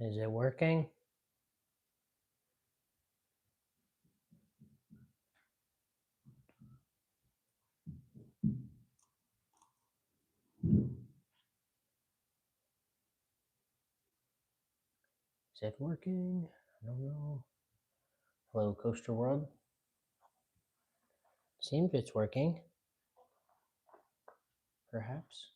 Is it working? Is it working? I don't know. Hello, Coaster World. Seems it's working. Perhaps.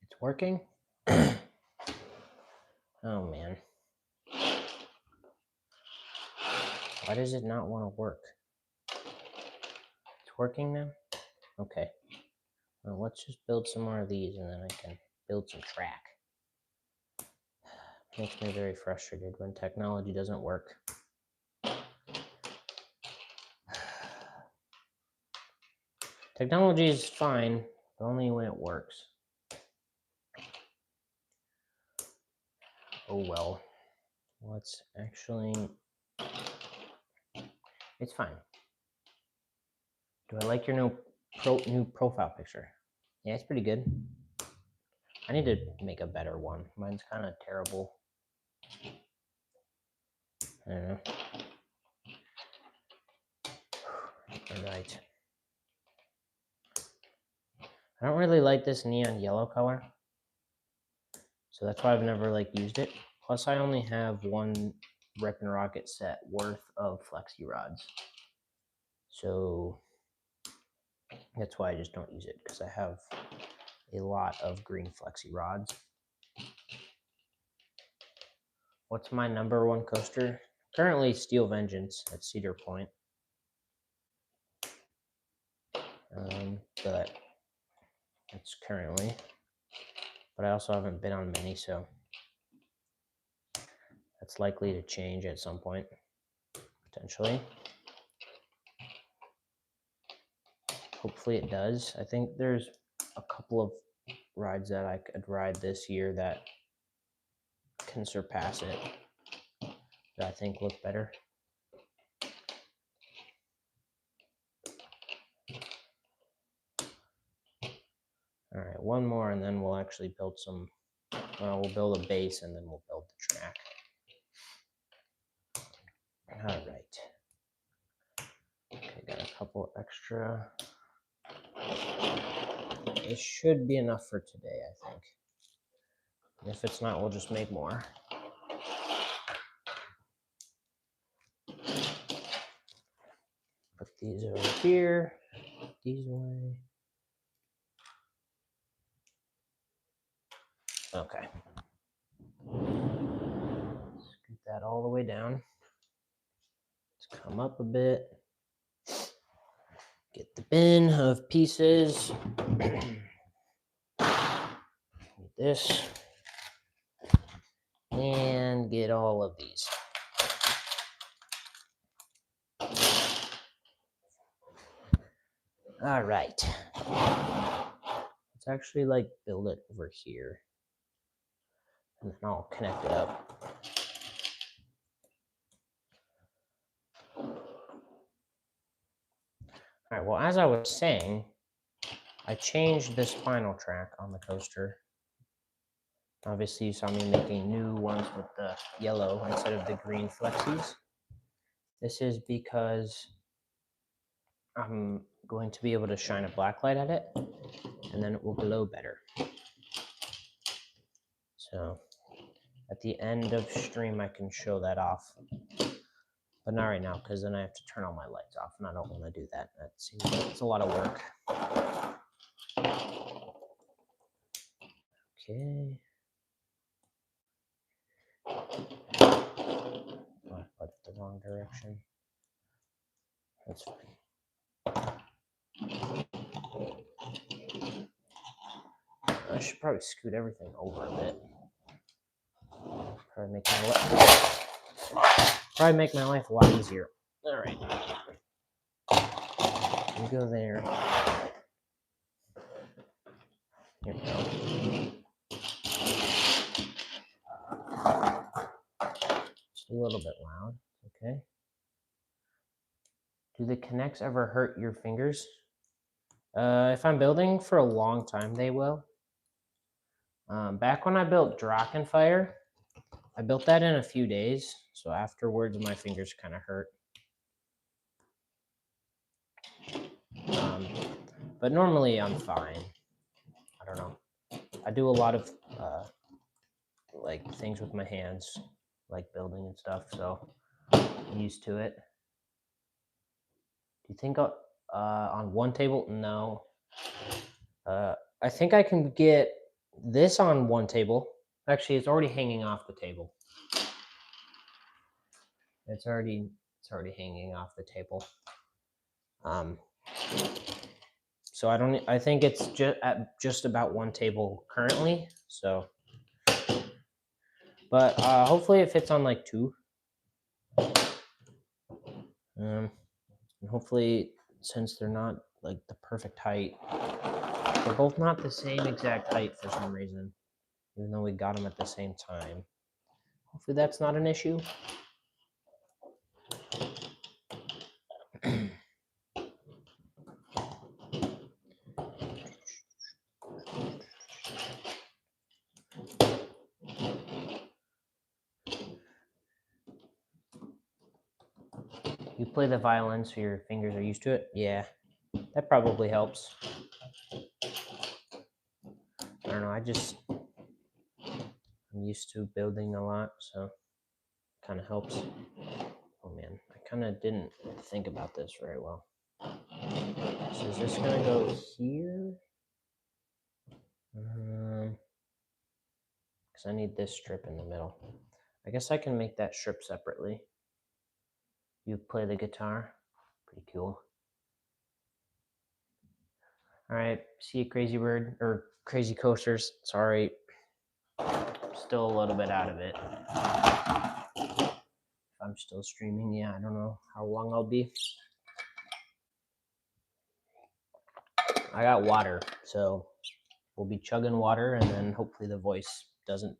It's working. Oh man. Why does it not want to work? It's working now? Okay. Well, let's just build some more of these and then I can build some track. Makes me very frustrated when technology doesn't work. Technology is fine, but only when it works. Oh well. Let's actually... It's fine. Do I like your new profile picture? Yeah, it's pretty good. I need to make a better one. Mine's kind of terrible. I don't know. Alright. I don't really like this neon yellow color. So that's why I've never used it. Plus I only have one Rip and Rocket set worth of flexi rods. So that's why I just don't use it, because I have a lot of green flexi rods. What's my #1 coaster? Currently Steel Vengeance at Cedar Point. But that's currently. But I also haven't been on many, so that's likely to change at some point, potentially. Hopefully it does. I think there's a couple of rides that I could ride this year that can surpass it, that I think look better. All right, one more and then we'll actually build some, we'll build a base and then we'll build the track. All right. Okay, got a couple extra. It should be enough for today, I think. If it's not, we'll just make more. Put these over here, these away. Okay. Scoot that all the way down. Let's come up a bit. Get the bin of pieces. This. And get all of these. All right. Let's actually build it over here. And then I'll connect it up. All right, well, as I was saying, I changed the spinal track on the coaster. Obviously, you saw me making new ones with the yellow instead of the green flexis. This is because I'm going to be able to shine a black light at it, and then it will glow better. So at the end of stream, I can show that off. But not right now, because then I have to turn all my lights off, and I don't want to do that. That seems like it's a lot of work. Okay. Oh, I put it the wrong direction. That's fine. I should probably scoot everything over a bit. Probably make my life a lot easier. All right. You go there. Here we go. Just a little bit loud. Okay. Do the connects ever hurt your fingers? If I'm building for a long time, they will. Back when I built Drakenfire, I built that in a few days, so afterwards my fingers kind of hurt. But normally I'm fine. I don't know. I do a lot of like things with my hands, like building and stuff, so I'm used to it. Do you think on one table? No. I think I can get this on one table. Actually, it's already hanging off the table. It's already hanging off the table. So I think it's just at just about one table currently. So, but hopefully it fits on like two. And hopefully, since they're not like the perfect height, they're both not the same exact height for some reason, even though we got them at the same time. Hopefully that's not an issue. You play the violin so your fingers are used to it? Yeah, that probably helps. I don't know, I'm used to building a lot, so it kind of helps. Oh man, I kind of didn't think about this very well. So is this gonna go here? Because I need this strip in the middle. I guess I can make that strip separately. You play the guitar. Pretty cool. All right, see you, Crazy Bird, or Crazy Coasters. Sorry, still a little bit out of it. If I'm still streaming, yeah, I don't know how long I'll be. I got water, so we'll be chugging water, and then hopefully the voice doesn't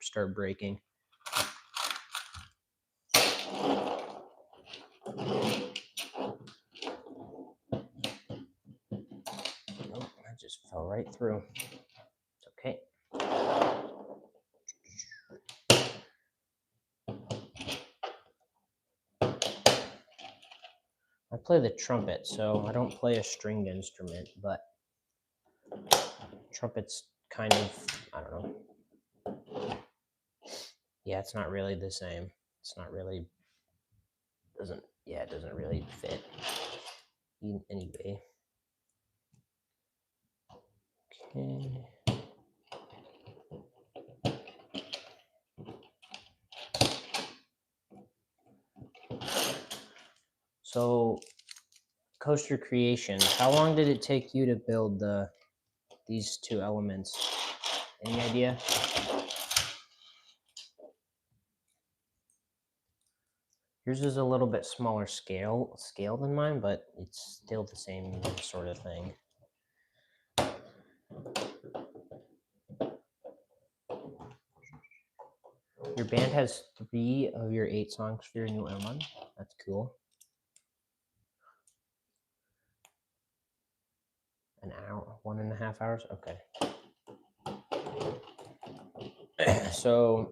start breaking. Nope, I just fell right through. It's okay. I play the trumpet, so I don't play a stringed instrument, but trumpet's kind of, I don't know. Yeah, it's not really the same. It's not really, it doesn't really fit. Anyway. Okay. So, coaster creation. How long did it take you to build these two elements? Any idea? Yours is a little bit smaller scale than mine, but it's still the same sort of thing. Your band has 3 of your 8 songs for your new album. That's cool. An hour, 1.5 hours. Okay. So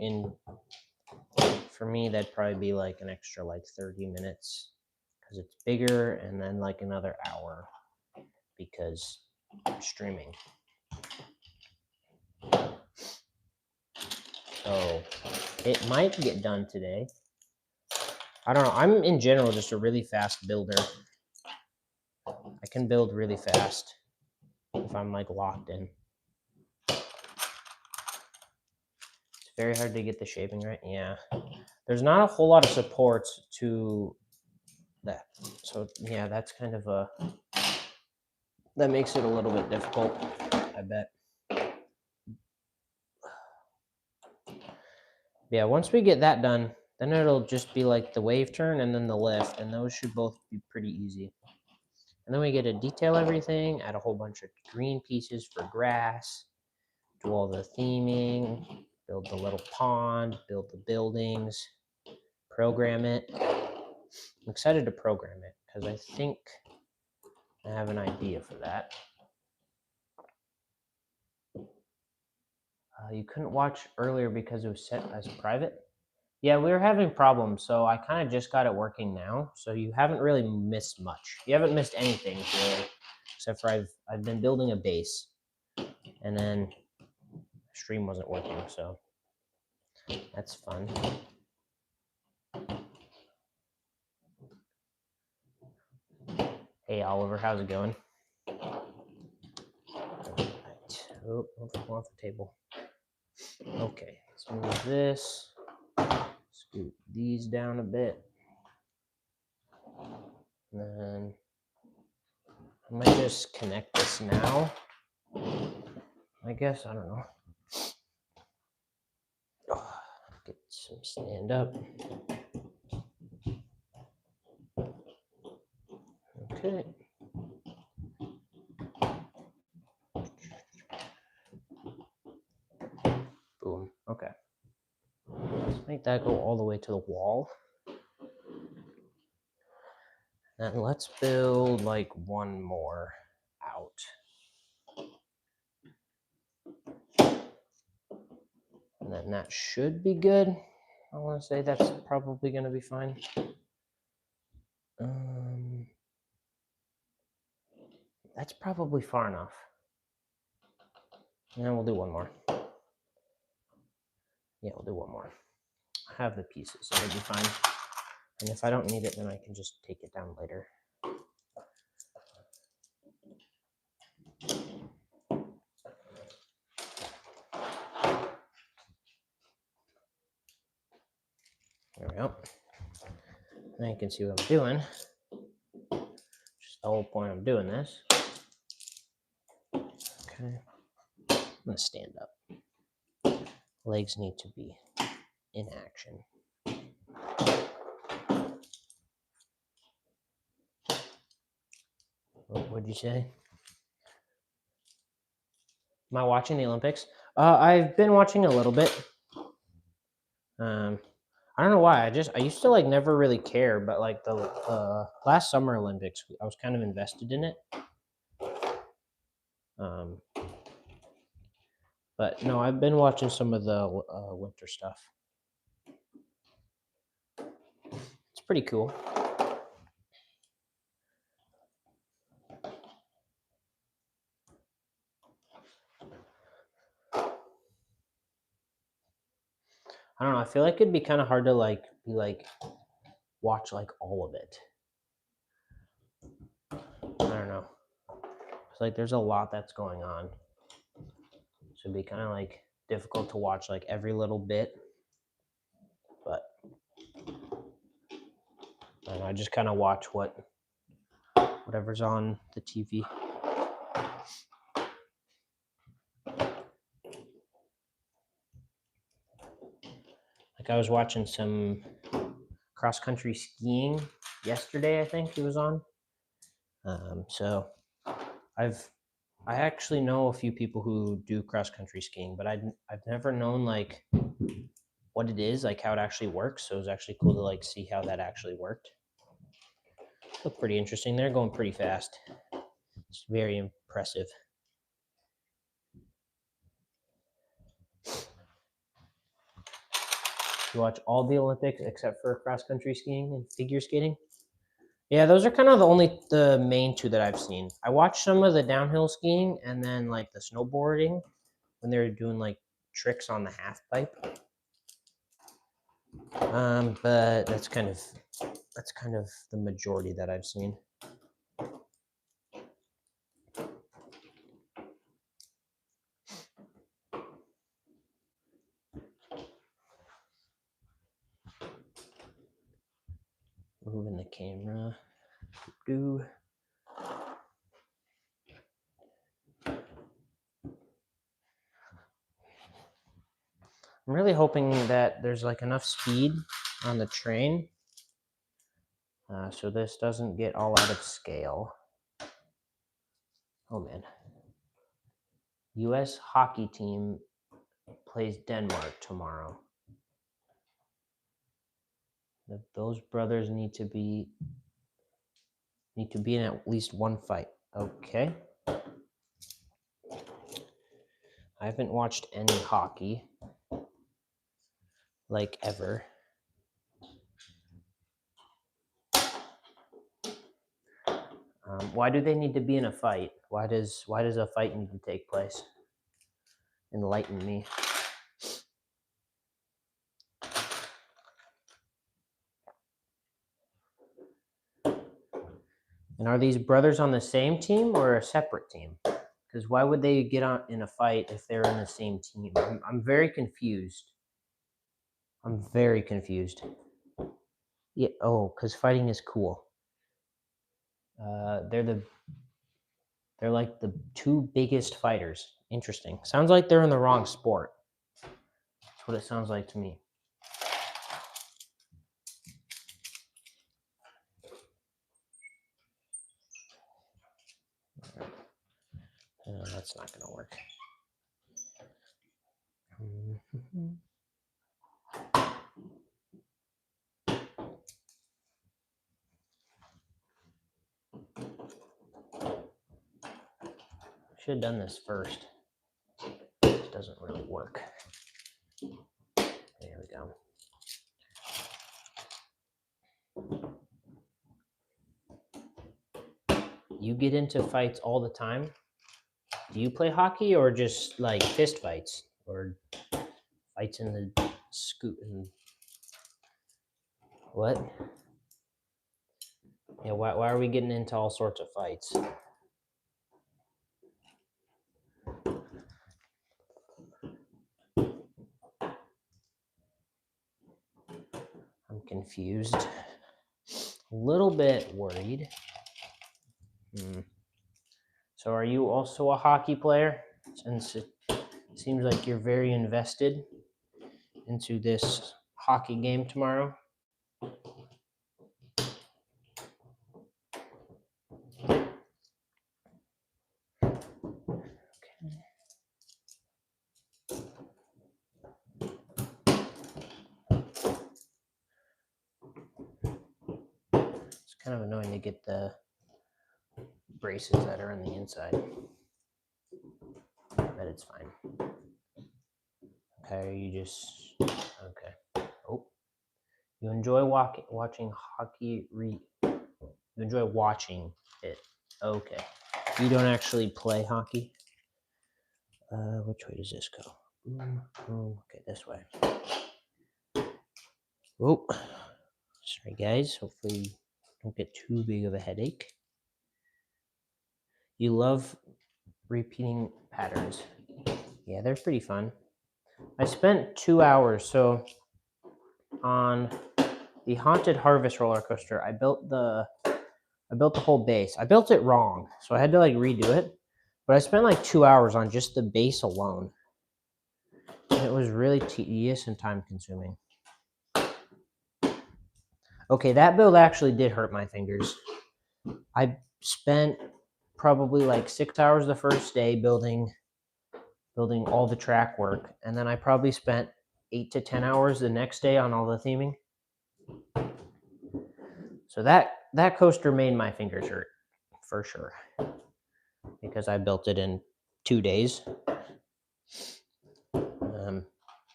for me, that'd probably be like an extra like 30 minutes because it's bigger, and then like another hour because I'm streaming. So it might get done today. I don't know. I'm in general just a really fast builder. I can build really fast if I'm like locked in. It's very hard to get the shaping right. Yeah. There's not a whole lot of supports to that. So yeah, that's kind of that makes it a little bit difficult, I bet. Yeah, once we get that done, then it'll just be like the wave turn and then the lift, and those should both be pretty easy. And then we get to detail everything, add a whole bunch of green pieces for grass, do all the theming, build the little pond, build the buildings, program it. I'm excited to program it because I think I have an idea for that. You couldn't watch earlier because it was set as private. Yeah, we were having problems, so I kind of just got it working now. So you haven't really missed much. You haven't missed anything really, except for I've been building a base, and then stream wasn't working, so that's fun. Hey Oliver, how's it going? Right. Oh, don't fall off the table. Okay, let's move this. Scoot these down a bit. And then I might just connect this now. I guess, I don't know. Get some stand up. Okay. Boom. Okay. Let's make that go all the way to the wall. And let's build like one more out. And then that should be good. I want to say that's probably going to be fine. That's probably far enough. And then we'll do one more. Yeah, we'll do one more. I have the pieces, so it'll be fine. And if I don't need it, then I can just take it down later. There we go. Now you can see what I'm doing. Just the whole point of doing this. Okay. I'm going to stand up. Legs need to be in action. What'd you say? Am I watching the Olympics? I've been watching a little bit. I don't know why. I used to like never really care, but like the last Summer Olympics, I was kind of invested in it. But no, I've been watching some of the winter stuff. It's pretty cool. I don't know. I feel like it'd be kind of hard to like watch like all of it. I don't know. It's like there's a lot that's going on. So it'd be kind of like difficult to watch like every little bit. But I don't know, I just kind of watch whatever's on the TV. Like I was watching some cross-country skiing yesterday, I think it was on. So I actually know a few people who do cross-country skiing, but I've never known like what it is, like how it actually works. So it was actually cool to like see how that actually worked. Looked pretty interesting. They're going pretty fast. It's very impressive. You watch all the Olympics except for cross-country skiing and figure skating? Yeah, those are kind of the main two that I've seen. I watched some of the downhill skiing and then like the snowboarding when they were doing like tricks on the half pipe. But that's kind of the majority that I've seen. Moving the camera. Do. I'm really hoping that there's like enough speed on the train so this doesn't get all out of scale. Oh man. U.S. hockey team plays Denmark tomorrow. Those brothers need to be Need to be in at least one fight. Okay. I haven't watched any hockey, like ever. Why do they need to be in a fight? Why does a fight need to take place? Enlighten me. And are these brothers on the same team or a separate team? Because why would they get on in a fight if they're in the same team? I'm very confused. I'm very confused. Yeah. Oh, because fighting is cool. They're like the two biggest fighters. Interesting. Sounds like they're in the wrong sport. That's what it sounds like to me. That's not going to work. Should have done this first. It doesn't really work. There we go. You get into fights all the time? Do you play hockey or just like fist fights or fights in the scoot and what? Yeah, why are we getting into all sorts of fights? I'm confused. A little bit worried. So are you also a hockey player? Since it seems like you're very invested into this hockey game tomorrow. It's kind of annoying to get the braces that are on the inside, but it's fine. Okay, you just okay. Oh, you enjoy watching hockey? You enjoy watching it? Okay. You don't actually play hockey. Which way does this go? Okay, this way. Oh, sorry guys. Hopefully you don't get too big of a headache. You love repeating patterns. Yeah, they're pretty fun. I spent 2 hours. So on the Haunted Harvest roller coaster, I built the whole base. I built it wrong, so I had to like redo it. But I spent like 2 hours on just the base alone. And it was really tedious and time consuming. Okay, that build actually did hurt my fingers. I spent probably like 6 hours the first day building all the track work, and then I probably spent 8 to 10 hours the next day on all the theming. So that coaster made my fingers hurt for sure, because I built it in 2 days,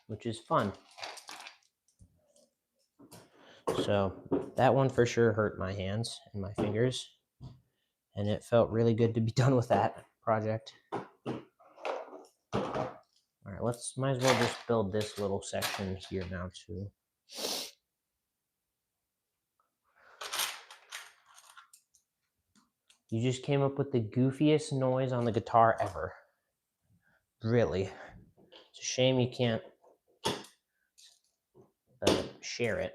which is fun. So that one for sure hurt my hands and my fingers, and it felt really good to be done with that project. All right, might as well just build this little section here now too. You just came up with the goofiest noise on the guitar ever. Really. It's a shame you can't share it.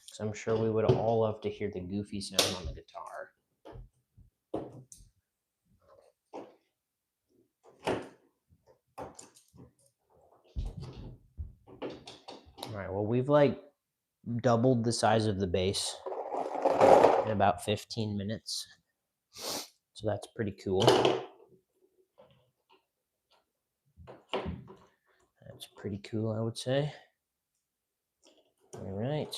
Because I'm sure we would all love to hear the goofy sound on the guitar. All right, well, we've like doubled the size of the base in about 15 minutes. So that's pretty cool. That's pretty cool, I would say. All right.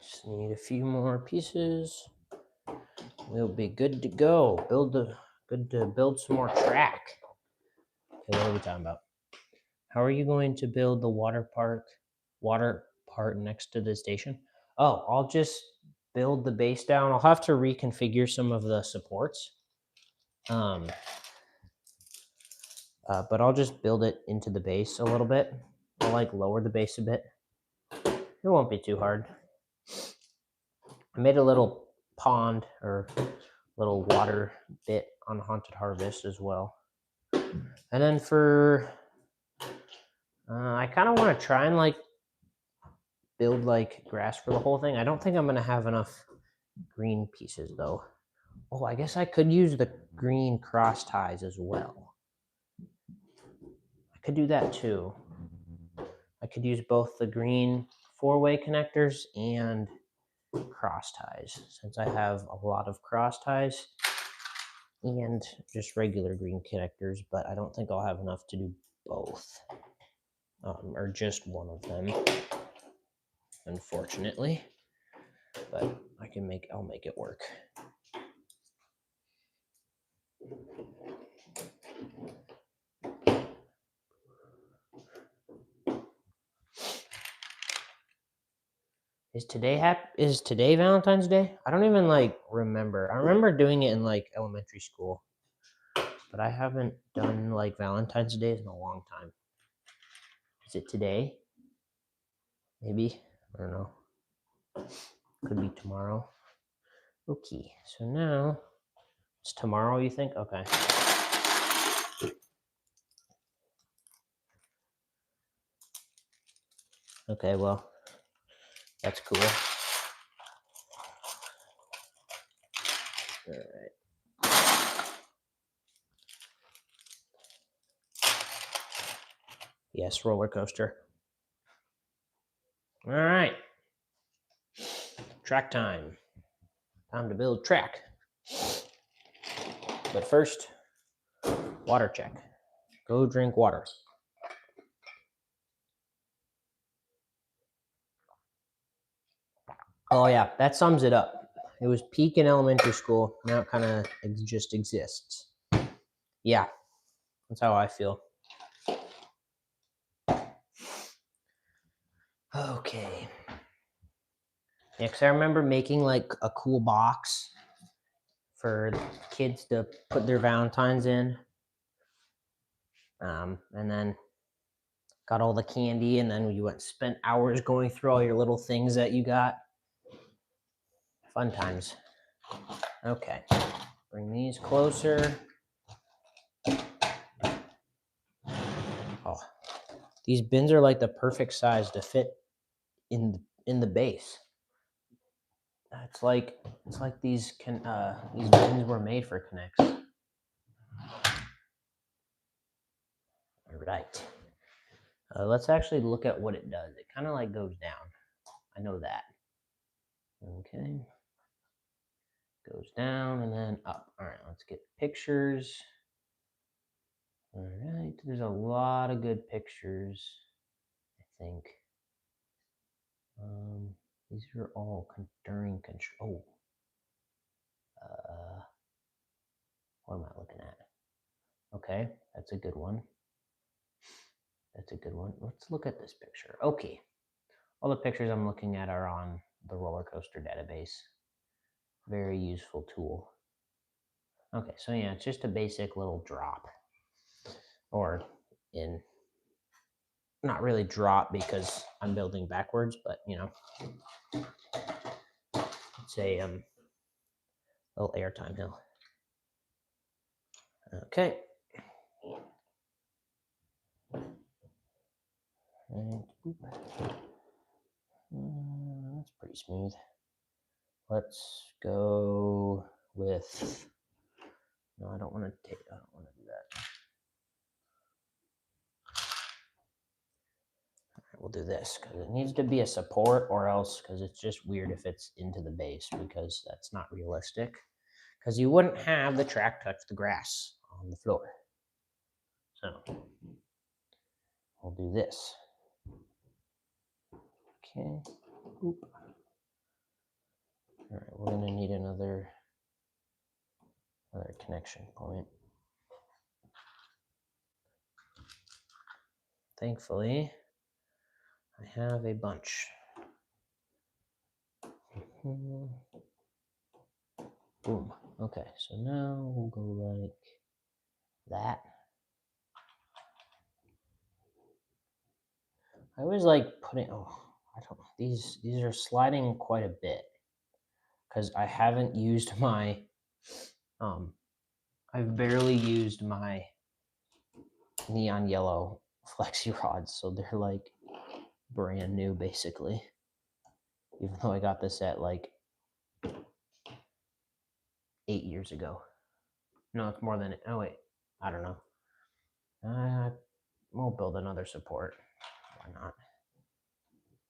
Just need a few more pieces. We'll be good to go. Good to build some more track. Okay, what are we talking about? How are you going to build the water part next to the station? Oh, I'll just build the base down. I'll have to reconfigure some of the supports. But I'll just build it into the base a little bit. I'll like lower the base a bit. It won't be too hard. I made a little pond or little water bit on Haunted Harvest as well. And then for, I kind of want to try and like build like grass for the whole thing. I don't think I'm going to have enough green pieces though. Oh, I guess I could use the green cross ties as well. I could do that too. I could use both the green four-way connectors and cross ties since I have a lot of cross ties and just regular green connectors, but I don't think I'll have enough to do both or just one of them, unfortunately, but I'll make it work. Is today Valentine's Day? I don't even like remember. I remember doing it in like elementary school, but I haven't done like Valentine's Day in a long time. Is it today? Maybe. I don't know. Could be tomorrow. Okay, so now it's tomorrow, you think? Okay. Okay, well, that's cool. All right. Yes, roller coaster. All right. Track time. Time to build track. But first, water check. Go drink water. Oh yeah, that sums it up. It was peak in elementary school. Now it kind of just exists. Yeah, that's how I feel. Okay. Yeah, because I remember making like a cool box for kids to put their Valentines in. And then got all the candy, and then you spent hours going through all your little things that you got. Fun times. Okay, bring these closer. Oh, these bins are like the perfect size to fit in the base. It's like these bins were made for Connects. All right. Let's actually look at what it does. It kind of like goes down. I know that. Okay. Goes down and then up. All right, let's get pictures. All right, there's a lot of good pictures, I think. These are all during control. What am I looking at? Okay, that's a good one. That's a good one. Let's look at this picture. Okay, all the pictures I'm looking at are on the roller coaster database. Very useful tool. Okay, so yeah, it's just a basic little drop. Or not really drop because I'm building backwards, but you know, it's a little airtime hill. Okay. And that's pretty smooth. Let's go with. No, I don't want to do that. All right, we'll do this because it needs to be a support, or else because it's just weird if it's into the base because that's not realistic. because you wouldn't have the track touch the grass on the floor. So we'll do this. Okay. Oop. All right, we're gonna need another connection point. Thankfully, I have a bunch. Boom. Okay, so now we'll go like that. I always like putting, I don't know, these are sliding quite a bit because I haven't used my, I've barely used my neon yellow flexi rods, so they're like brand new basically, even though I got this at like 8 years ago. No, it's more than, oh wait, I don't know. We'll build another support. Why not?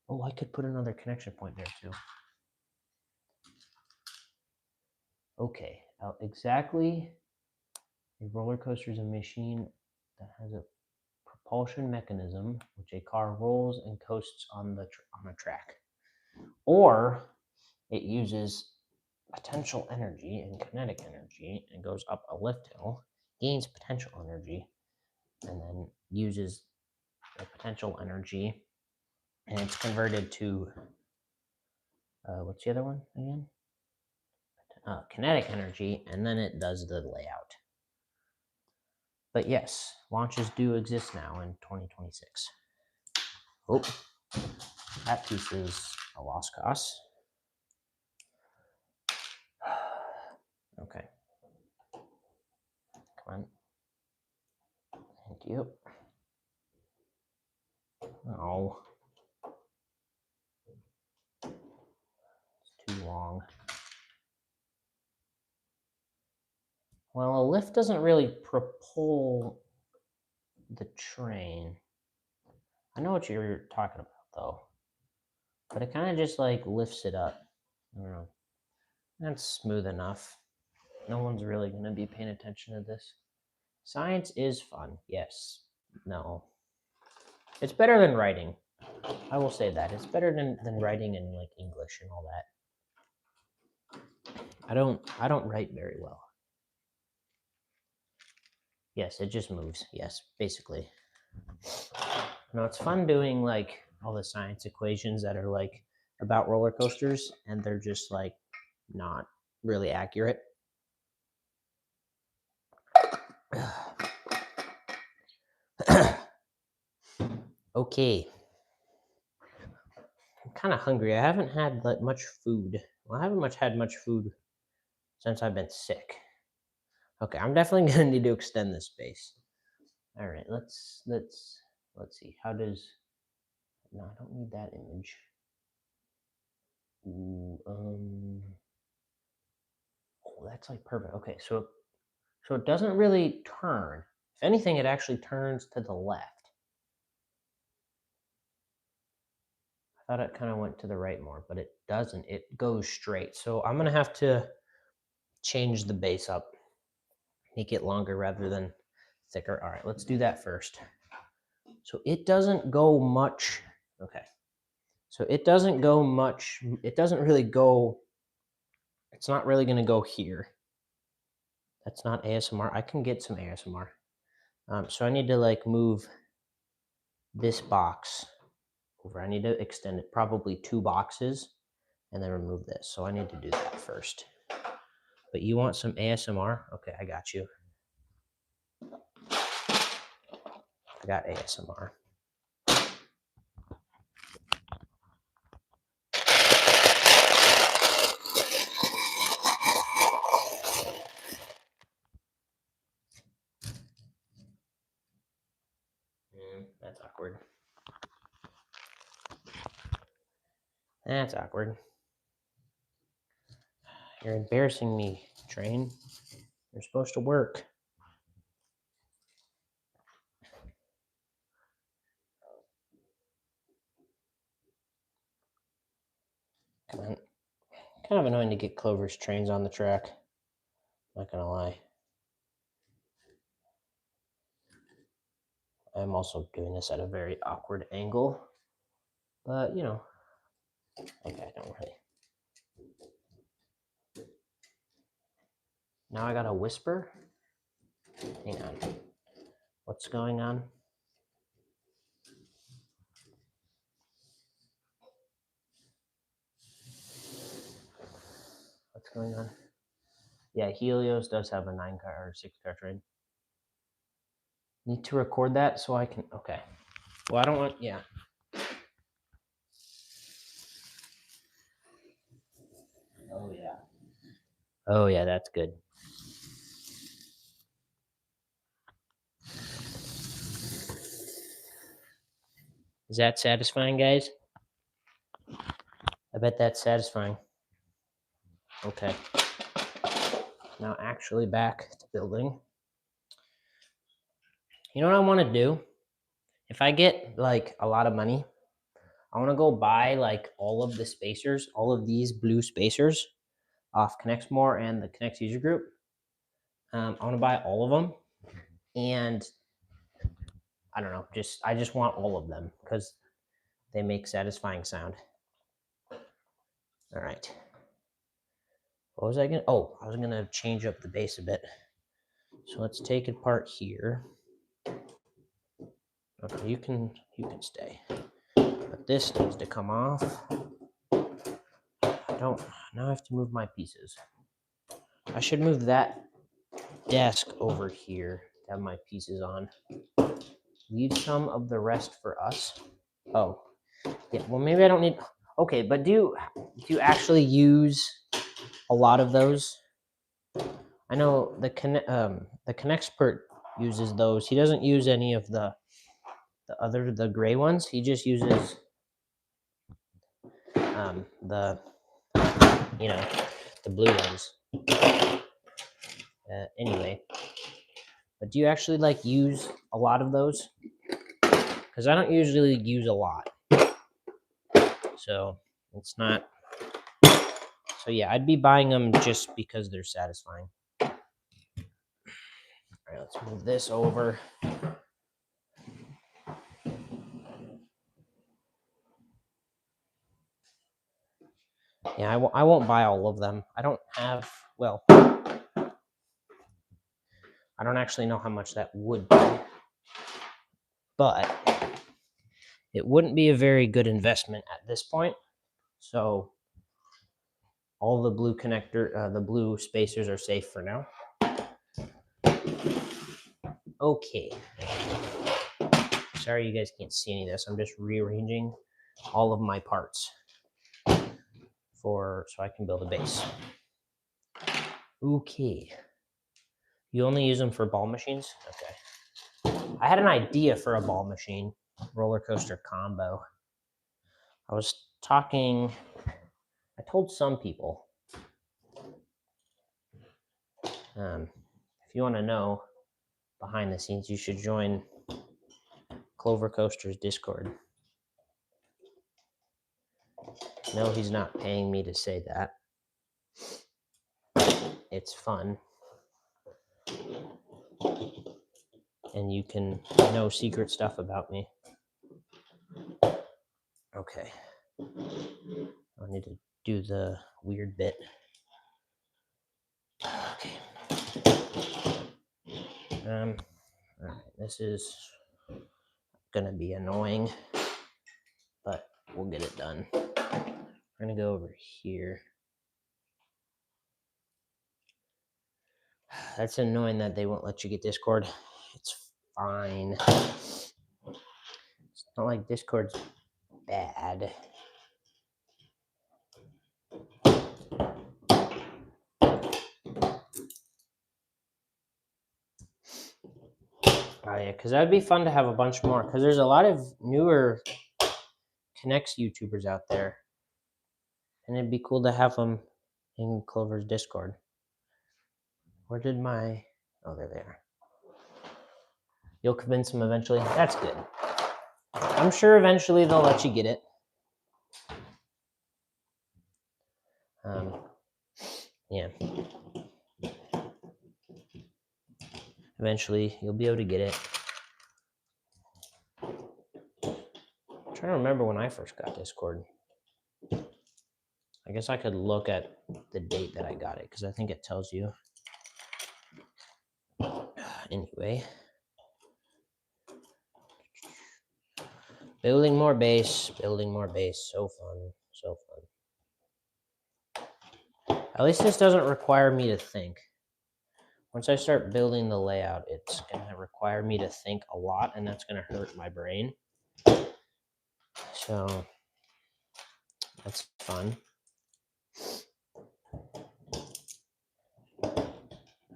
Oh, I could put another connection point there too. Okay, exactly. A roller coaster is a machine that has a propulsion mechanism which a car rolls and coasts on a track. Or it uses potential energy and kinetic energy and goes up a lift hill, gains potential energy, and then uses the potential energy, and it's converted to what's the other one again? Kinetic energy, and then it does the layout. But yes, launches do exist now in 2026. Oh, that piece is a lost cause. Okay. Come on. Thank you. Oh. It's too long. Well, a lift doesn't really propel the train. I know what you're talking about, though. But it kind of just like lifts it up. I don't know. That's smooth enough. No one's really going to be paying attention to this. Science is fun. Yes. No. It's better than writing. I will say that. It's better than writing in like English and all that. I don't write very well. Yes, it just moves. Yes, basically. No, it's fun doing like all the science equations that are like about roller coasters and they're just like not really accurate. Okay. I'm kind of hungry. I haven't had like much food. Well, I haven't had much food since I've been sick. Okay, I'm definitely gonna need to extend this space. All right, let's see. How does? No, I don't need that image. Ooh, oh, that's like perfect. Okay, so it doesn't really turn. If anything, it actually turns to the left. I thought it kind of went to the right more, but it doesn't. It goes straight. So I'm gonna have to change the base up, make it longer rather than thicker. All right, let's do that first. So it doesn't go much. Okay. So it doesn't go much. It doesn't really go. It's not really going to go here. That's not ASMR. I can get some ASMR. So I need to like move this box over. I need to extend it probably 2 boxes and then remove this. So I need to do that first. But you want some ASMR? Okay, I got you. I got ASMR. That's awkward. That's awkward. You're embarrassing me, train. You're supposed to work. Come on. Kind of annoying to get Clover's trains on the track. Not gonna lie. I'm also doing this at a very awkward angle, but you know, okay, don't really. Now I gotta whisper. Hang on. What's going on? What's going on? Yeah, Helios does have a 9-card or 6-card trade. Need to record that so I can. Okay. Well, I don't want. Yeah. Oh yeah. Oh yeah, that's good. Is that satisfying, guys? I bet that's satisfying. Okay. Now actually back to building. You know what I want to do? If I get like a lot of money, I want to go buy like all of the spacers, all of these blue spacers off ConnexMore and the Connex user group. I want to buy all of them, and I don't know, I just want all of them because they make satisfying sound. All right. What was I gonna? Oh, I was gonna change up the base a bit. So let's take it apart here. Okay, you can stay, but this needs to come off. I don't. Now I have to move my pieces. I should move that desk over here to have my pieces on. Leave some of the rest for us. Oh, yeah. Well, maybe I don't need. Okay, but do you actually use a lot of those? I know the Connexpert uses those. He doesn't use any of the gray ones. He just uses the the blue ones. Anyway, but do you actually like use a lot of those? Because I don't usually use a lot, so it's not. So yeah, I'd be buying them just because they're satisfying. All right, let's move this over. Yeah, I won't buy all of them. I don't have, well, I don't actually know how much that would be, but it wouldn't be a very good investment at this point. So all the blue the blue spacers are safe for now. Okay. Sorry you guys can't see any of this. I'm just rearranging all of my parts so I can build a base. Okay. You only use them for ball machines? Okay. I had an idea for a ball machine, roller coaster combo. I told some people, if you want to know behind the scenes, you should join Clover Coaster's Discord. No, he's not paying me to say that. It's fun. And you can know secret stuff about me. Okay. I need to do the weird bit. Okay. All right, this is gonna be annoying, but we'll get it done. We're gonna go over here. That's annoying that they won't let you get Discord. It's fine. It's not like Discord's bad. Oh yeah, because that'd be fun to have a bunch more. Because there's a lot of newer Connex YouTubers out there, and it'd be cool to have them in Clover's Discord. Where did my? Oh, there they are. You'll convince them eventually. That's good. I'm sure eventually they'll let you get it. Yeah. Eventually, you'll be able to get it. I'm trying to remember when I first got Discord. I guess I could look at the date that I got it because I think it tells you. Anyway. Building more base. So fun. At least this doesn't require me to think. Once I start building the layout, it's going to require me to think a lot, and that's going to hurt my brain. So that's fun.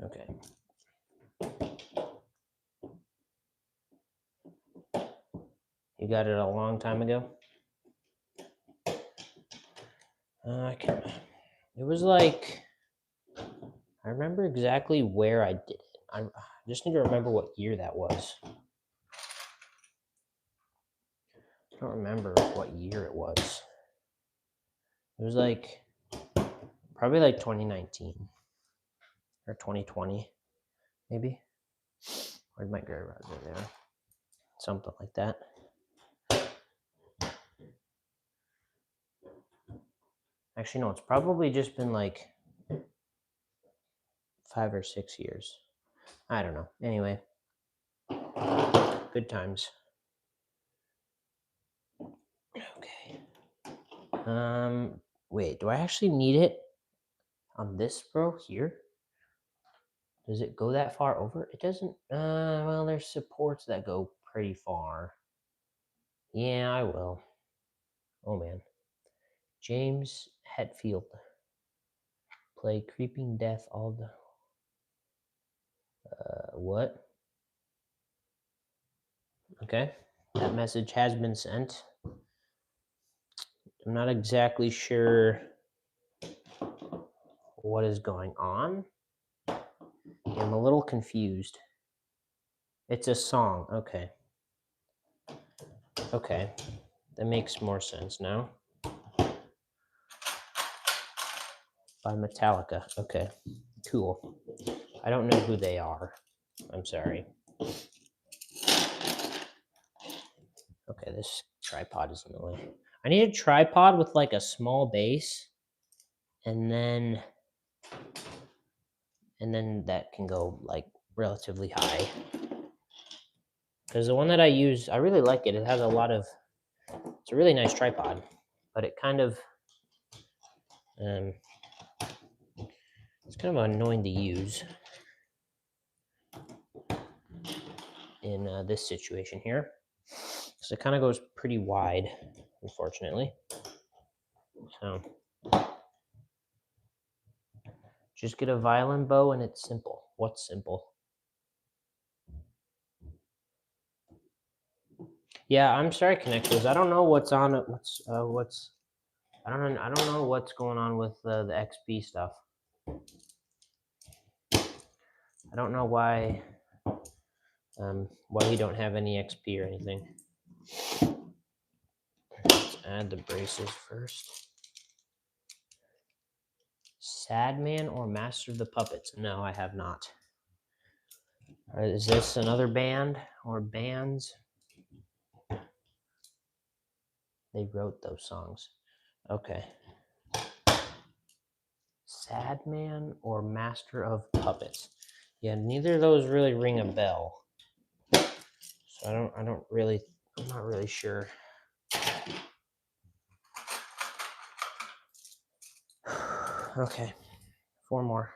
Okay. You got it a long time ago? It was like, I remember exactly where I did it. I just need to remember what year that was. I don't remember what year it was. It was like, probably like 2019 or 2020, maybe. Where'd my gray rod go there? Something like that. Actually, no, it's probably just been like 5 or 6 years. I don't know. Anyway, good times. Okay. Wait, do I actually need it on this row here? Does it go that far over? It doesn't. Well, there's supports that go pretty far. Yeah, I will. Oh, man. James Hetfield. Play Creeping Death all the... what? Okay. That message has been sent. I'm not exactly sure what is going on. I'm a little confused. It's a song. Okay. Okay. That makes more sense now. By Metallica. Okay. Cool. I don't know who they are. I'm sorry. Okay, this tripod is in the way. I need a tripod with like a small base, and then that can go like relatively high. Because the one that I use, I really like it. It has a lot of, it's a really nice tripod, but it kind of, it's kind of annoying to use in this situation here. So it kind of goes pretty wide, unfortunately. So just get a violin bow and it's simple. What's simple? Yeah, I'm sorry, connectors. I don't know what's on it. I don't know what's going on with the XP stuff. I don't know why you don't have any XP or anything. Let's add the braces first. Sadman or Master of the Puppets? No, I have not. Is this another band or bands? They wrote those songs. Okay. Sadman or Master of Puppets? Yeah, neither of those really ring a bell. So I'm not really sure. Okay, 4 more.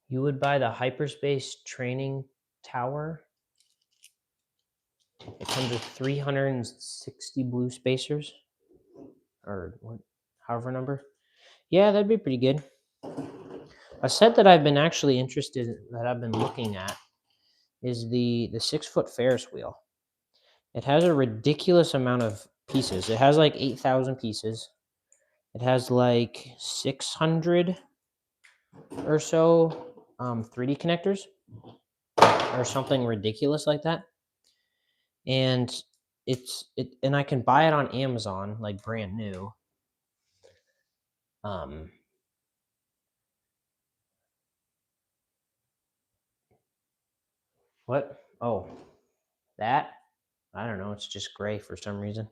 You would buy the hyperspace training tower. It comes with 360 blue spacers, or what, however number. Yeah, that'd be pretty good. A set that I've been actually interested in, that I've been looking at, is the 6-foot Ferris wheel. It has a ridiculous amount of pieces. It has like 8,000 pieces. It has like 600 or so 3D connectors. or something ridiculous like that. And and I can buy it on Amazon like brand new. What? Oh, that? I don't know. It's just gray for some reason.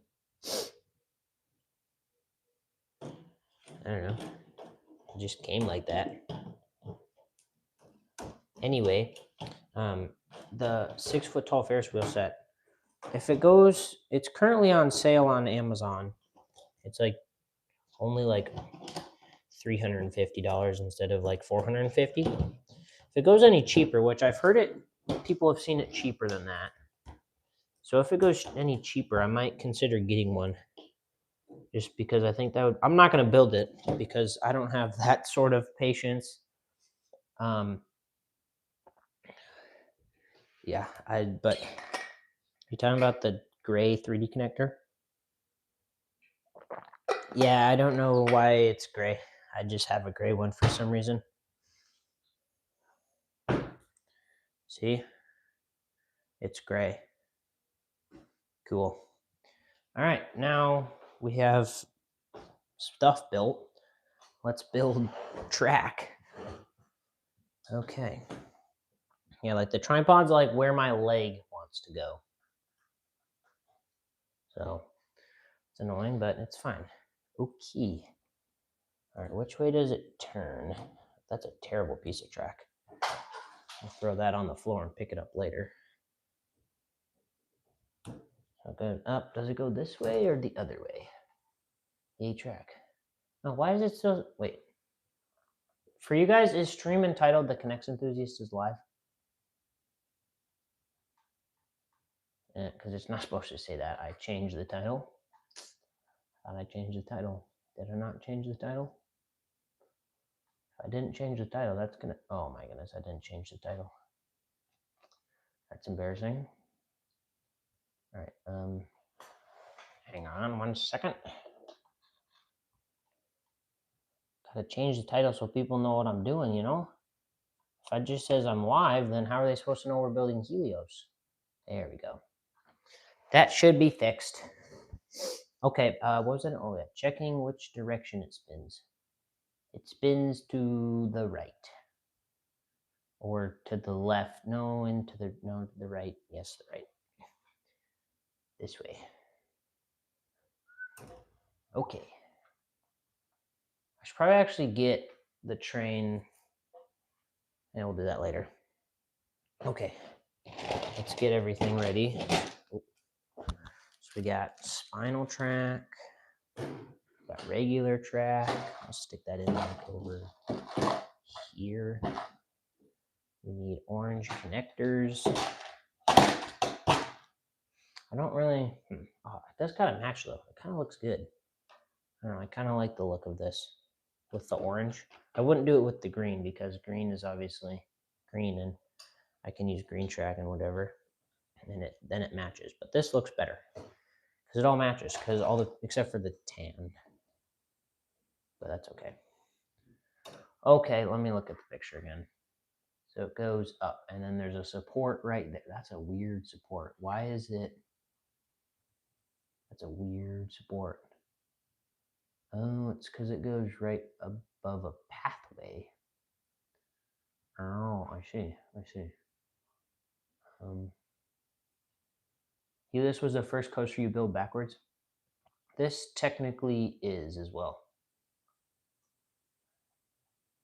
I don't know. It just came like that. Anyway, the 6 foot tall Ferris wheel set. If it goes, it's currently on sale on Amazon. It's like only like $350 instead of like $450. If it goes any cheaper, which I've heard it, people have seen it cheaper than that. So if it goes any cheaper, I might consider getting one. Just because I think that would, I'm not going to build it because I don't have that sort of patience. Yeah, but you talking about the gray 3D connector? Yeah, I don't know why it's gray. I just have a gray one for some reason. See? It's gray. Cool. All right, now we have stuff built. Let's build track. Okay. Yeah, like the tripod's like where my leg wants to go. So it's annoying, but it's fine. Okay. All right, which way does it turn? That's a terrible piece of track. I'll throw that on the floor and pick it up later. So it goes up. Does it go this way or the other way? A track. Oh, why is it still... Wait. For you guys, is stream entitled The Connects Enthusiast is Live? Because it's not supposed to say that. I changed the title. Thought I changed the title. Did I not change the title? If I didn't change the title, that's gonna... Oh my goodness, I didn't change the title. That's embarrassing. All right, hang on 1 second. Gotta change the title so people know what I'm doing, you know? If it just says I'm live, then how are they supposed to know we're building Helios? There we go. That should be fixed. Okay, what was it? Oh yeah, checking which direction it spins. It spins to the right. Or to the left. No, to the right. Yes, the right. This way. Okay. I should probably actually get the train, and we'll do that later. Okay. Let's get everything ready. So we got spinal track, got regular track. I'll stick that in like over here. We need orange connectors. I don't really, oh, it does kind of match though. It kind of looks good. I don't know, I kind of like the look of this with the orange. I wouldn't do it with the green because green is obviously green and I can use green track and whatever. And then it matches. But this looks better because it all matches because except for the tan. But that's okay. Okay, let me look at the picture again. So it goes up and then there's a support right there. That's a weird support. Why is it? That's a weird support. Oh, it's because it goes right above a pathway. Oh, I see. Helios was the first coaster you build backwards. This technically is as well.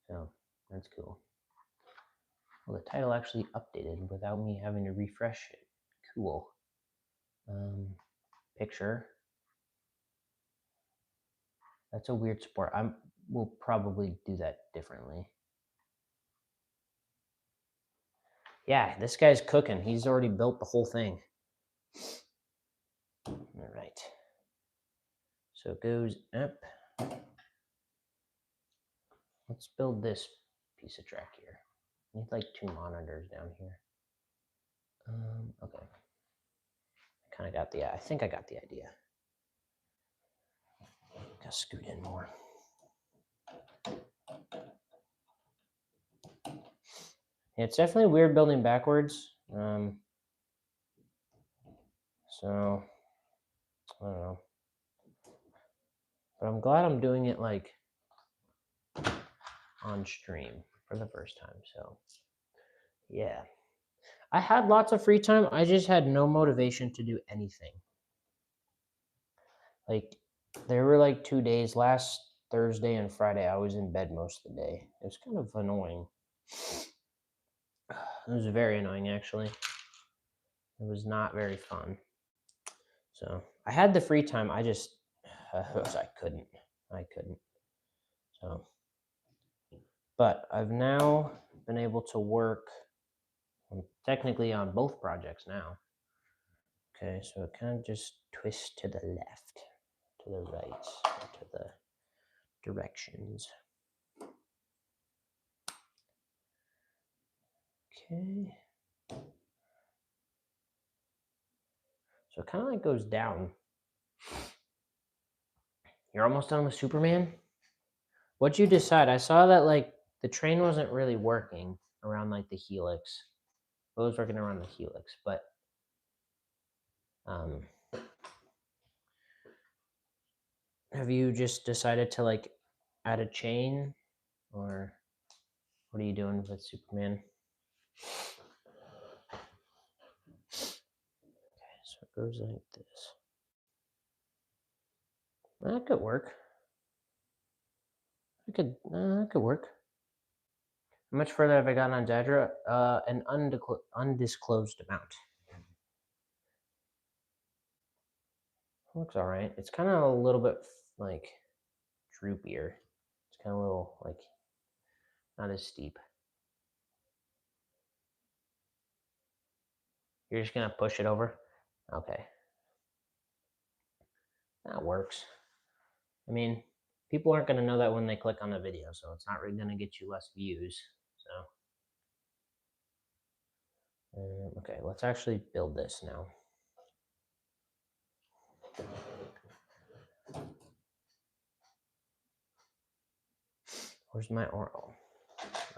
So that's cool. Well, the title actually updated without me having to refresh it. Cool. Picture. That's a weird support. We'll probably do that differently. Yeah, this guy's cooking. He's already built the whole thing. All right. So it goes up. Let's build this piece of track here. I need like 2 monitors down here. Okay. I think I got the idea. Gotta scoot in more. It's definitely weird building backwards. So I don't know, but I'm glad I'm doing it like on stream for the first time. So yeah, I had lots of free time. I just had no motivation to do anything. Like there were like 2 days, last Thursday and Friday, I was in bed most of the day. It was kind of annoying. It was very annoying actually. It was not very fun. So I had the free time. I just I couldn't. I couldn't. So, but I've now been able to work technically on both projects now. Okay, so it kind of just twists to the left, to the right, to the directions. Okay. So it kind of like goes down. You're almost done with Superman? What'd you decide? I saw that like the train wasn't really working around like the helix. It was working around the helix, but have you just decided to like add a chain, or what are you doing with Superman? Okay, so it goes like this. That could work. That could work. How much further have I gotten on Daedra? An undisclosed amount. Looks all right. It's kind of a little bit like droopier. It's kind of a little like not as steep. You're just gonna push it over? Okay. That works. I mean, people aren't gonna know that when they click on the video, so it's not really gonna get you less views. So, okay, let's actually build this now. Where's my oral?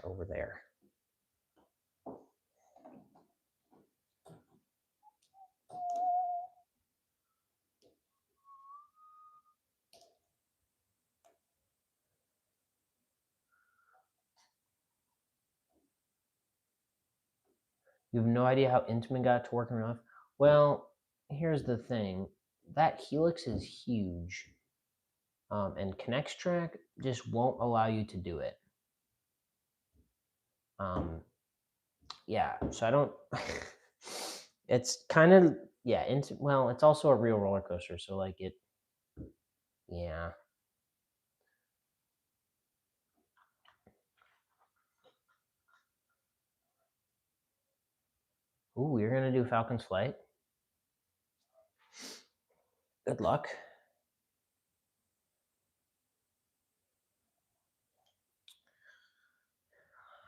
Over there. You have no idea how Intamin got to work in real life? Well, here's the thing. That helix is huge. And Connextrack just won't allow you to do it. Yeah, so I don't. It's kind of yeah. Well, it's also a real roller coaster, so like it. Yeah. Ooh, you're gonna do Falcon's Flight. Good luck.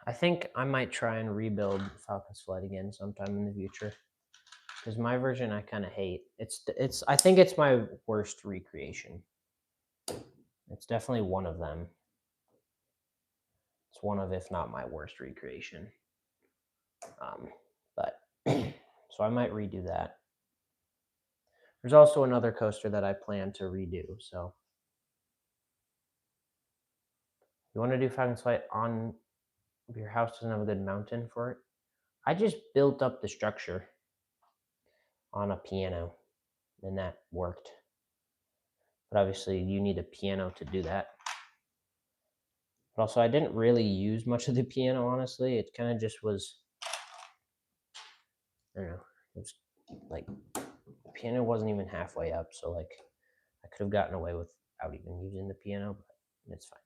I think I might try and rebuild Falcon's Flight again sometime in the future. Because my version I kind of hate. It's I think it's my worst recreation. It's definitely one of them. It's one of, if not my worst recreation. But so I might redo that. There's also another coaster that I plan to redo. So you want to do Falcon's Flight on if your house doesn't have a good mountain for it? I just built up the structure on a piano, and that worked. But obviously, you need a piano to do that. But also, I didn't really use much of the piano, honestly. It kind of just was, I don't know, it was like, the piano wasn't even halfway up, so like, I could have gotten away without even using the piano, but it's fine.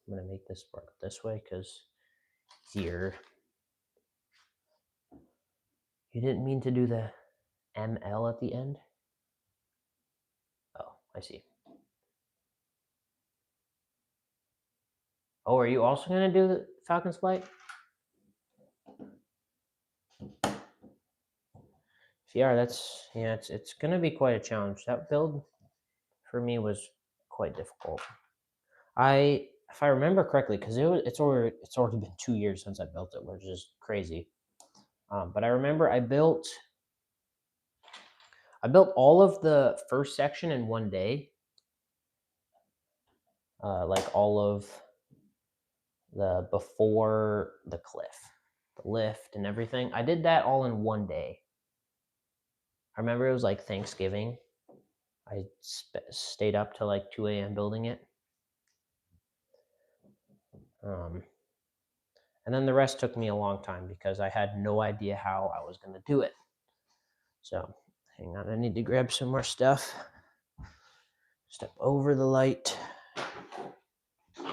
I'm gonna make this work this way, because here, you didn't mean to do the ML at the end? Oh, I see. Oh, are you also gonna do the Falcon's Flight? If you are, it's gonna be quite a challenge. That build for me was quite difficult. I if I remember correctly, because it's already been 2 years since I built it, which is crazy. But I remember I built all of the first section in one day, like all of the before the cliff, the lift, and everything. I did that all in one day. I remember it was like Thanksgiving. I stayed up till like 2 a.m. building it. And then the rest took me a long time because I had no idea how I was going to do it. So hang on, I need to grab some more stuff. Step over the light. All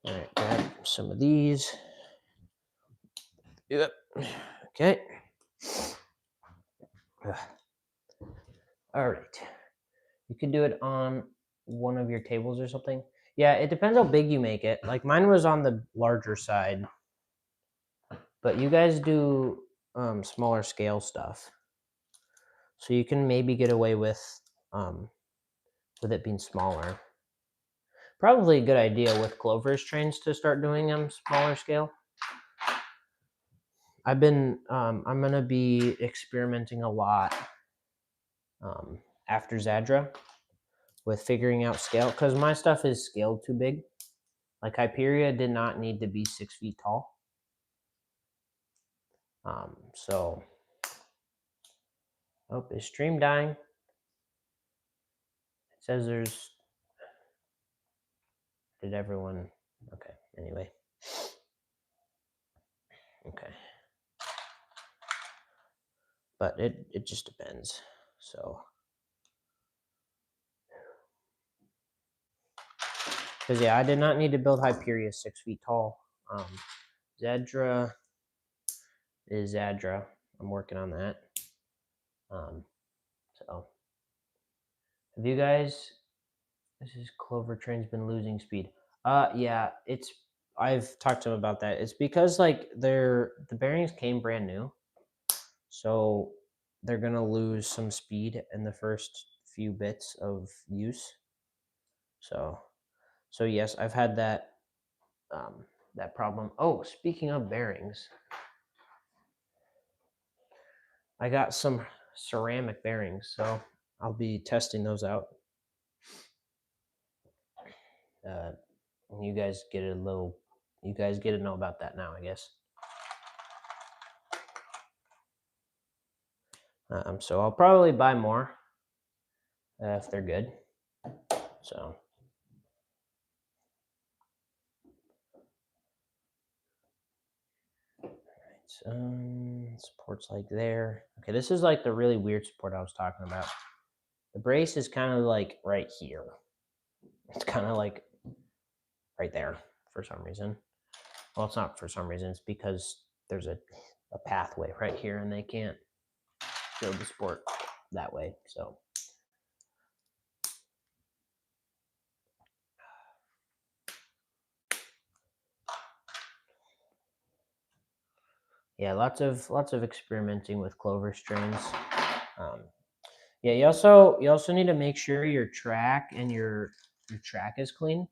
right, grab some of these. Yep. Okay. All right. You could do it on one of your tables or something. Yeah, it depends how big you make it. Like mine was on the larger side, but you guys do smaller scale stuff, so you can maybe get away with it being smaller. Probably a good idea with Clover's trains to start doing them smaller scale. I'm gonna be experimenting a lot after Zadra with figuring out scale, because my stuff is scaled too big. Like Hyperia did not need to be 6 feet tall. So, oh, is stream dying? It says there's, did everyone, okay, anyway. Okay. But it just depends, so. Because yeah, I did not need to build Hyperia 6 feet tall. Zadra is Zadra. I'm working on that. So have you guys? This is Clover Train's been losing speed. Yeah, I've talked to him about that. It's because like the bearings came brand new, so they're gonna lose some speed in the first few bits of use. So yes, I've had that that problem. Oh, speaking of bearings, I got some ceramic bearings, so I'll be testing those out. You guys get to know about that now, I guess. So I'll probably buy more if they're good. So. Support's like there. Okay, this is like the really weird support I was talking about. The brace is kind of like right here. It's kind of like right there for some reason. Well, it's not for some reason. It's because there's a pathway right here, and they can't build the support that way. So. Yeah, lots of experimenting with Clover strains. Yeah, you also need to make sure your track and your track is clean.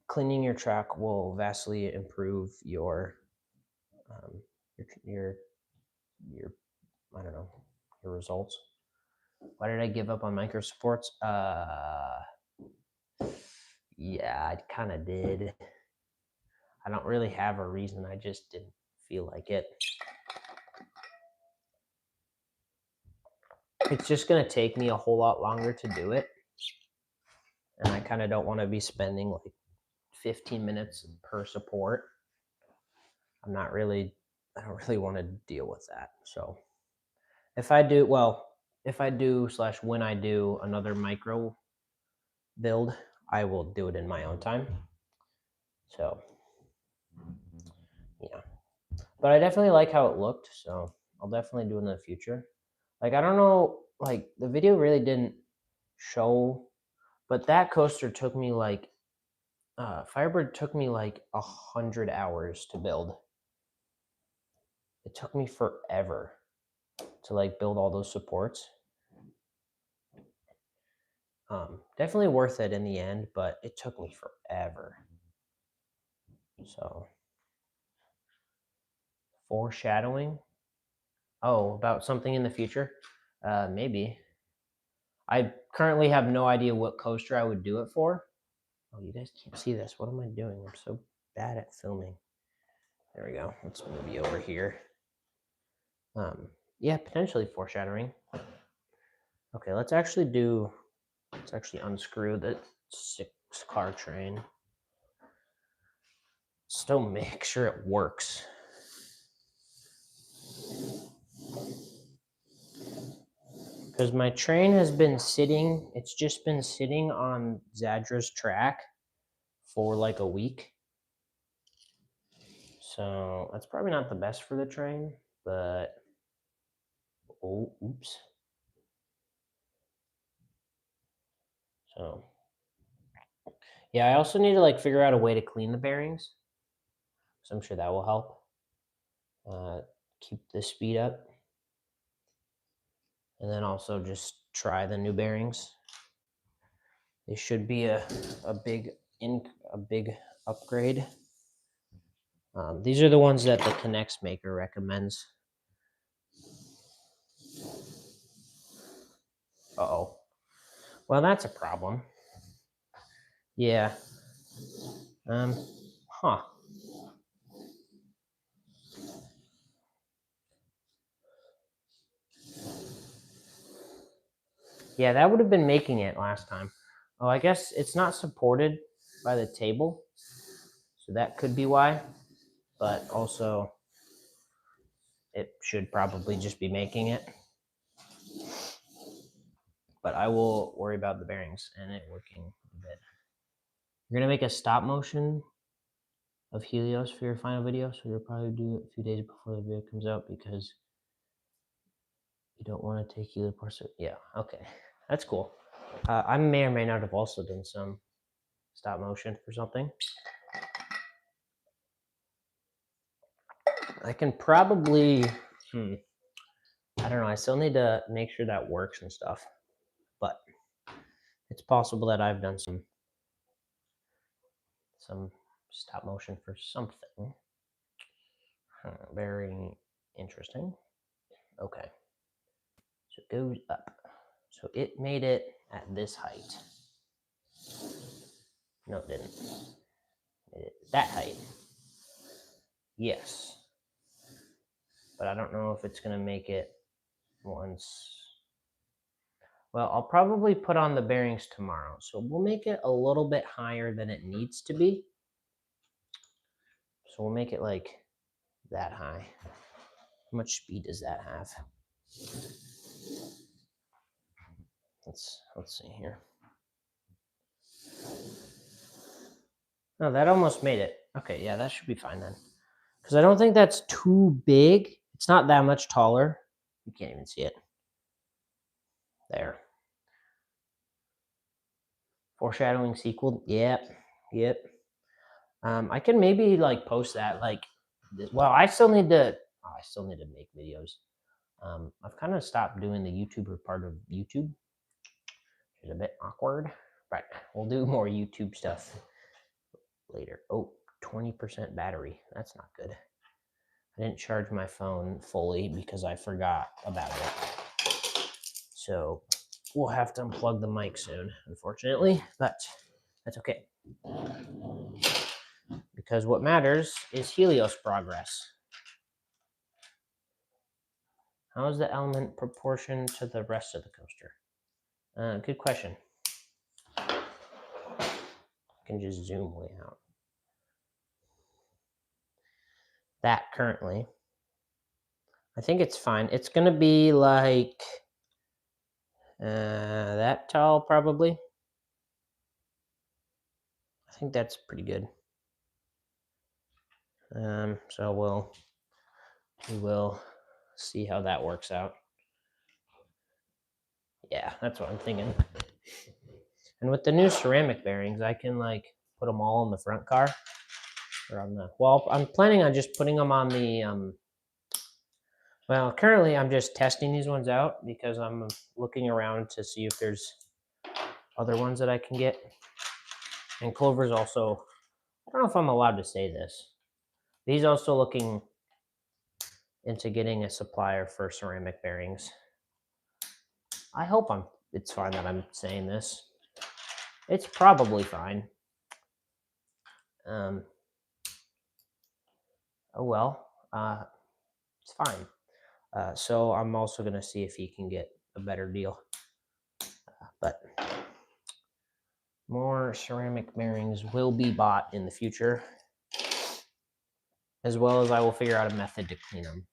Cleaning your track will vastly improve your I don't know, your results. Why did I give up on micro supports? Yeah, I kind of did. I don't really have a reason. I just didn't feel like it. It's just going to take me a whole lot longer to do it. And I kind of don't want to be spending like 15 minutes per support. I don't really want to deal with that. So if I do, when I do another micro build, I will do it in my own time. So yeah, but I definitely like how it looked. So I'll definitely do it in the future. Like, I don't know, like the video really didn't show, but that coaster took me like, Firebird took me like 100 hours to build. It took me forever to like build all those supports. Definitely worth it in the end, but it took me forever. So, foreshadowing. Oh, about something in the future? Maybe. I currently have no idea what coaster I would do it for. Oh, you guys can't see this. What am I doing? I'm so bad at filming. There we go. Let's move you over here. Yeah, potentially foreshadowing. Okay, let's actually unscrew the 6-car train. Still make sure it works. Because my train has been sitting, it's just been sitting on Zadra's track for like a week. So that's probably not the best for the train, but oh, oops. So yeah, I also need to like figure out a way to clean the bearings. So I'm sure that will help. Keep the speed up. And then also just try the new bearings. They should be a big upgrade. These are the ones that the Connects maker recommends. Uh-oh. Well, that's a problem. Yeah. Huh. Yeah, that would have been making it last time. Oh, I guess it's not supported by the table. So that could be why. But also, it should probably just be making it. But I will worry about the bearings and it working a bit. You're going to make a stop motion of Helios for your final video. So you'll probably do it a few days before the video comes out because you don't want to take Helios apart. Yeah, okay. That's cool. I may or may not have also done some stop motion for something. I can probably, I don't know. I still need to make sure that works and stuff. But it's possible that I've done some stop motion for something. Very interesting. Okay. So it goes up. So it made it at this height. No, it didn't. Made it that height. Yes. But I don't know if it's going to make it once. Well, I'll probably put on the bearings tomorrow. So we'll make it a little bit higher than it needs to be. So we'll make it like that high. How much speed does that have? Let's see here. Oh, that almost made it. Okay, yeah, that should be fine then. Because I don't think that's too big. It's not that much taller. You can't even see it. There. Foreshadowing sequel. Yep. I can maybe like post that like. Well, I still need to make videos. I've kind of stopped doing the YouTuber part of YouTube. It's a bit awkward, but we'll do more YouTube stuff later. Oh, 20% battery. That's not good. I didn't charge my phone fully because I forgot about it. So we'll have to unplug the mic soon, unfortunately, but that's okay. Because what matters is Helios progress. How is the element proportioned to the rest of the coaster? Good question. I can just zoom way out. That currently, I think it's fine. It's going to be like that tall, probably. I think that's pretty good. So we will see how that works out. Yeah, that's what I'm thinking. And with the new ceramic bearings, I can like put them all in the front car or on the. Well, I'm planning on just putting them on the Well, currently I'm just testing these ones out because I'm looking around to see if there's other ones that I can get. And Clover's also, I don't know if I'm allowed to say this. He's also looking into getting a supplier for ceramic bearings. I hope it's fine that I'm saying this. It's probably fine. Oh well, it's fine. So I'm also gonna see if he can get a better deal. But more ceramic bearings will be bought in the future, as well as I will figure out a method to clean them,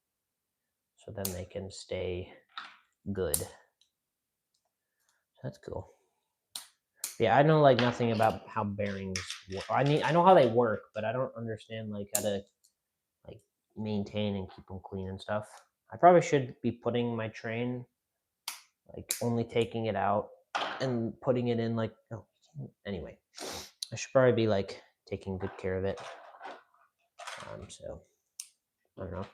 so then they can stay good. That's cool. Yeah, I know like nothing about how bearings work. I know how they work, but I don't understand like how to like maintain and keep them clean and stuff. I probably should be putting my train, like only taking it out and putting it in like, oh, anyway, I should probably be like taking good care of it. So I don't know.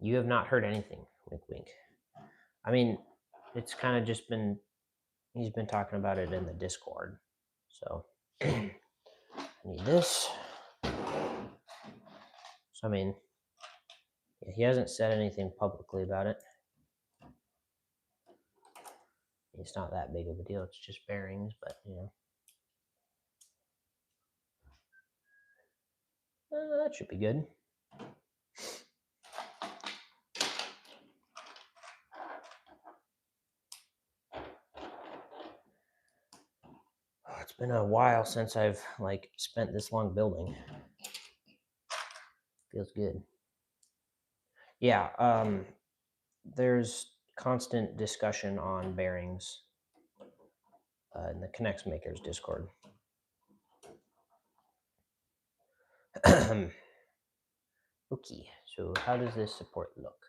You have not heard anything, wink wink. I mean, it's kind of just been, he's been talking about it in the Discord. So I need this. So I mean, yeah, he hasn't said anything publicly about it. It's not that big of a deal. It's just bearings, but you know. That should be good. Oh, it's been a while since I've like spent this long building. Feels good. Yeah, there's constant discussion on bearings in the Connects Makers Discord. Okay, so how does this support look?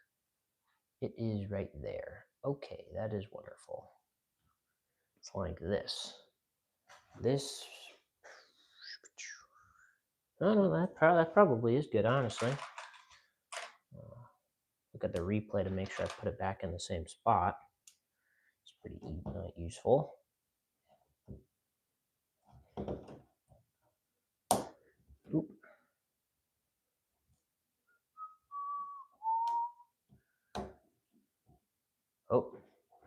It is right there. Okay, that is wonderful. It's like this. This. Oh no, that probably is good, honestly. Look at the replay to make sure I put it back in the same spot. It's pretty useful. Oop. Oh,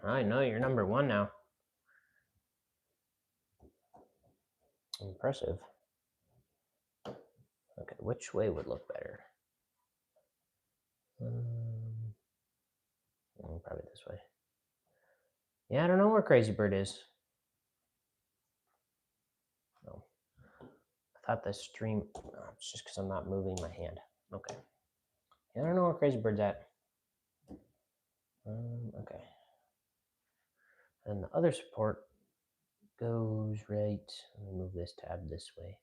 I know you're number one now. Impressive. Okay, which way would look better? Probably this way. Yeah, I don't know where Crazy Bird is. No. I thought the stream, it's just because I'm not moving my hand. Okay. Yeah, I don't know where Crazy Bird's at. Okay. And the other support goes right, let me move this tab this way.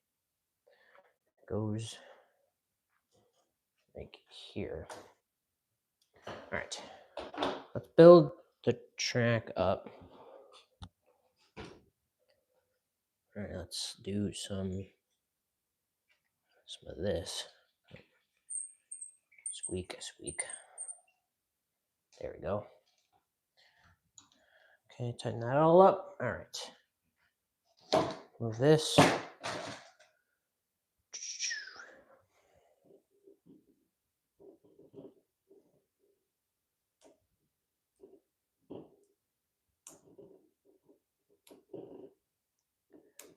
Goes like here. All right. Let's build the track up. All right, let's do some of this. Squeak, squeak. There we go. Okay, tighten that all up. All right. Move this.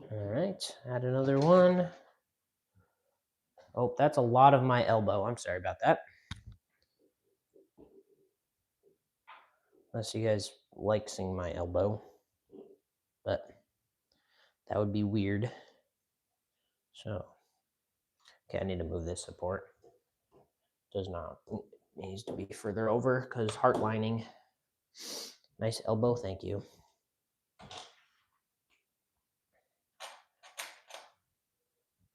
All right, add another one. Oh, that's a lot of my elbow. I'm sorry about that. Unless you guys like seeing my elbow, but that would be weird. So, okay, I need to move this support. Does not, it needs to be further over because heart lining. Nice elbow, thank you.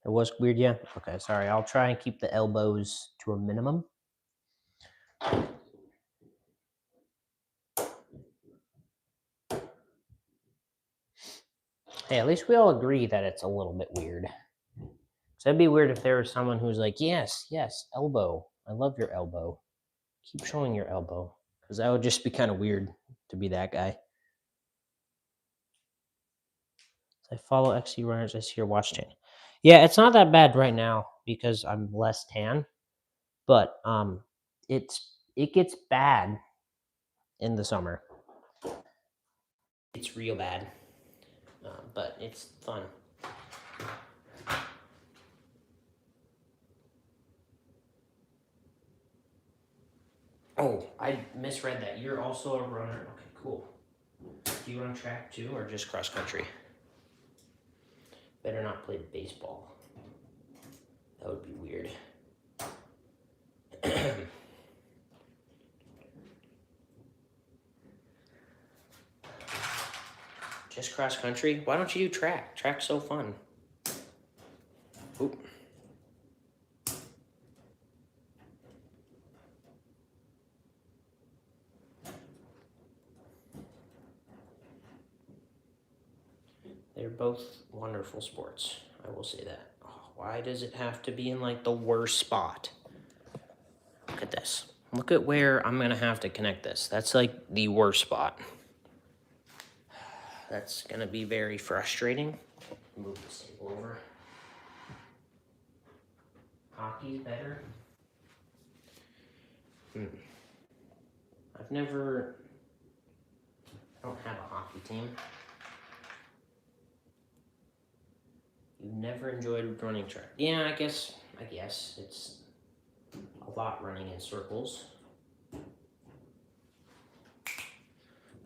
It was weird, yeah? Okay, sorry. I'll try and keep the elbows to a minimum. Hey, at least we all agree that it's a little bit weird. So it'd be weird if there was someone who's like, yes, elbow. I love your elbow. Keep showing your elbow, because that would just be kind of weird to be that guy. I follow XC runners. I see your watch tan. Yeah, it's not that bad right now because I'm less tan, but it gets bad in the summer. It's real bad, but it's fun. Oh, I misread that. You're also a runner. Okay, cool. Do you run track too, or just cross country? Better not play baseball. That would be weird. Just cross country? Why don't you do track? Track's so fun. Oop. They're both wonderful sports. I will say that. Oh, why does it have to be in like the worst spot? Look at this. Look at where I'm gonna have to connect this. That's like the worst spot. That's gonna be very frustrating. Move this table over. Hockey's better. I don't have a hockey team. You never enjoyed running track. Yeah, I guess it's a lot running in circles.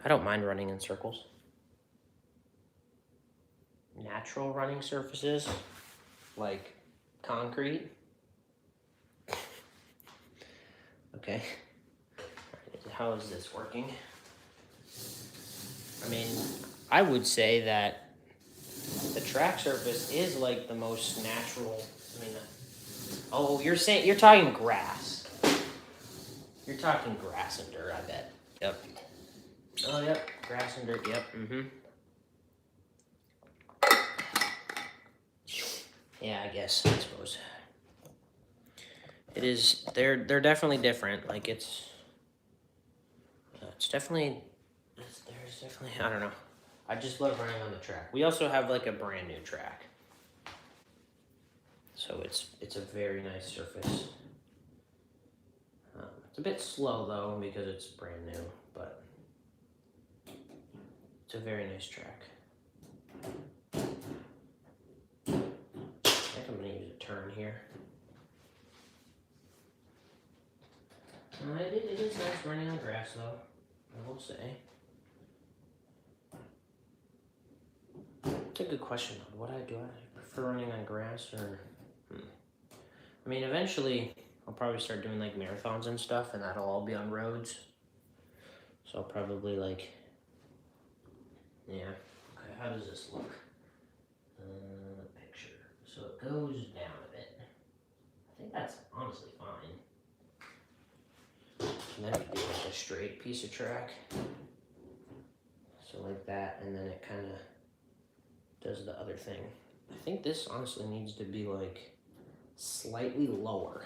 I don't mind running in circles. Natural running surfaces, like concrete. Okay. How is this working? I mean, I would say that the track surface is like the most natural. I mean, oh, you're talking grass. You're talking grass and dirt, I bet. Yep. Oh, yep. Grass and dirt. Yep. Mm-hmm. Yeah, I suppose. It is. They're definitely different. Like it's definitely. There's definitely. I don't know. I just love running on the track. We also have like a brand new track, so it's a very nice surface. It's a bit slow though because it's brand new, but it's a very nice track. I think I'm gonna use a turn here. It is nice running on grass though, I will say. It's a good question though. Do I prefer running on grass or? I mean, eventually I'll probably start doing like marathons and stuff, and that'll all be on roads. So I'll probably like, yeah. Okay, how does this look? Picture. So it goes down a bit. I think that's honestly fine. And then it could be like a straight piece of track. So like that, and then it kind of does the other thing. I think this honestly needs to be like slightly lower,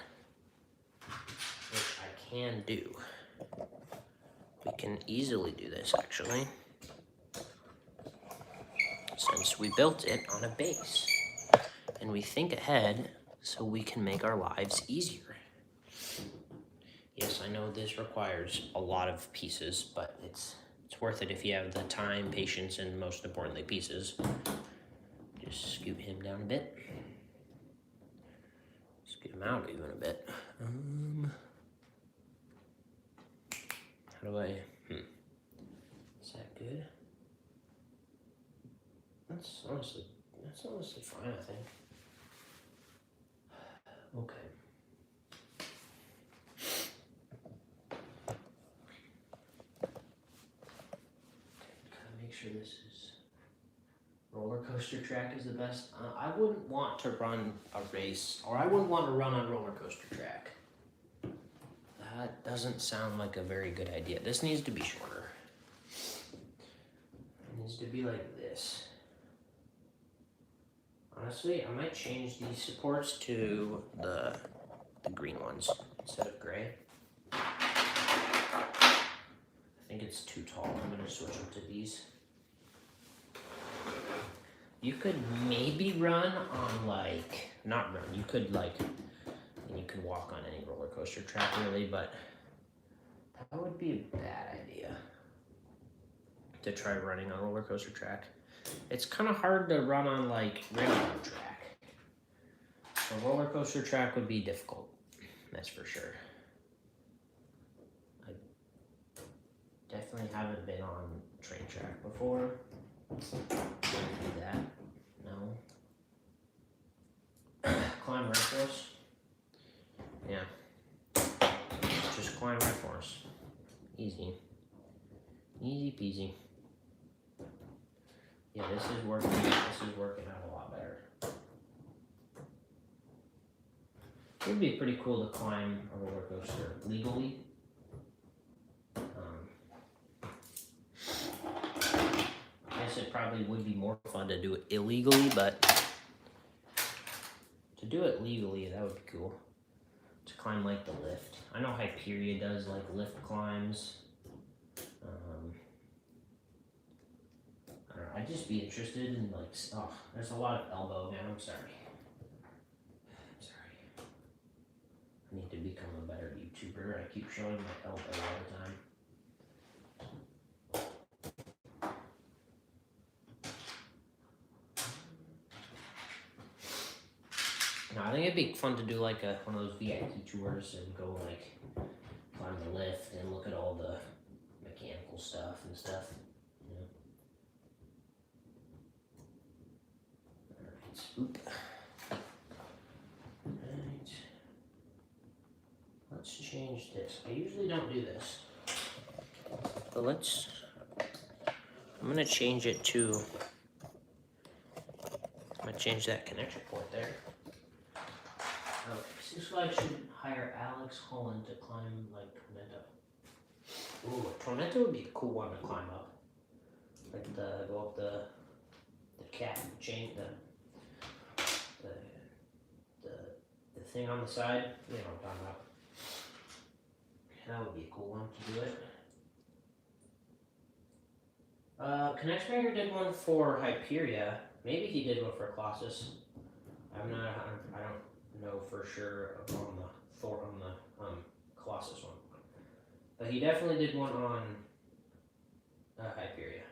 which I can do. We can easily do this actually, since we built it on a base. And we think ahead so we can make our lives easier. Yes, I know this requires a lot of pieces, but it's worth it if you have the time, patience, and most importantly, pieces. Just scoot him down a bit. Scoot him out even a bit. How do I, is that good? That's honestly fine, I think. Okay. Make sure this is roller coaster track is the best. I wouldn't want to run a race, or I wouldn't want to run on roller coaster track. That doesn't sound like a very good idea. This needs to be shorter. It needs to be like this. Honestly, I might change these supports to the the green ones instead of gray. I think it's too tall. I'm gonna switch them to these. You could maybe run on like, not run, you could like, and you could walk on any roller coaster track really, but that would be a bad idea to try running on a roller coaster track. It's kind of hard to run on like railroad track. A roller coaster track would be difficult, that's for sure. I definitely haven't been on train track before. Can't do that, no. Climb right force. Yeah, just climb right force. Easy. Easy peasy. Yeah, this is working out a lot better. It would be pretty cool to climb a roller coaster legally. I guess it probably would be more fun to do it illegally, but to do it legally, that would be cool. To climb like the lift. I know Hyperia does like lift climbs. I don't know, I'd just be interested in like, oh, there's a lot of elbow, man, I'm sorry. I need to become a better YouTuber. I keep showing my elbow all the time. No, I think it'd be fun to do like one of those VIP tours and go like climb the lift and look at all the mechanical stuff and stuff. You know? Alright, swoop. Alright. Let's change this. I usually don't do this. But I'm gonna change it to, I'm gonna change that connection point there. Okay, seems like I should hire Alex Holland to climb like Tornado. Ooh, Tornado would be a cool one to climb up. Like go up the cat chain, the thing on the side. You know what I'm talking about. That would be a cool one to do it. Connectmaker did one for Hyperia. Maybe he did one for Colossus. I don't know for sure on the Colossus one. But he definitely did one on Hyperia.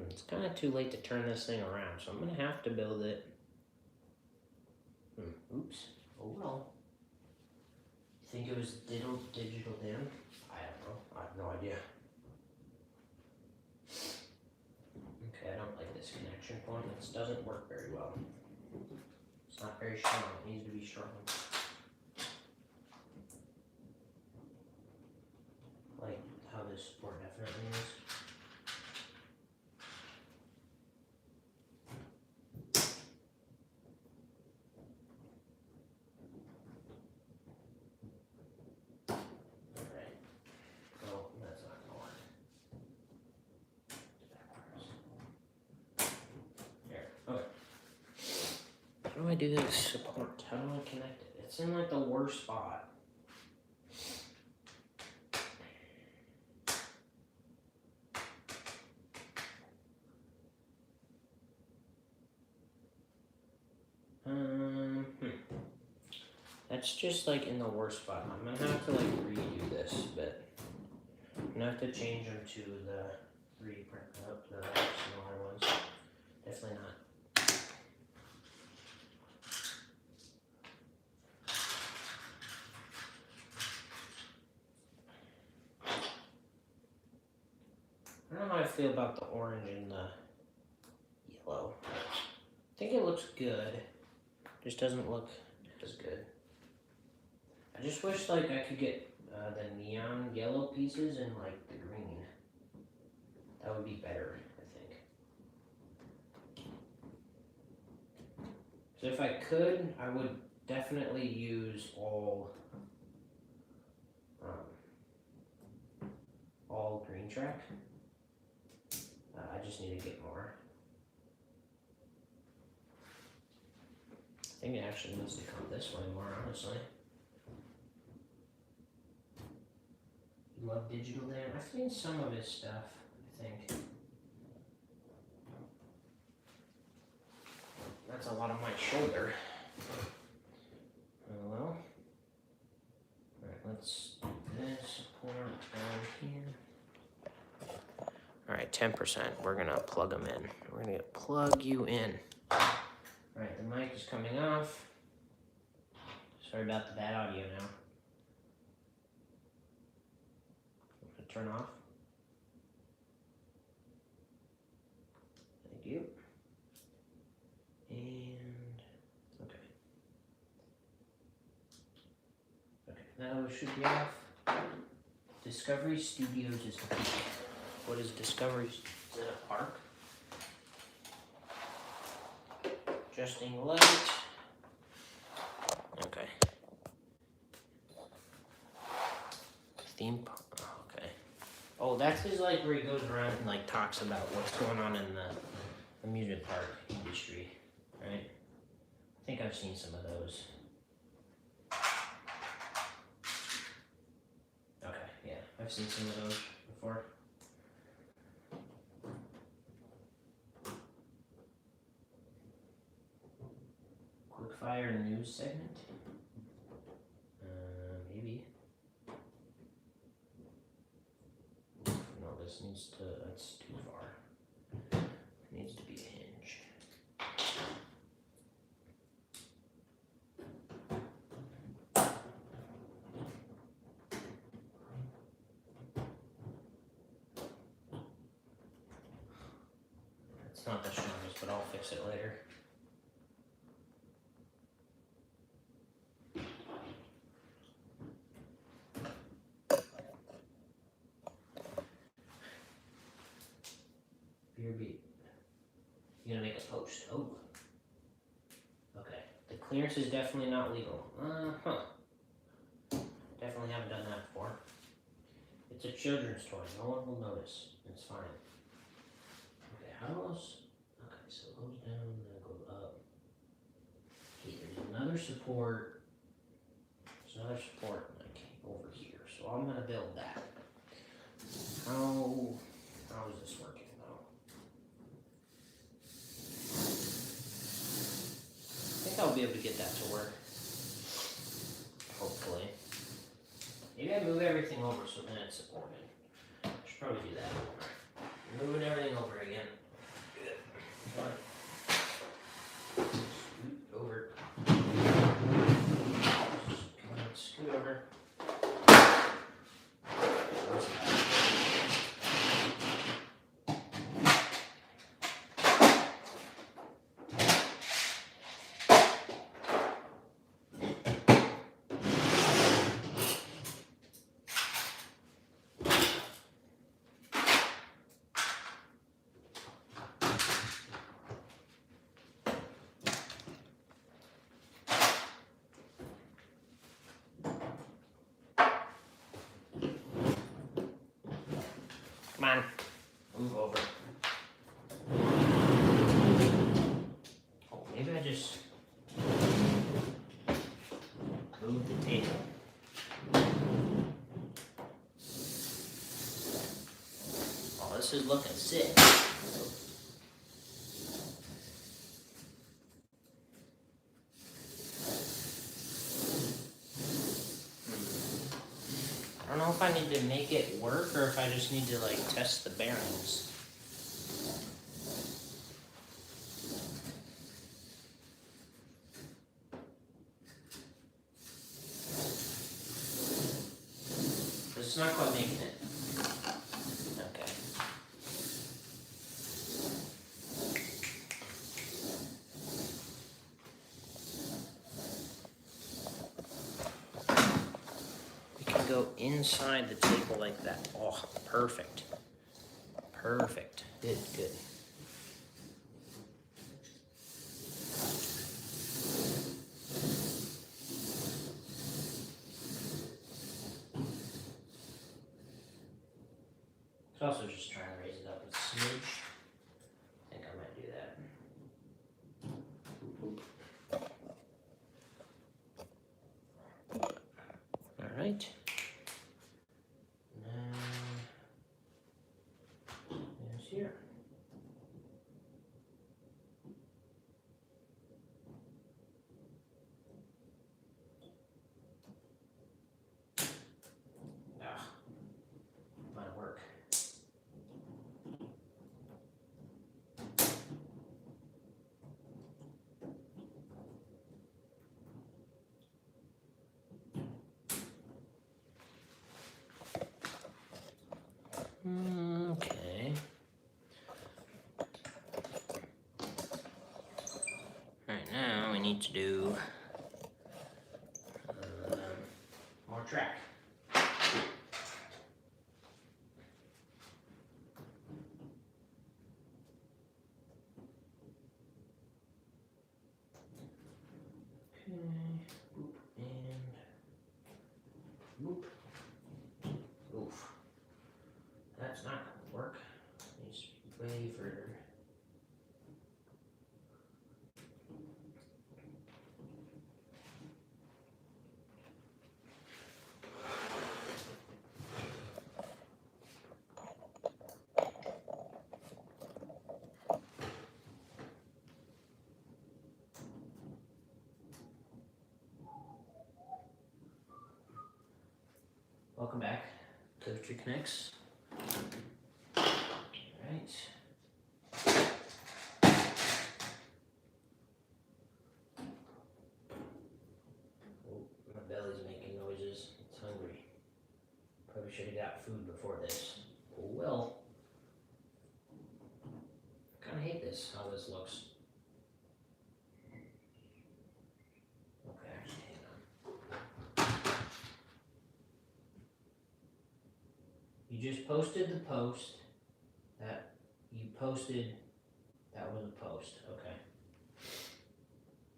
It's kind of too late to turn this thing around, so I'm going to have to build it. Oops. Oh well. You think it was digital then? I don't know. I have no idea. Okay, I don't like this connection point. This doesn't work very well. It's not very strong. It needs to be strong. Like how this more definitely is. How do I do this support? How do I connect it? It's in like the worst spot. That's just like in the worst spot. I'm gonna have to like redo this, but I'm gonna have to change them to the 3D print up the smaller ones. Definitely not. I don't know how I feel about the orange and the yellow. I think it looks good. Just doesn't look as good. I just wish like I could get the neon yellow pieces and like the green. That would be better, I think. So if I could, I would definitely use all backing track. I just need to get more. I think it actually needs to come this way more, honestly. You love Digital Dan? I've seen some of his stuff, I think. That's a lot on my shoulder. Oh well. Alright, let's do this support down here. Alright, 10%. We're gonna plug them in. We're gonna plug you in. Alright, the mic is coming off. Sorry about the bad audio now. I'm gonna turn off. Thank you. And okay. Okay, now it should be off. Discovery Studios is the peak. What is Discovery? Is it a park? Adjusting light. Okay. Theme park. Okay. Oh, that's his like where he goes around and like talks about what's going on in the amusement park industry, right? I think I've seen some of those. Okay, yeah, I've seen some of those before. Quickfire news segment? Maybe. No, this needs to, that's too far. It needs to be a hinge. It's not the strongest, but I'll fix it later. Beer beat. You're gonna make a post. Oh. Okay. The clearance is definitely not legal. Definitely haven't done that before. It's a children's toy. No one will notice. It's fine. Okay, how else? Okay, so it goes down, then it goes up. Okay, there's another support. There's another support like over here. So I'm gonna build that. How is this working though? I think I'll be able to get that to work. Hopefully. Maybe I move everything over so then it's supported. I should probably do that. Moving everything over again. Good. Scoot over. Come on, scoot over. Come on, move over. Oh, maybe I just move the table. Oh, this is looking sick. I don't know if I need to make it work or if I just need to like test the bearings. It's not quite making it. Okay. We can go inside the table like that. Oh, perfect. Perfect. Good, good. So also just trying to raise it up a smidge. I think I might do that. All right. Now, there's here. Might work. Okay. Right now we need to do more track. Whoop. Oof. That's not gonna work. Needs to be way further. Welcome back. Coaster Connects. Alright. Oh, my belly's making noises. It's hungry. Probably should have got food before this. Oh well. I kinda hate this, how this looks. Okay, actually, hang on. You just posted the post that you posted. That was a post. Okay.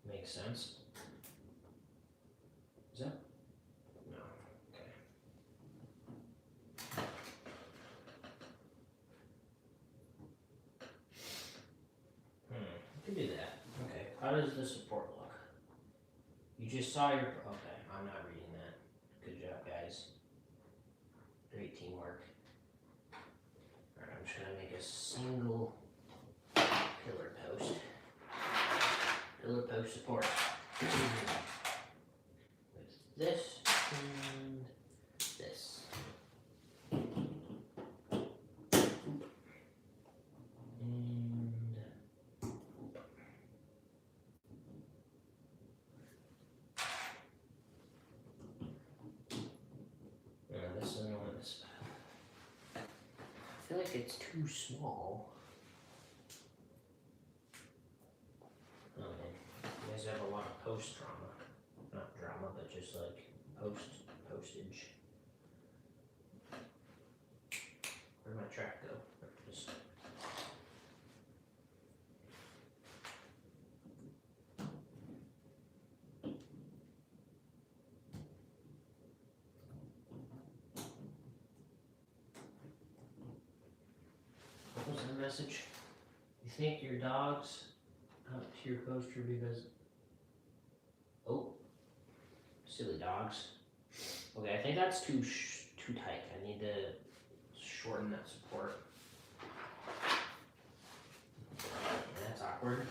Makes sense. Is that? No. Okay. I can do that. Okay. How does the support look? You just saw your. Okay. I'm not reading that. Good job, guys. Great teamwork. Alright, I'm just gonna make a single pillar post. Pillar post support. With this and this. And this is another spot. I feel like it's too small. Oh man, you guys have a lot of post drama. Not drama, but just like postage. Where'd my track go? Just what was the message? You think your dog's up to your coaster because oh, silly dogs. Okay, I think that's too tight. I need to shorten that support. That's awkward.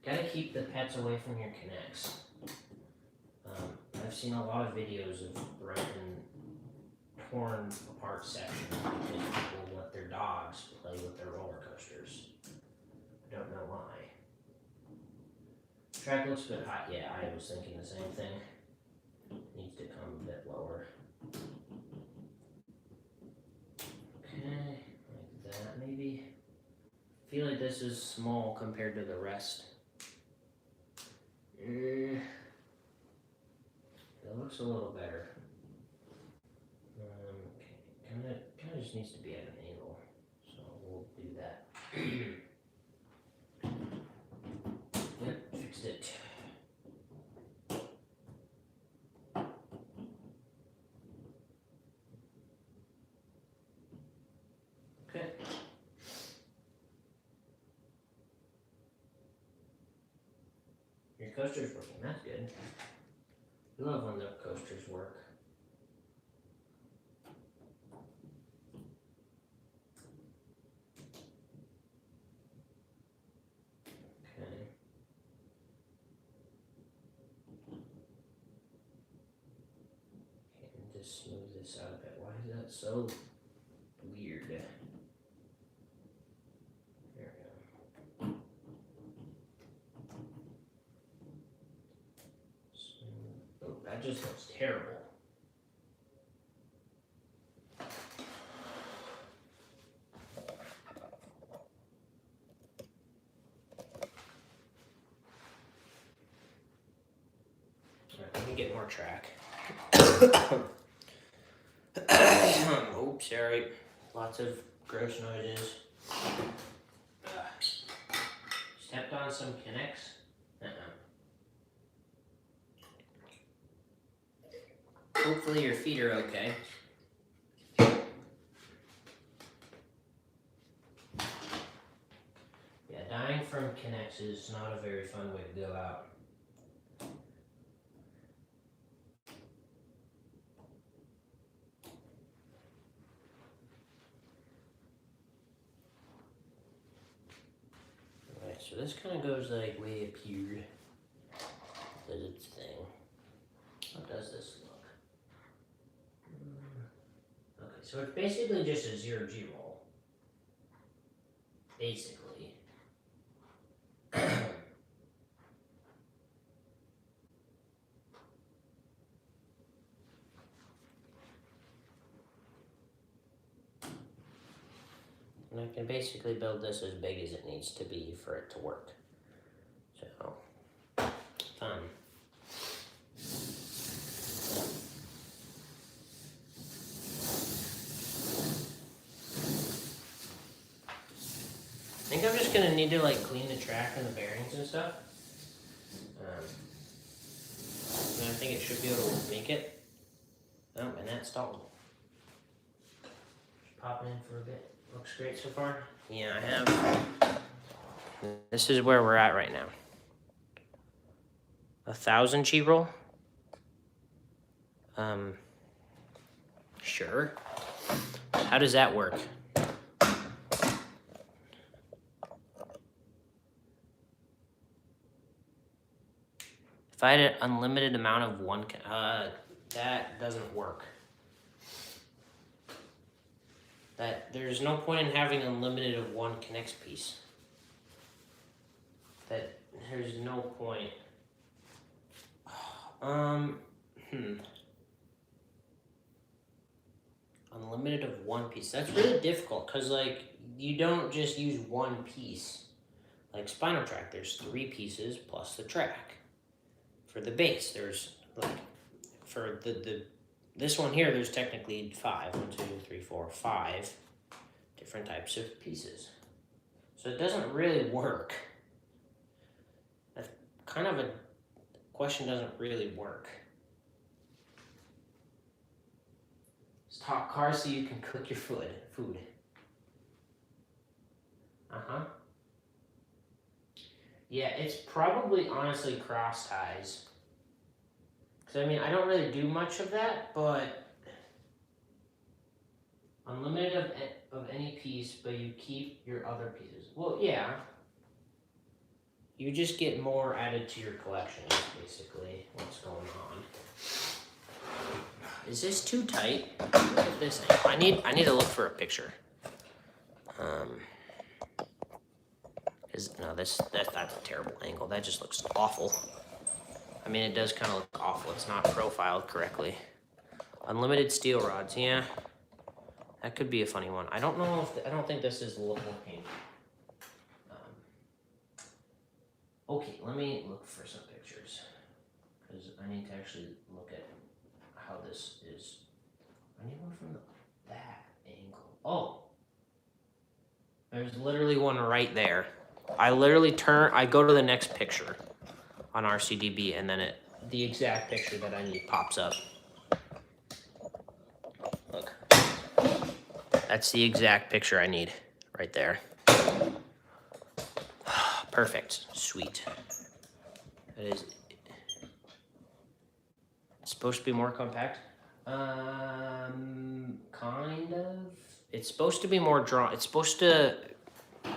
Gotta keep the pets away from your connects. I've seen a lot of videos of broken, torn apart sections because people let their dogs play with their roller coasters. I don't know why. Track looks a bit hot. Yeah, I was thinking the same thing. Needs to come a bit lower. Okay, like that maybe. I feel like this is small compared to the rest. It looks a little better. Okay, kind of just needs to be at an angle, so we'll do that. Yep, fixed it. Your coaster's working. That's good. I love when the coasters work. Okay. And just smooth this out a bit. Why is that so weird? There we go. Oh, that just looks terrible. Alright, let me get more track. Oops, sorry. Lots of gross noises. Stepped on some connects. Hopefully your feet are okay. Yeah, dying from connects is not a very fun way to go out. Alright, so this kind of goes like way up here. Does its thing. How does this look? Okay, so it's basically just a 0G roll. Basically. And I can basically build this as big as it needs to be for it to work. So, fun. I think I'm just gonna need to like clean the track and the bearings and stuff. And I think it should be able to make it. Oh, and that stalled. Just pop in for a bit. Looks great so far. Yeah, I have. This is where we're at right now. 1,000 G roll. Sure. How does that work? If I had an unlimited amount of one, that doesn't work. There's no point in having unlimited of one connects piece. There's no point. Unlimited of one piece. That's really difficult because like you don't just use one piece. Like spinal track, there's 3 pieces plus the track. For the base, there's like for this one here, there's technically 5. 1, 2, 3, 4, 5 different types of pieces. So it doesn't really work. That's kind of a question doesn't really work. Stock car so you can cook your food. Yeah, it's probably honestly cross ties. Because, I mean, I don't really do much of that, but unlimited of any piece, but you keep your other pieces. Well, yeah. You just get more added to your collection, is basically what's going on. Is this too tight? Look at this thing. I need to look for a picture. No, that's a terrible angle. That just looks awful. I mean, it does kind of look awful. It's not profiled correctly. Unlimited steel rods, yeah. That could be a funny one. I don't know if I don't think this is looking. Okay, let me look for some pictures because I need to actually look at how this is. I need one from that angle. Oh, there's literally one right there. I literally I go to the next picture on RCDB, and then the exact picture that I need pops up. Look, that's the exact picture I need right there. Perfect, sweet. It is. It's supposed to be more compact. Kind of. It's supposed to be more drawn. It's supposed to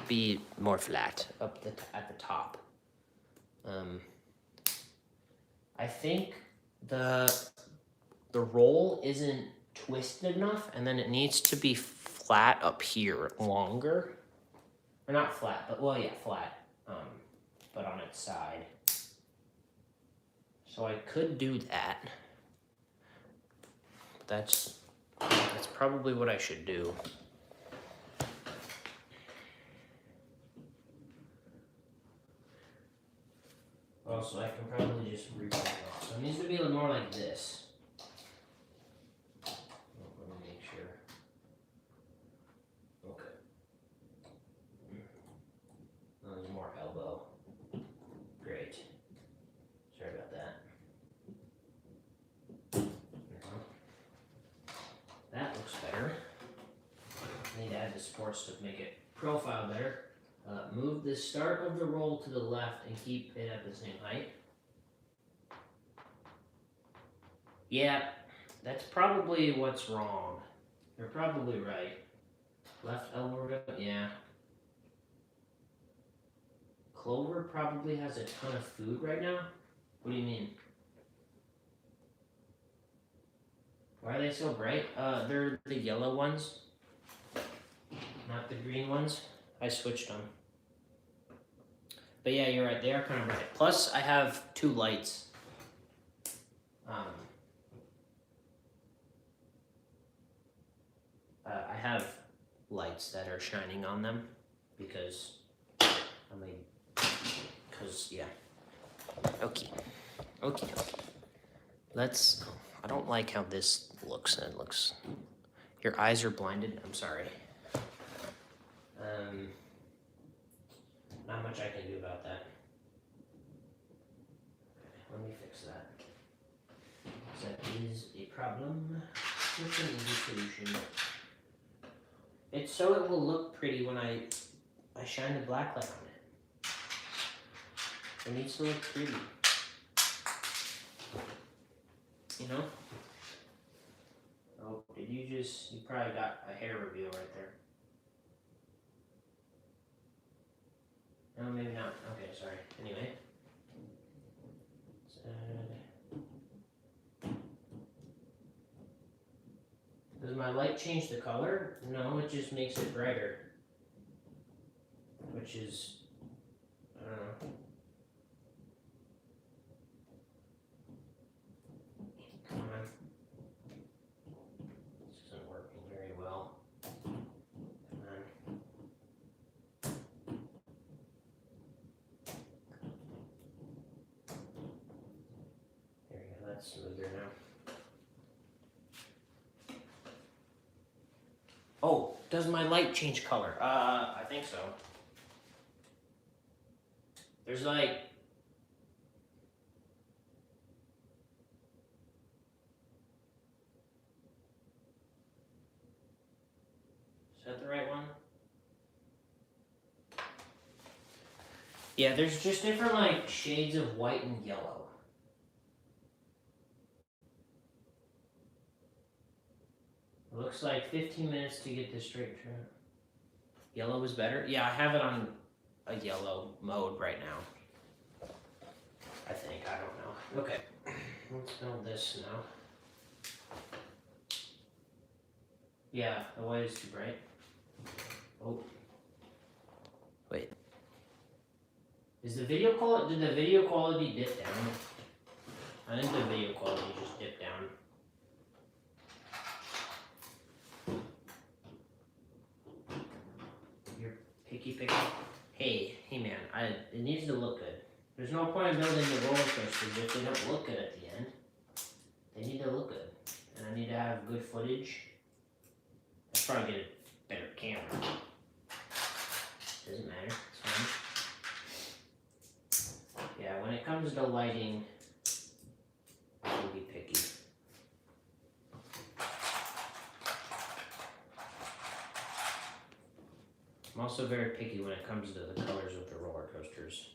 be more flat at the top. I think the roll isn't twisted enough, and then it needs to be flat up here longer. Or not flat, but well, yeah, flat. But on its side. So I could do that. That's probably what I should do. Also, I can probably just repaint it off. So it needs to be a little more like this. Let me make sure. Okay. Oh, there's more elbow. Great. Sorry about that. That looks better. I need to add the sports to make it profile better. Move the start of the roll to the left and keep it at the same height. Yeah, that's probably what's wrong. You're probably right. Left elbow, yeah. Clover probably has a ton of food right now. What do you mean? Why are they so bright? They're the yellow ones, not the green ones. I switched them. But yeah, you're right. They are kind of bright. Plus, I have 2 lights. I have lights that are shining on them because yeah. Okay. Let's. I don't like how this looks. It looks. Your eyes are blinded. I'm sorry. Not much I can do about that. Let me fix that. That is a problem with an easy solution. It's so it will look pretty when I shine the black light on it. It needs to look pretty. You know? Oh, you probably got a hair reveal right there. No, maybe not. Okay, sorry. Anyway. Does my light change the color? No, it just makes it brighter. Which is, I don't know. Come on. This isn't working very well. Come on. There you go, that's smoother now. Oh, does my light change color? I think so. There's like... Is that the right one? Yeah, there's just different like shades of white and yellow. It looks like 15 minutes to get this straight. Yellow is better? Yeah, I have it on a yellow mode right now. I think, I don't know. Okay, let's build this now. Yeah, the white is too bright. Oh. Wait. Is the video quality, did the video quality dip down? I think the video quality just dipped down. You're picky. Hey man, it needs to look good. There's no point in building the roller coasters if they don't look good at the end. They need to look good. And I need to have good footage. I'll probably get a better camera. Doesn't matter, it's fine. Yeah, when it comes to lighting, I can be picky. I'm also very picky when it comes to the colors of the roller coasters.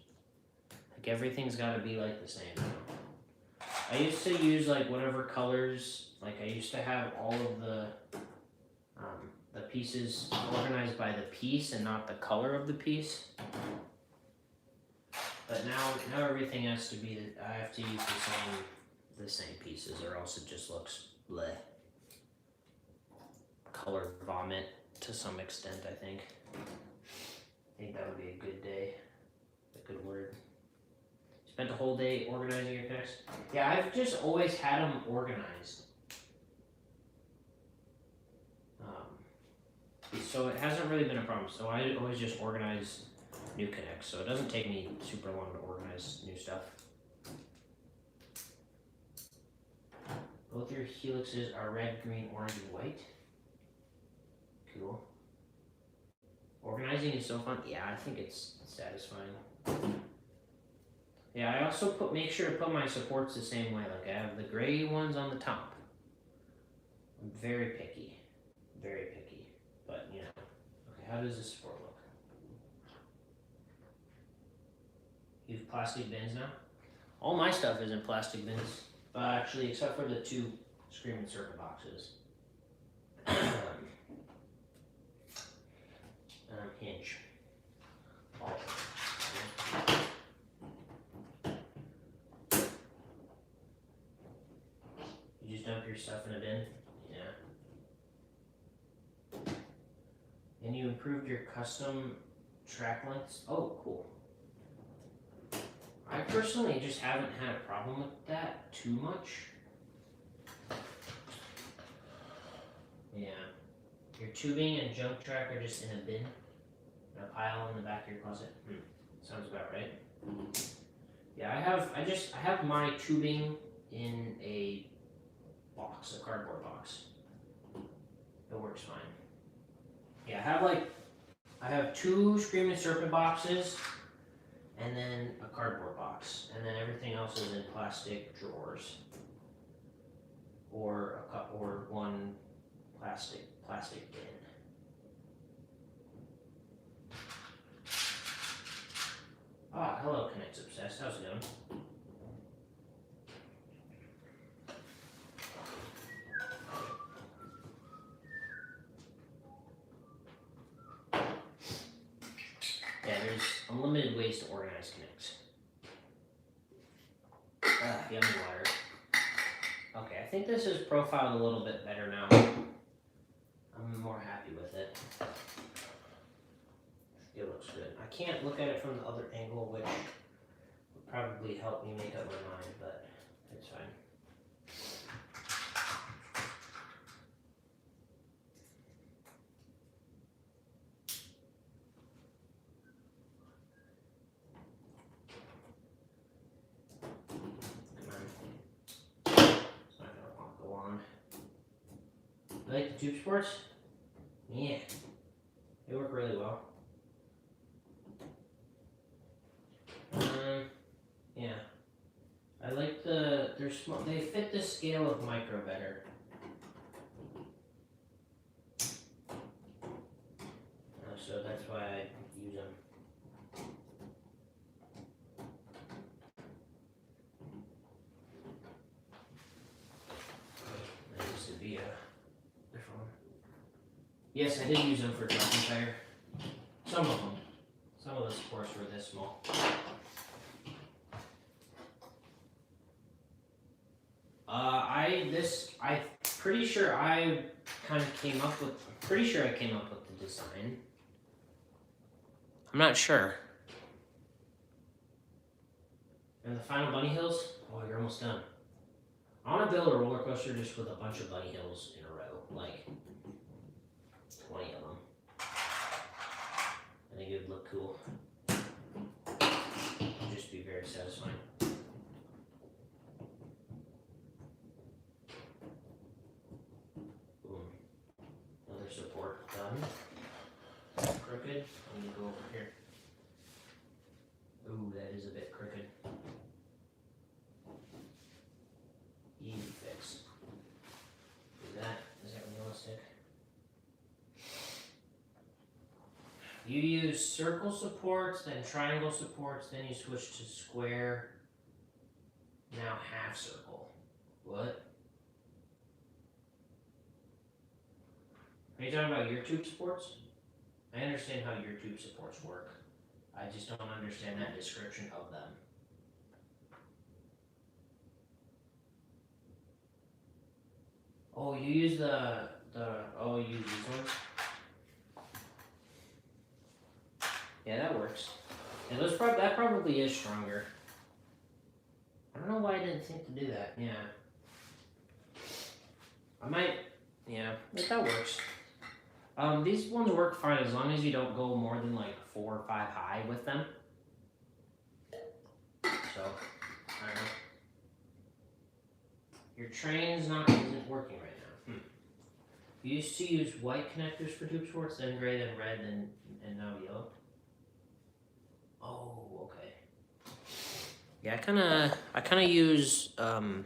I Like everything's got to be like the same. I used to use like whatever colors. Like I used to have all of the pieces organized by the piece and not the color of the piece. But now everything has to be. I have to use the same pieces, or else it just looks bleh. Color vomit to some extent. I think that would be a good day. A good word. Spent a whole day organizing your connects. Yeah, I've just always had them organized. So it hasn't really been a problem. So I always just organize new connects. So it doesn't take me super long to organize new stuff. Both your helixes are red, green, orange, and white. Cool. Organizing is so fun. Yeah, I think it's satisfying. Yeah, I also make sure to put my supports the same way. Like I have the gray ones on the top. I'm very picky. Very picky. But, you know. Okay, how does this support look? You have plastic bins now? All my stuff is in plastic bins. Actually, except for the 2 Screaming Serpent boxes. Hinge. You just dump your stuff in a bin? Yeah. And you improved your custom track lengths? Oh, cool. I personally just haven't had a problem with that too much. Yeah. Your tubing and junk track are just in a bin? In a pile in the back of your closet? Sounds about right. Yeah, I have my tubing in a box, a cardboard box. It works fine. Yeah, I have 2 Screaming Serpent boxes and then a cardboard box, and then everything else is in plastic drawers, or one plastic bin. Ah, hello, Connects Obsessed. How's it going? Yeah, there's unlimited ways to organize connects. Yummy water. Okay, I think this is profiled a little bit better now. I'm more happy with it. It looks good. I can't look at it from the other angle, which would probably help me make up my mind, but it's fine. You like the tube sports? Yeah. They work really well. Yeah. I like they're small, they fit the scale of micro better. So that's why I use them. That used to be a different one. Yes, I did use them for truck and tire. Some of them. Some of the supports were this small. I'm pretty sure I came up with the design. I'm not sure. And the final bunny hills? Oh, you're almost done. I want to build a roller coaster just with a bunch of bunny hills in a row, like 20 of them. I think it would look cool. It would just be very satisfying. Boom. Another support done. Crooked. I'm going to go over here. Ooh, that is a bit crooked. Easy fix. Is that realistic? You use circle supports, then triangle supports, then you switch to square, now half circle. What? Are you talking about your tube supports? I understand how your tube supports work. I just don't understand that description of them. Oh, you use you use these ones? Yeah, that works. Yeah, that probably is stronger. I don't know why I didn't think to do that. Yeah. I might, yeah, but that works. These ones work fine as long as you don't go more than like 4 or 5 high with them. So, I don't know. Your train isn't working right now. You used to use white connectors for tube supports, then gray, then red, and now yellow. Oh, okay. Yeah, I kinda use the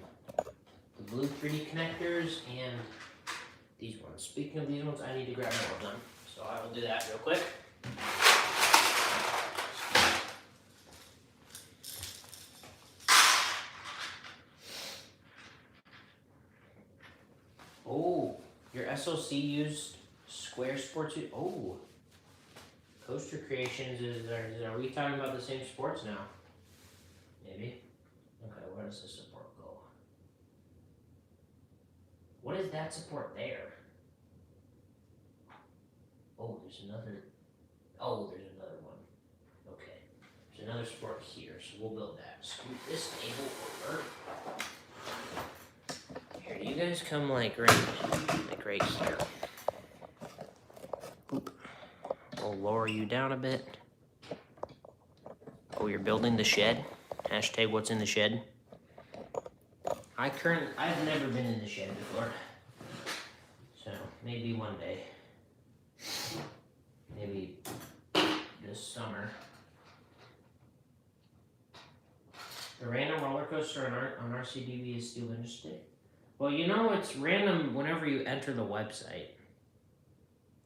blue 3D connectors and these ones. Speaking of these ones, I need to grab more of them. So I will do that real quick. Oh, your SOC used square sports. Oh, Coaster Creations are we talking about the same sports now? Maybe. Okay, where does the support go? What is that support there? Oh, there's another. Oh, there's another one. Okay, there's another support here, so we'll build that. Scoot this table over. Here, you guys come like right here. Oop. I'll lower you down a bit. Oh, you're building the shed? Hashtag what's in the shed? I've never been in the shed before. So, maybe one day. Maybe this summer. The random roller coaster on RCDB is still interesting. Well, you know it's random whenever you enter the website.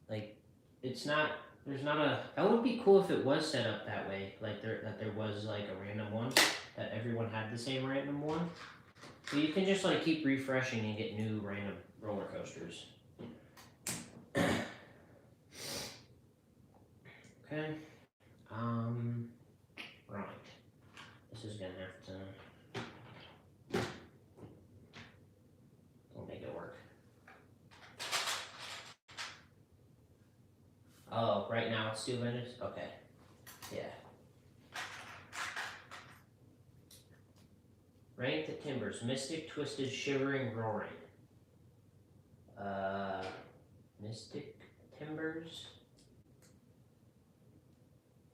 Like, it's not. There's not a. That would be cool if it was set up that way. Like that there was like a random one that everyone had the same random one. So you can just like keep refreshing and get new random roller coasters. Okay. Right. This is gonna have to. We'll make it work. Oh, right now it's 2 minutes? Okay. Yeah. Rank the timbers. Mystic, twisted, shivering, roaring. Mystic timbers.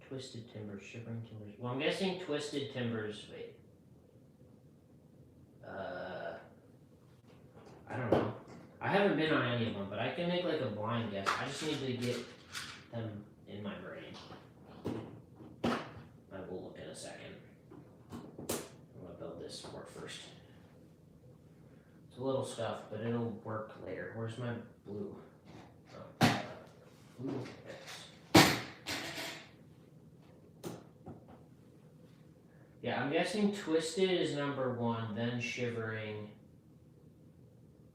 Twisted timbers, shivering timbers. Well, I'm guessing twisted timbers. Wait. I don't know. I haven't been on any of them, but I can make like a blind guess. I just need to get them in my brain. I will look in a second. I'm gonna build this support first. It's a little stuff, but it'll work later. Where's my blue? Oh, blue. Yeah, I'm guessing twisted is number 1, then shivering.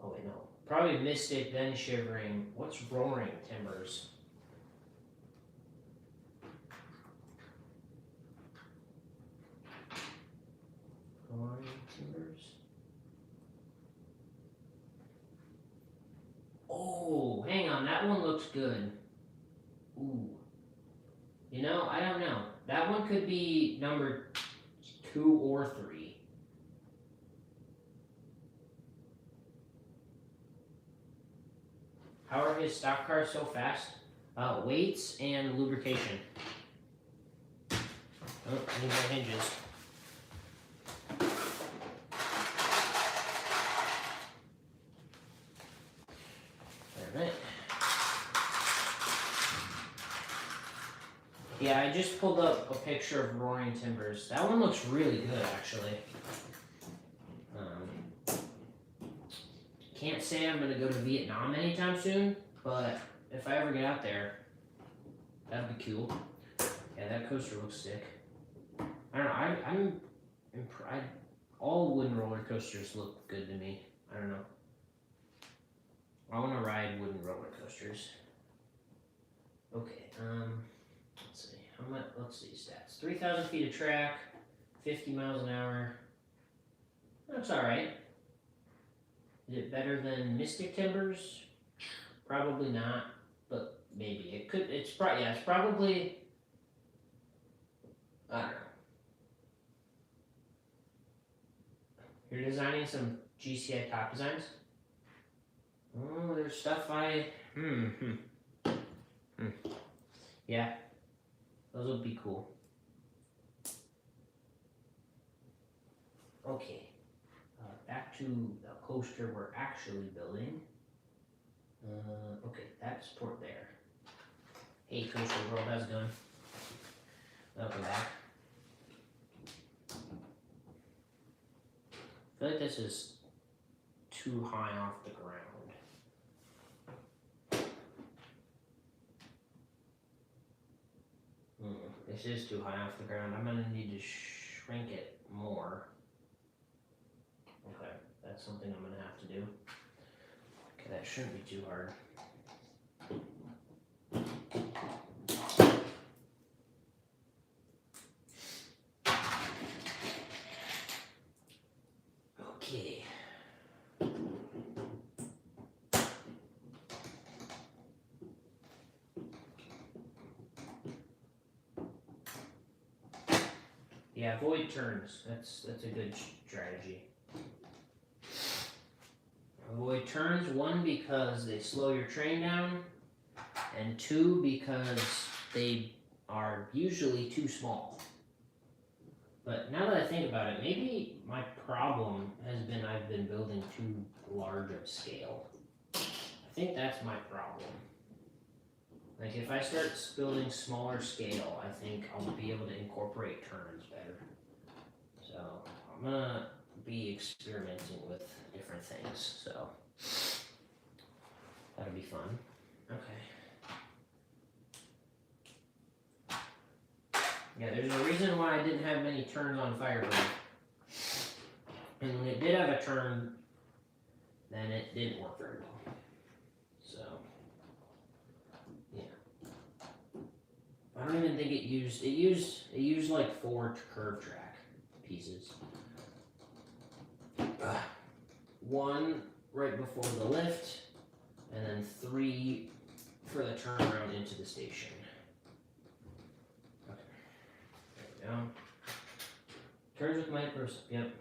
Oh wait, no. Probably mystic, then shivering. What's roaring timbers? Roaring timbers. Oh, hang on. That one looks good. Ooh. You know, I don't know. That one could be number 2 or 3. How are his stock cars so fast? Weights and lubrication. Oh, I need more hinges. Alright. Yeah, I just pulled up a picture of roaring timbers. That one looks really good, actually. Can't say I'm gonna go to Vietnam anytime soon, but if I ever get out there, That'd be cool. Yeah, that coaster looks sick. I don't know. All wooden roller coasters look good to me. I don't know. I want to ride wooden roller coasters. Okay. Let's see. How much? Let's see stats. 3,000 feet of track, 50 miles an hour. That's all right. Is it better than Mystic Timbers? Probably not, but maybe it could. It's probably yeah. It's probably. I don't know. You're designing some GCI top designs. Oh, there's stuff I. Yeah, those would be cool. Okay, back to the coaster we're actually building. Okay, that's port there. Hey, Coaster World, how's it going? Welcome back. I feel like this is too high off the ground. This is too high off the ground. I'm gonna need to shrink it more. Okay, that's something I'm gonna have to do. Okay, that shouldn't be too hard. Okay. Yeah, avoid turns. That's a good strategy. Avoid turns, one, because they slow your train down, and two, because they are usually too small. But now that I think about it, maybe my problem has been I've been building too large of scale. I think that's my problem. Like if I start building smaller scale, I think I'll be able to incorporate turns better. So I'm gonna be experimenting with different things, so that'll be fun. Okay. Yeah, there's a reason why I didn't have many turns on Firebird. And when it did have a turn, then it didn't work very well. So, yeah. I don't even think it used like 4 curve track pieces. 1 right before the lift, and then 3 for the turnaround into the station. Okay. There we go. Turns with micros. Yep.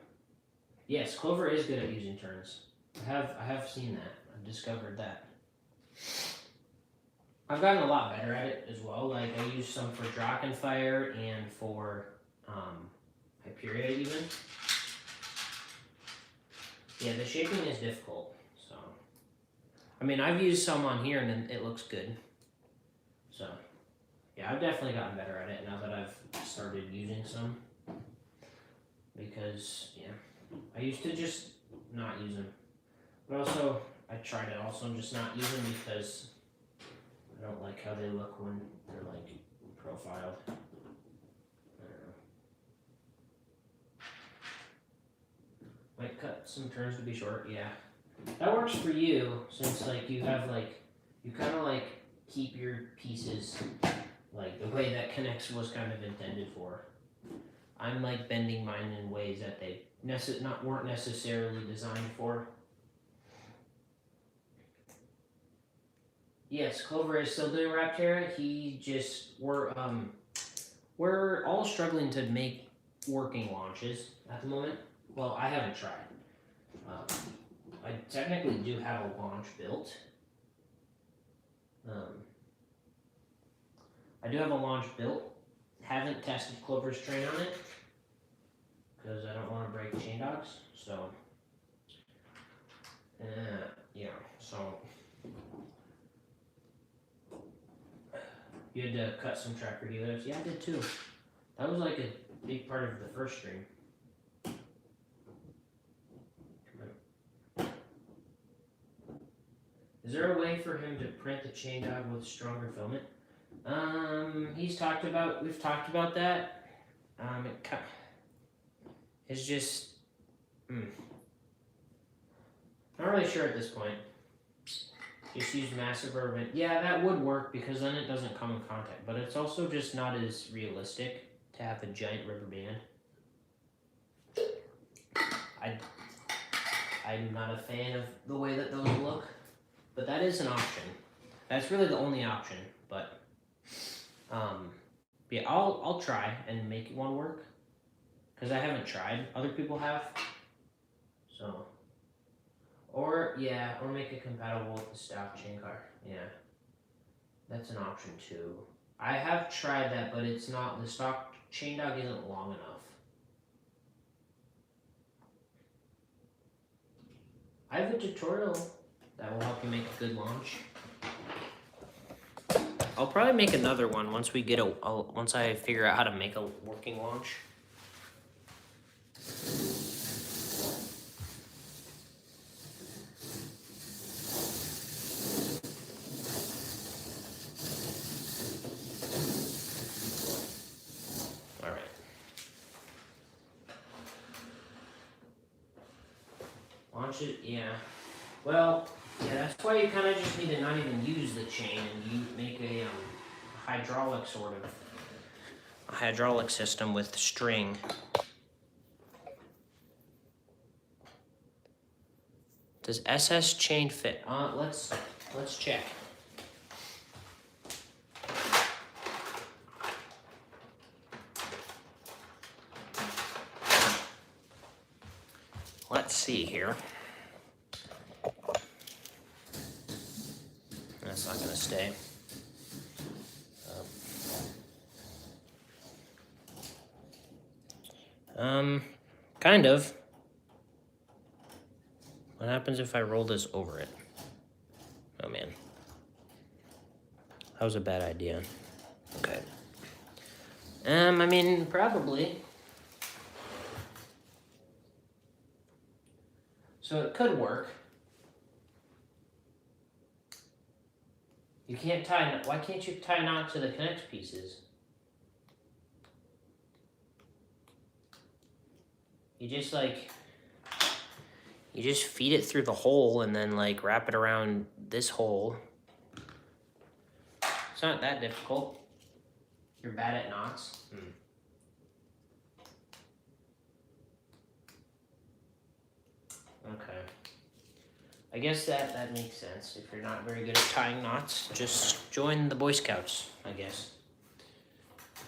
Yes, Clover is good at using turns. I have seen that. I've discovered that. I've gotten a lot better at it as well. Like I use some for Drakenfire and for Hyperia even. Yeah, the shaping is difficult. So, I mean, I've used some on here and it looks good. So, yeah, I've definitely gotten better at it now that I've started using some. Because, yeah, I used to just not use them. But also, I tried to also just not use them because I don't like how they look when they're like profiled. I don't know. Might cut some turns to be short, yeah. That works for you since like you have like, you kind of like keep your pieces like the way that Connects was kind of intended for. I'm like bending mine in ways that they weren't necessarily designed for. Yes, Clover is still doing Raptera. We're all struggling to make working launches at the moment. Well, I haven't tried. I technically do have a launch built. I do have a launch built. Haven't tested Clover's train on it because I don't want to break chain dogs. So, yeah. So you had to cut some tracker Helios. Yeah, I did too. That was like a big part of the first stream. Is there a way for him to print the chain dog with stronger filament? We've talked about that. It's just, not really sure at this point. Just use massive rubber band. Yeah, that would work because then it doesn't come in contact. But it's also just not as realistic to have a giant rubber band. I'm not a fan of the way that those look, but that is an option. That's really the only option. But yeah, I'll try and make one work because I haven't tried. Other people have, so. Or make it compatible with the stock chain car. Yeah, that's an option too. I have tried that, but it's not, the stock chain dog isn't long enough. I have a tutorial that will help you make a good launch. I'll probably make another one once we get once I figure out how to make a working launch. Launch it, yeah. Well, yeah, that's why you kind of just need to not even use the chain and you make a hydraulic a hydraulic system with string. Does SS chain fit? Let's check. Let's see here. That's not gonna stay. Kind of. What happens if I roll this over it? Oh man. That was a bad idea. Okay. I mean, probably. So it could work. You can't tie, why can't you tie knot to the connect pieces? You just feed it through the hole and then like wrap it around this hole. It's not that difficult. You're bad at knots. Okay. I guess that makes sense. If you're not very good at tying knots, just join the Boy Scouts, I guess.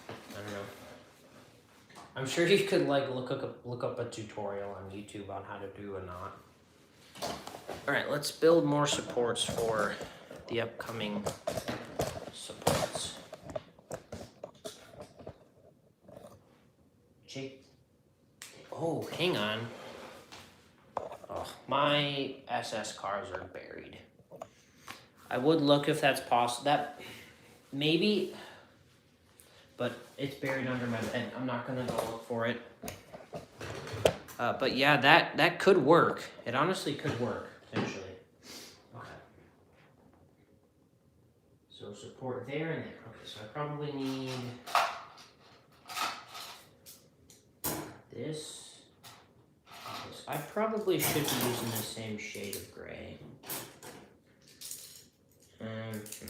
I don't know. I'm sure you could like look up a tutorial on YouTube on how to do a knot. All right, let's build more supports for the upcoming supports. Jake. Oh, hang on. Oh, my SS cars are buried. I would look if that's possible. That maybe, but it's buried under my bed. I'm not gonna go look for it. But yeah, that could work. It honestly could work potentially. Okay. So support there and there. Okay, so I probably need this. I probably should be using the same shade of gray. Okay,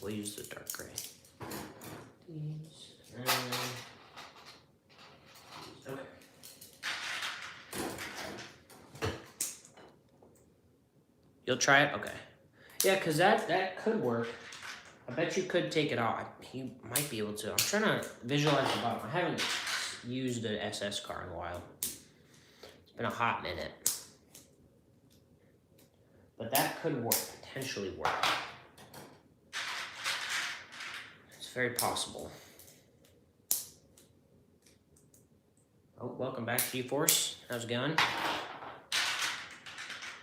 we'll use the dark gray. These. Okay. You'll try it? Okay. Yeah, because that could work. I bet you could take it off. You might be able to. I'm trying to visualize the bottom. I haven't used an SS car in a while. It's been a hot minute. But that could work, potentially work. It's very possible. Oh, welcome back to GeForce. How's it going?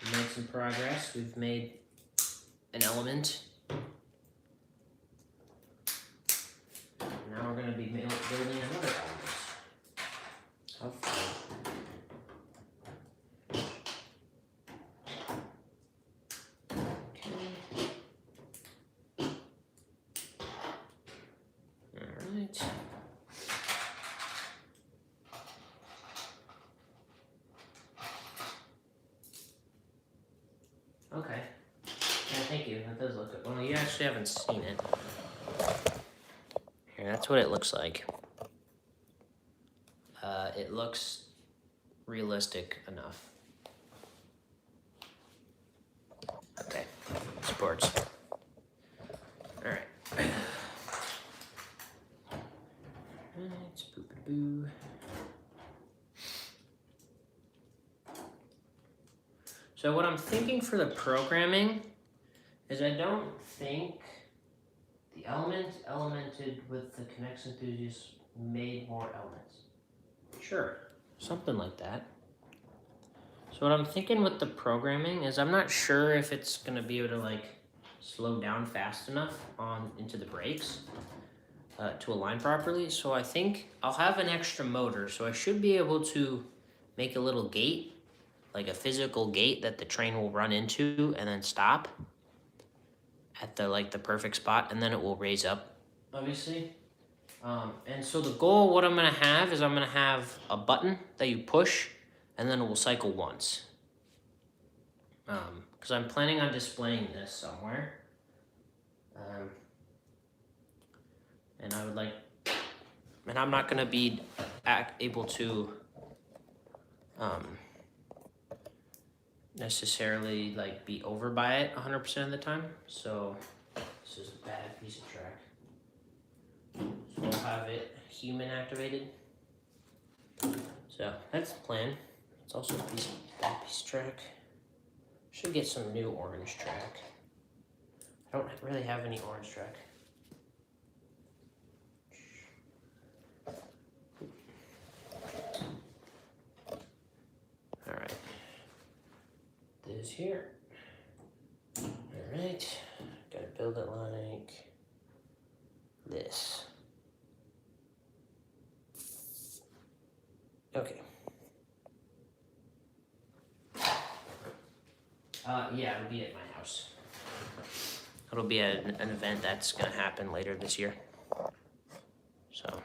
We made some progress. We've made an element. Now we're going to be building another element. How fun. Okay. right. Okay. Yeah, thank you. That does look good. Well, you actually haven't seen it. Here, that's what it looks like. It looks realistic enough. Okay, sports. All right. Alright, boo. So what I'm thinking for the programming is I don't think the elemented with the connects enthusiast made more elements. Sure, something like that. So what I'm thinking with the programming is I'm not sure if it's gonna be able to like slow down fast enough on into the brakes to align properly. So I think I'll have an extra motor, so I should be able to make a little gate, like a physical gate that the train will run into and then stop at the perfect spot, and then it will raise up, obviously. And so the goal, what I'm gonna have is I'm gonna have a button that you push, and then it will cycle once. Because I'm planning on displaying this somewhere. And I would like, and I'm not gonna be able to necessarily like be over by it 100% of the time. So this is a bad piece of track. So we'll have it human activated. So that's the plan. It's also a bad piece of track. Should get some new orange track. I don't really have any orange track. All right. This here. All right. Gotta build it like this. Okay. Yeah, it'll be at my house. It'll be an event that's gonna happen later this year. So,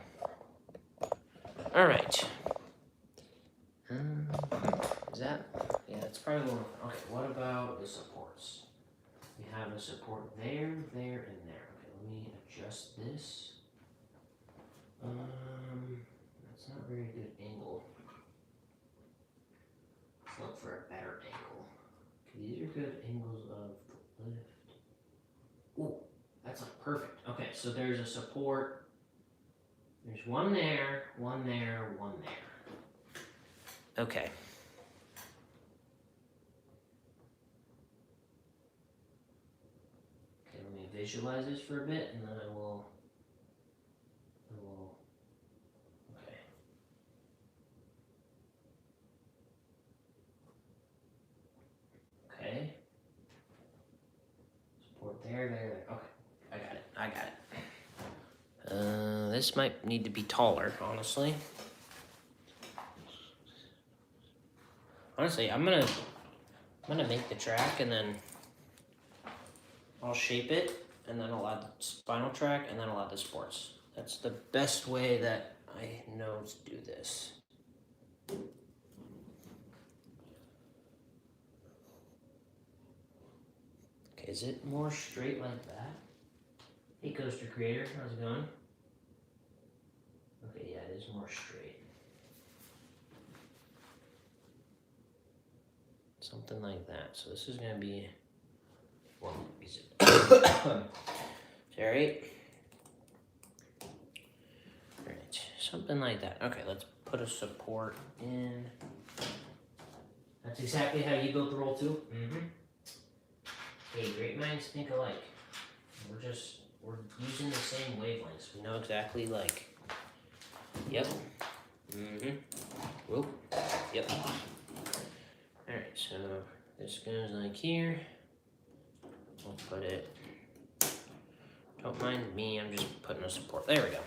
all right. Is that? Yeah, that's probably one. Okay, what about the supports? We have a support there, and there. Okay, let me adjust this. That's not a very good angle. Let's look for a better angle. Okay, these are good angles of the lift. Ooh, that's like perfect. Okay, so there's a support. There's one there, one there, one there. Okay. Okay, let me visualize this for a bit, and then I will. Okay. Okay. Support there. Okay, I got it. This might need to be taller, honestly. Honestly, I'm gonna make the track and then I'll shape it and then I'll add the spinal track and then I'll add the sports. That's the best way that I know to do this. Okay, is it more straight like that? Hey, Coaster Creator, how's it going? Okay, yeah, it is more straight. Something like that. So this is gonna be one piece of alright. Alright, something like that. Okay, let's put a support in. That's exactly how you built the roll too? Mm-hmm. Hey, great minds think alike. We're using the same wavelengths. We know exactly like, yep. Mm-hmm. Whoop. Yep. Alright, so this goes like here. We'll put it, don't mind me, I'm just putting a support. There we go.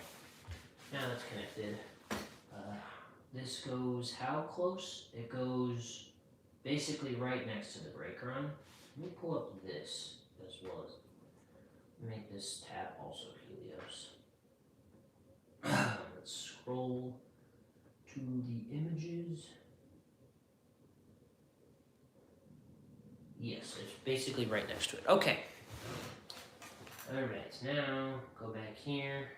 Now that's connected. This goes how close? It goes basically right next to the brake run. Let me pull up this as well as make this tab also Helios. Let's scroll to the images. Yes, it's basically right next to it. Okay. All right, now go back here.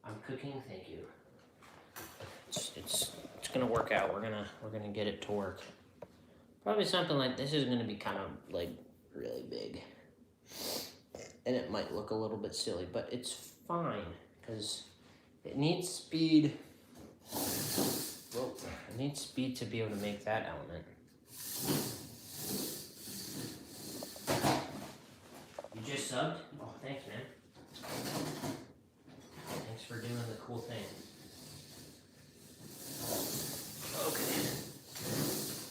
I'm cooking. Thank you. It's gonna work out. We're gonna get it to work. Probably something like this is gonna be kind of like really big, and it might look a little bit silly, but it's fine because it needs speed. Well, it needs speed to be able to make that element. You just subbed? Oh, thanks, man. Thanks for doing the cool thing. Okay.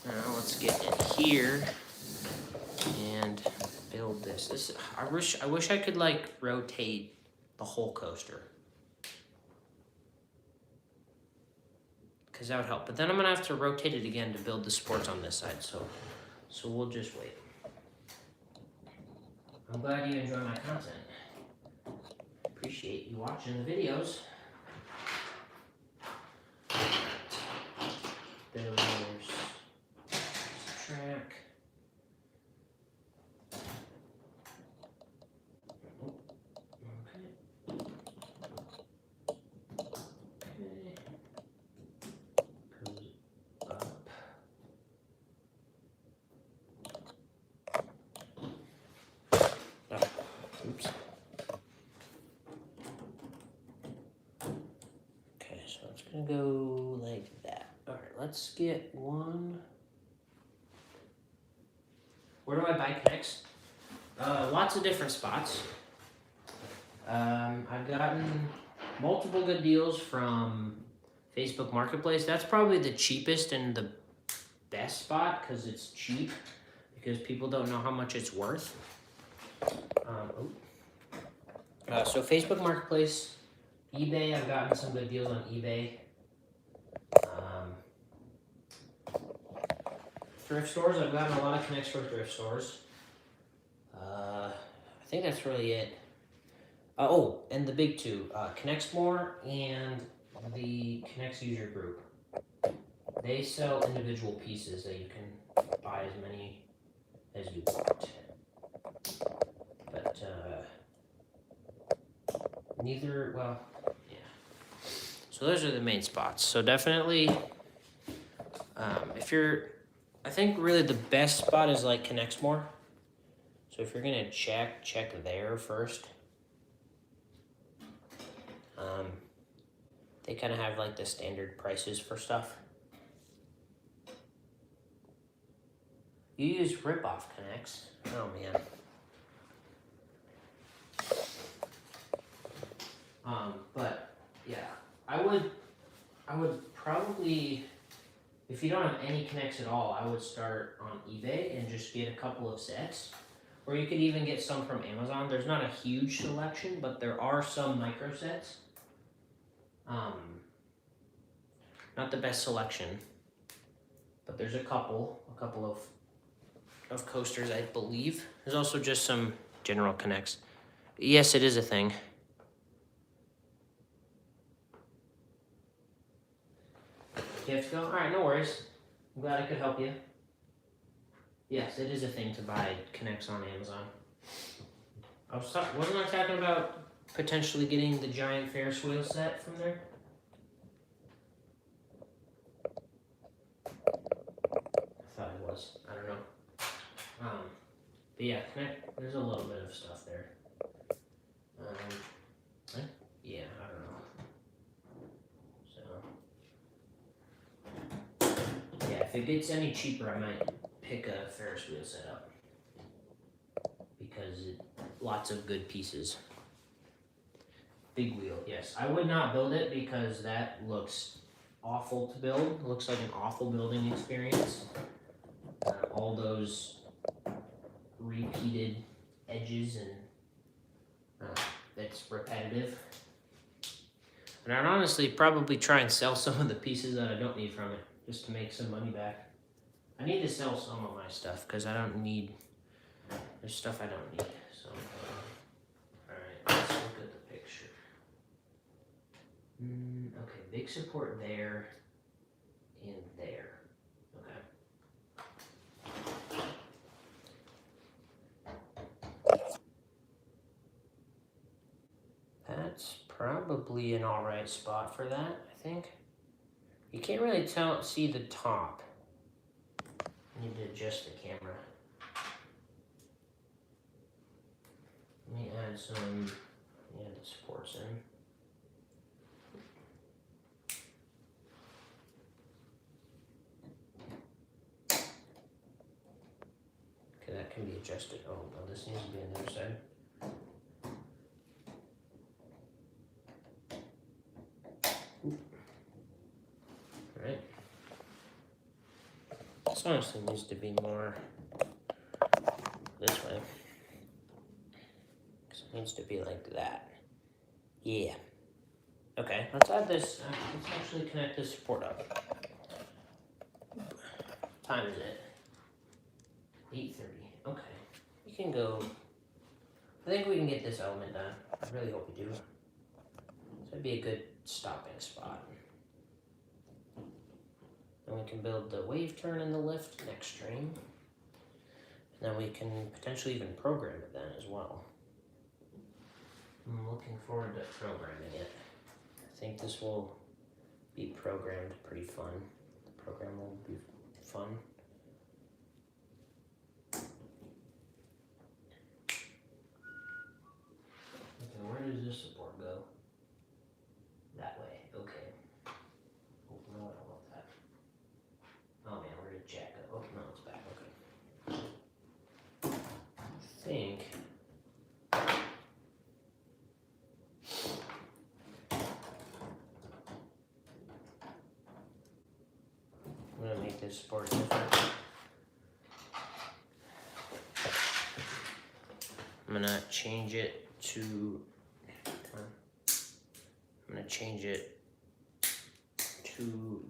Now let's get in here and build this. I wish I could like rotate the whole coaster. Because that would help. But then I'm gonna have to rotate it again to build the supports on this side, so we'll just wait. I'm glad you enjoy my content. Appreciate you watching the videos. There's track. Oops. Okay, so it's gonna go like that. All right, let's get one. Where do I buy connects? Lots of different spots. I've gotten multiple good deals from Facebook Marketplace. That's probably the cheapest and the best spot because it's cheap because people don't know how much it's worth. So Facebook Marketplace, eBay, I've gotten some good deals on eBay. Thrift stores, I've gotten a lot of connects for thrift stores. I think that's really it. Oh, and the big two, Connects More and the Connects user group. They sell individual pieces that you can buy as many as you want. But neither, well, yeah. So those are the main spots. So definitely, if you're, I think really the best spot is like Connects More. So if you're gonna check there first. They kind of have like the standard prices for stuff. You use rip-off connects. Oh man. But yeah, I would probably, if you don't have any connects at all, I would start on eBay and just get a couple of sets. Or you could even get some from Amazon. There's not a huge selection, but there are some micro sets. Not the best selection, but there's a couple of coasters, I believe. There's also just some general connects. Yes, it is a thing. You have to go? All right, no worries. I'm glad I could help you. Yes, it is a thing to buy connects on Amazon. Wasn't I talking about potentially getting the giant Ferris wheel set from there? I thought it was. I don't know. But yeah, there's a little bit of stuff there. Yeah, I don't know. So, yeah, if it gets any cheaper, I might pick a Ferris wheel setup because lots of good pieces. Big wheel, yes. I would not build it because that looks awful to build. It looks like an awful building experience. All those repeated edges and it's repetitive. And I'd honestly probably try and sell some of the pieces that I don't need from it just to make some money back. I need to sell some of my stuff because I don't need, there's stuff I don't need. So, alright, let's look at the picture. Okay, big support there and there. Okay. That's probably an alright spot for that, I think. You can't really see the top. I need to adjust the camera. Let me add the supports in. Okay, that can be adjusted. Oh no, this needs to be on the other side. Alright. This honestly needs to be more this way. It needs to be like that. Yeah. Okay, let's add this. Let's actually connect this support up. What time is it? 8:30. Okay. We can go. I think we can get this element done. I really hope we do. So that'd be a good stopping spot. Then we can build the wave turn and the lift next stream. And then we can potentially even program it then as well. I'm looking forward to programming it. I think this will be programmed pretty fun. The program will be fun. Okay, where does this support go? That way, okay. Oh, no, I don't want that. Oh man, where did Jack go? Oh, no, it's back, okay. I think I'm gonna make this support different. I'm gonna change it to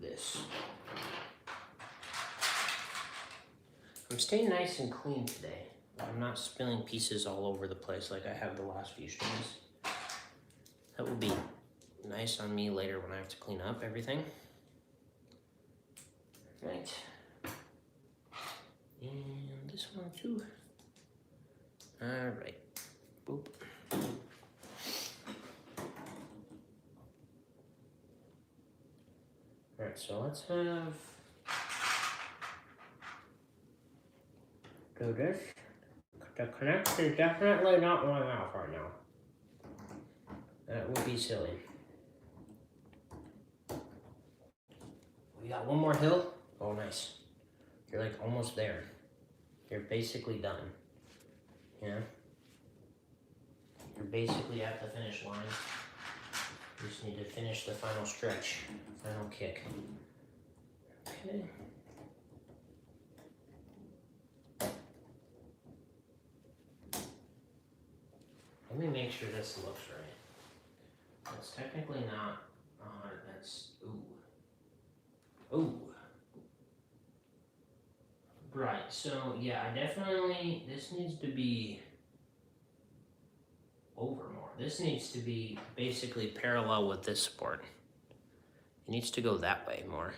this. I'm staying nice and clean today. I'm not spilling pieces all over the place like I have the last few streams. That will be nice on me later when I have to clean up everything. Right. And this one too. All right. Boop. All right, so let's have do this. The connect is definitely not going off right now. That would be silly. We got one more hill. Oh, nice. You're like almost there. You're basically done. Yeah. You're basically at the finish line. You just need to finish the final stretch, final kick. Okay. Let me make sure this looks right. That's technically not on. That's ooh. Ooh. Right. So yeah, I definitely. This needs to be over more. This needs to be basically parallel with this support. It needs to go that way more.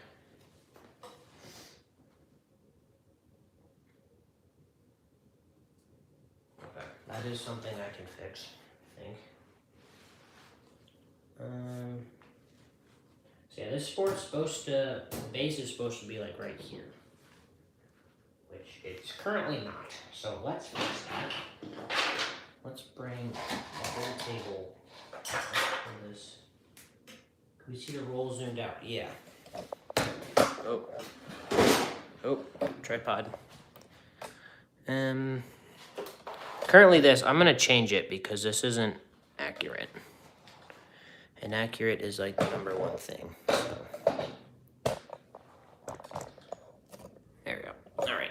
Okay, that is something I can fix, I think. So yeah, this support's supposed to, the base is supposed to be like right here, which it's currently not. So let's fix that. Let's bring the whole table for this. Can we see the roll zoomed out? Yeah. Oh, tripod. Currently this, I'm gonna change it because this isn't accurate. And accurate is like the #1 thing. So. There we go. All right.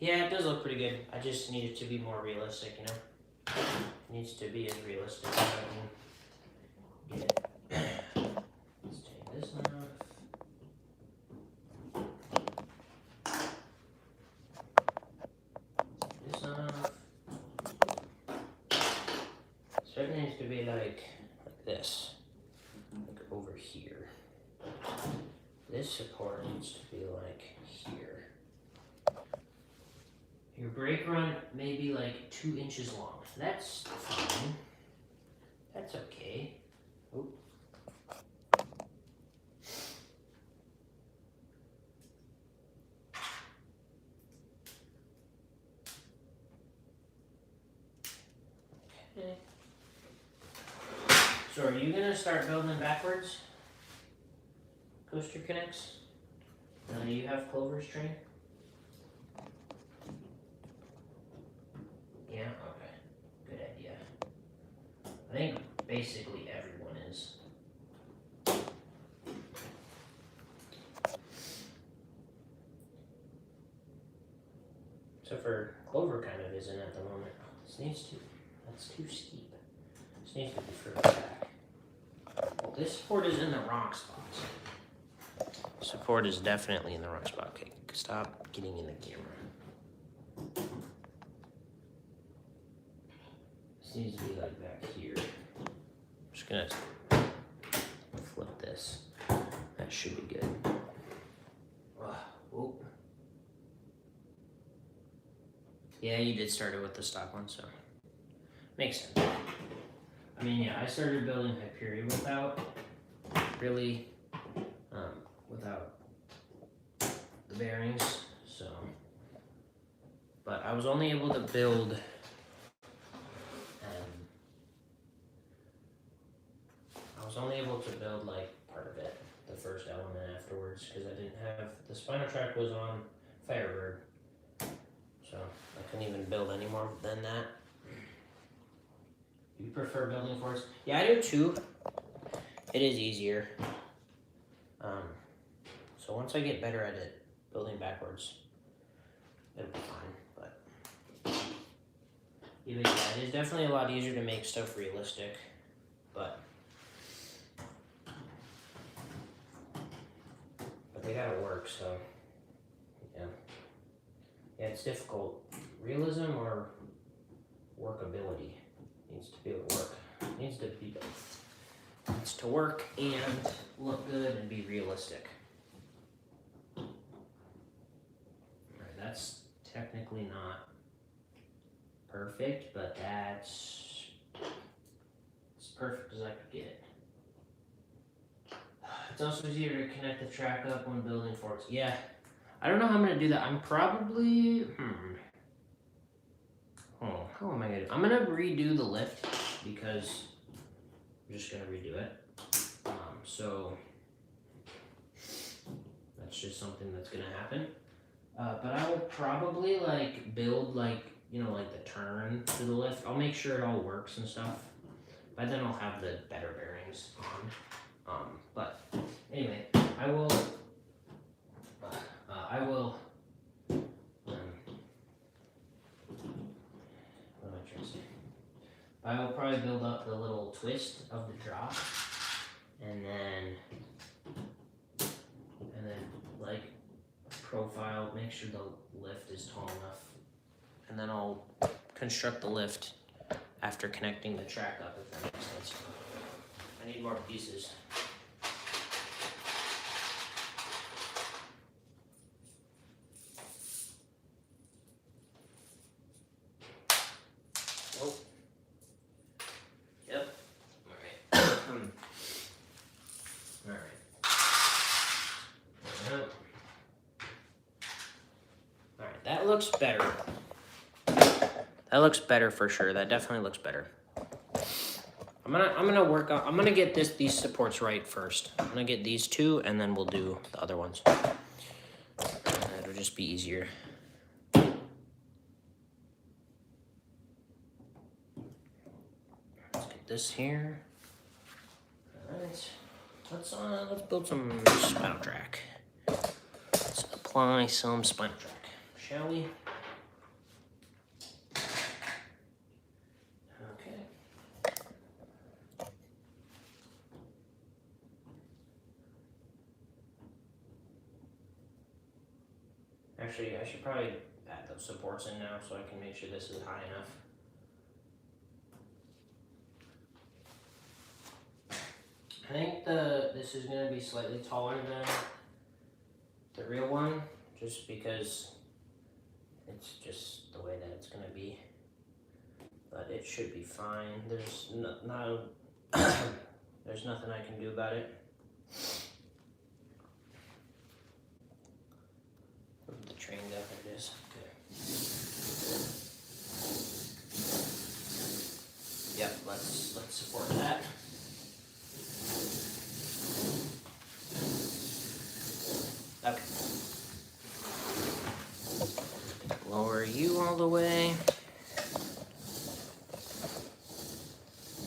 Yeah, it does look pretty good. I just need it to be more realistic, you know? It needs to be as realistic as I can get it. Let's take this off. So it needs to be like this, like over here. This support needs to be like here. Your brake run may be like 2 inches long. That's fine. That's okay. Oop. Okay. So are you gonna start building backwards? Coaster connects? Now you have Clover's train? Yeah, okay. Good idea. I think basically everyone is. Except for Clover kind of isn't at the moment. This needs to, that's too steep. This needs to be further back. Well, this support is in the wrong spot. Support is definitely in the wrong spot. Okay, stop getting in the camera. This needs to be like back here. I'm just gonna flip this. That should be good. Whoop. Yeah, you did start it with the stock one, so makes sense. I mean, yeah, I started building Hyperion without really, without the bearings, so. But I was only able to build, like part of it, the first element afterwards, because I didn't have, the spinal track was on Firebird, so I couldn't even build any more than that. You prefer building forts? Yeah, I do too. It is easier. So once I get better at it, building backwards, it'll be fine. But yeah, it is definitely a lot easier to make stuff realistic. But they gotta work, so yeah. Yeah, it's difficult. Realism or workability needs to be able to work. It needs to be both. It needs to work and look good and be realistic. Alright, that's technically not perfect, but that's as perfect as I could get it. It's also easier to connect the track up when building forts. Yeah, I don't know how I'm gonna do that. I'm probably, how am I gonna do? I'm gonna redo the lift because I'm just gonna redo it. So that's just something that's gonna happen. But I will probably like build like, you know, like the turn to the lift. I'll make sure it all works and stuff. By then I'll have the better bearings on. But anyway, I will, what am I trying to say? I will probably build up the little twist of the drop, and then like profile, make sure the lift is tall enough, and then I'll construct the lift after connecting the track up, if that makes sense. I need more pieces. Oh. Yep. All right. All right. All right. That looks better. That looks better for sure. That definitely looks better. I'm gonna get these supports right first. I'm gonna get these two, and then we'll do the other ones. It'll just be easier. Let's get this here. All right. Let's build some spinal track. Let's apply some spinal track, shall we? Actually, I should probably add those supports in now so I can make sure this is high enough. I think this is going to be slightly taller than the real one, just because it's just the way that it's going to be. But it should be fine. There's there's nothing I can do about it. Where'd the train go? There it is. Okay. Yep, let's support that. Okay. Lower you all the way.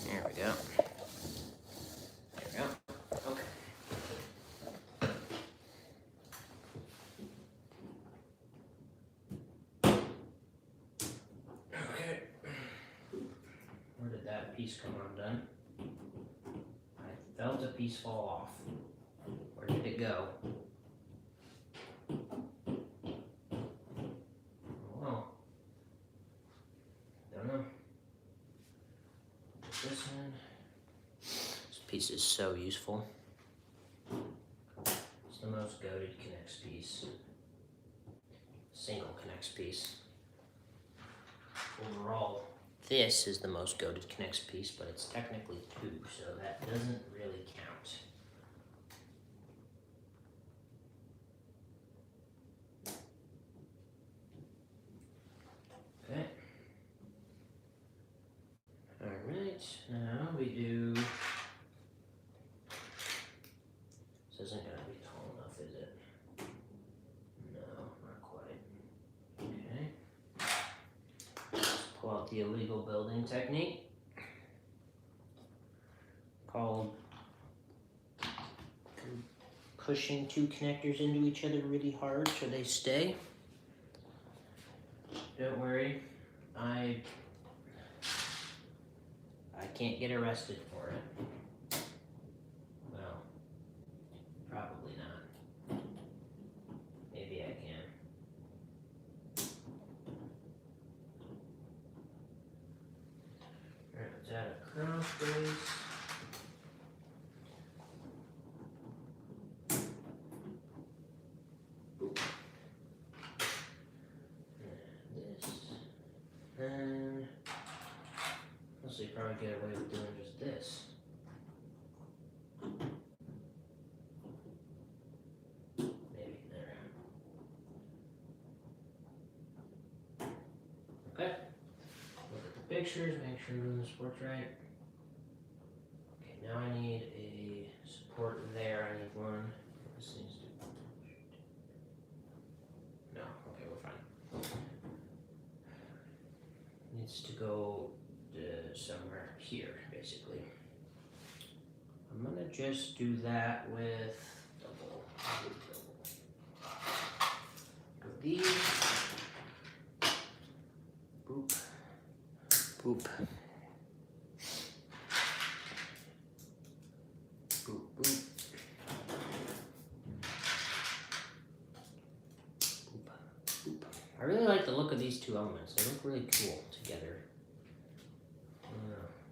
There we go. There we go. Okay. Okay. Where did that piece come undone? I felt a piece fall off. Where did it go? Oh, don't know. This one. This piece is so useful. It's the most goated connects piece. Single connects piece. Overall, this is the most goated connects piece, but it's technically 2, so that doesn't really count. Okay. Alright, now we do... This isn't going to be tall enough, is it? No, not quite. Okay. Let's pull out the illegal building technique called pushing 2 connectors into each other really hard so they stay. Don't worry, I can't get arrested for it. Well, probably not. Maybe I can. Alright, let's add a cross brace. And honestly, probably get away with doing just this. Maybe there. Okay. Look at the pictures, make sure we're doing the supports right. Okay, now I need a support there. I need one. This needs to. No, okay, we're fine. Needs to go somewhere here, basically. I'm gonna just do that with double. Go these. Boop. Boop. Boop, boop. Boop, boop. I really like the look of these 2 elements. They look really cool together.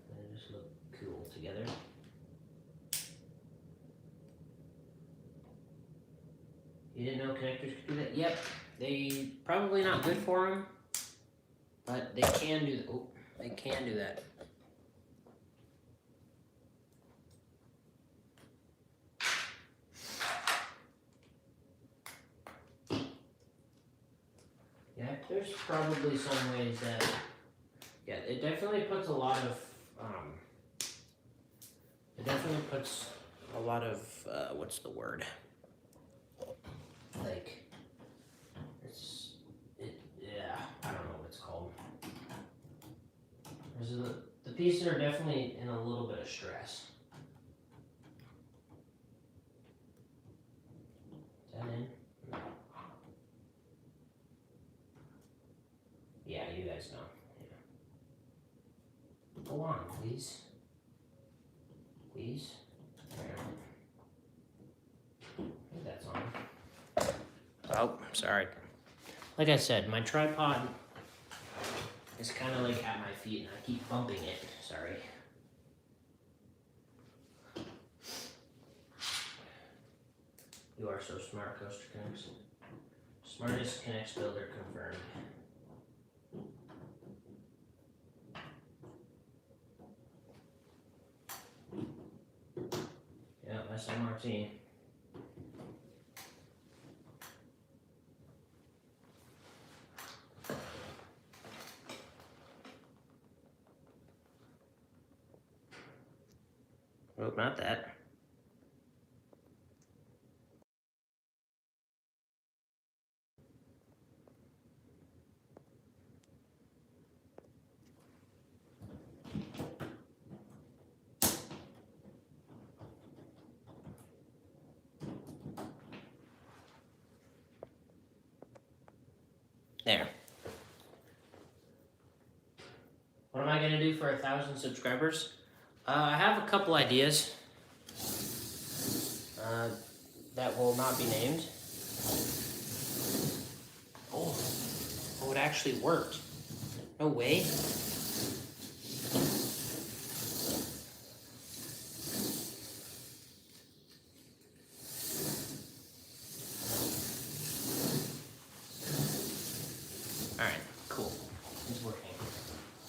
They just look cool together. You didn't know connectors could do that? Yep. They probably not good for them, but they can do that. Oh, they can do that. Yeah, there's probably some ways that, yeah, it definitely puts a lot of, what's the word? Like, yeah, I don't know what it's called. The pieces are definitely in a little bit of stress. Is that in? No. Yeah, you guys know. Yeah. Go on, please. Please. There. I think that's on. Oh, sorry. Like I said, my tripod is kind of like at my feet and I keep bumping it. Sorry. You are so smart, Coaster Connects. Smartest Connects builder confirmed. Yeah, SMRT. Well, not that. There. What am I gonna do for 1,000 subscribers? I have a couple ideas that will not be named. Oh, it actually worked. No way. Alright, cool. It's working.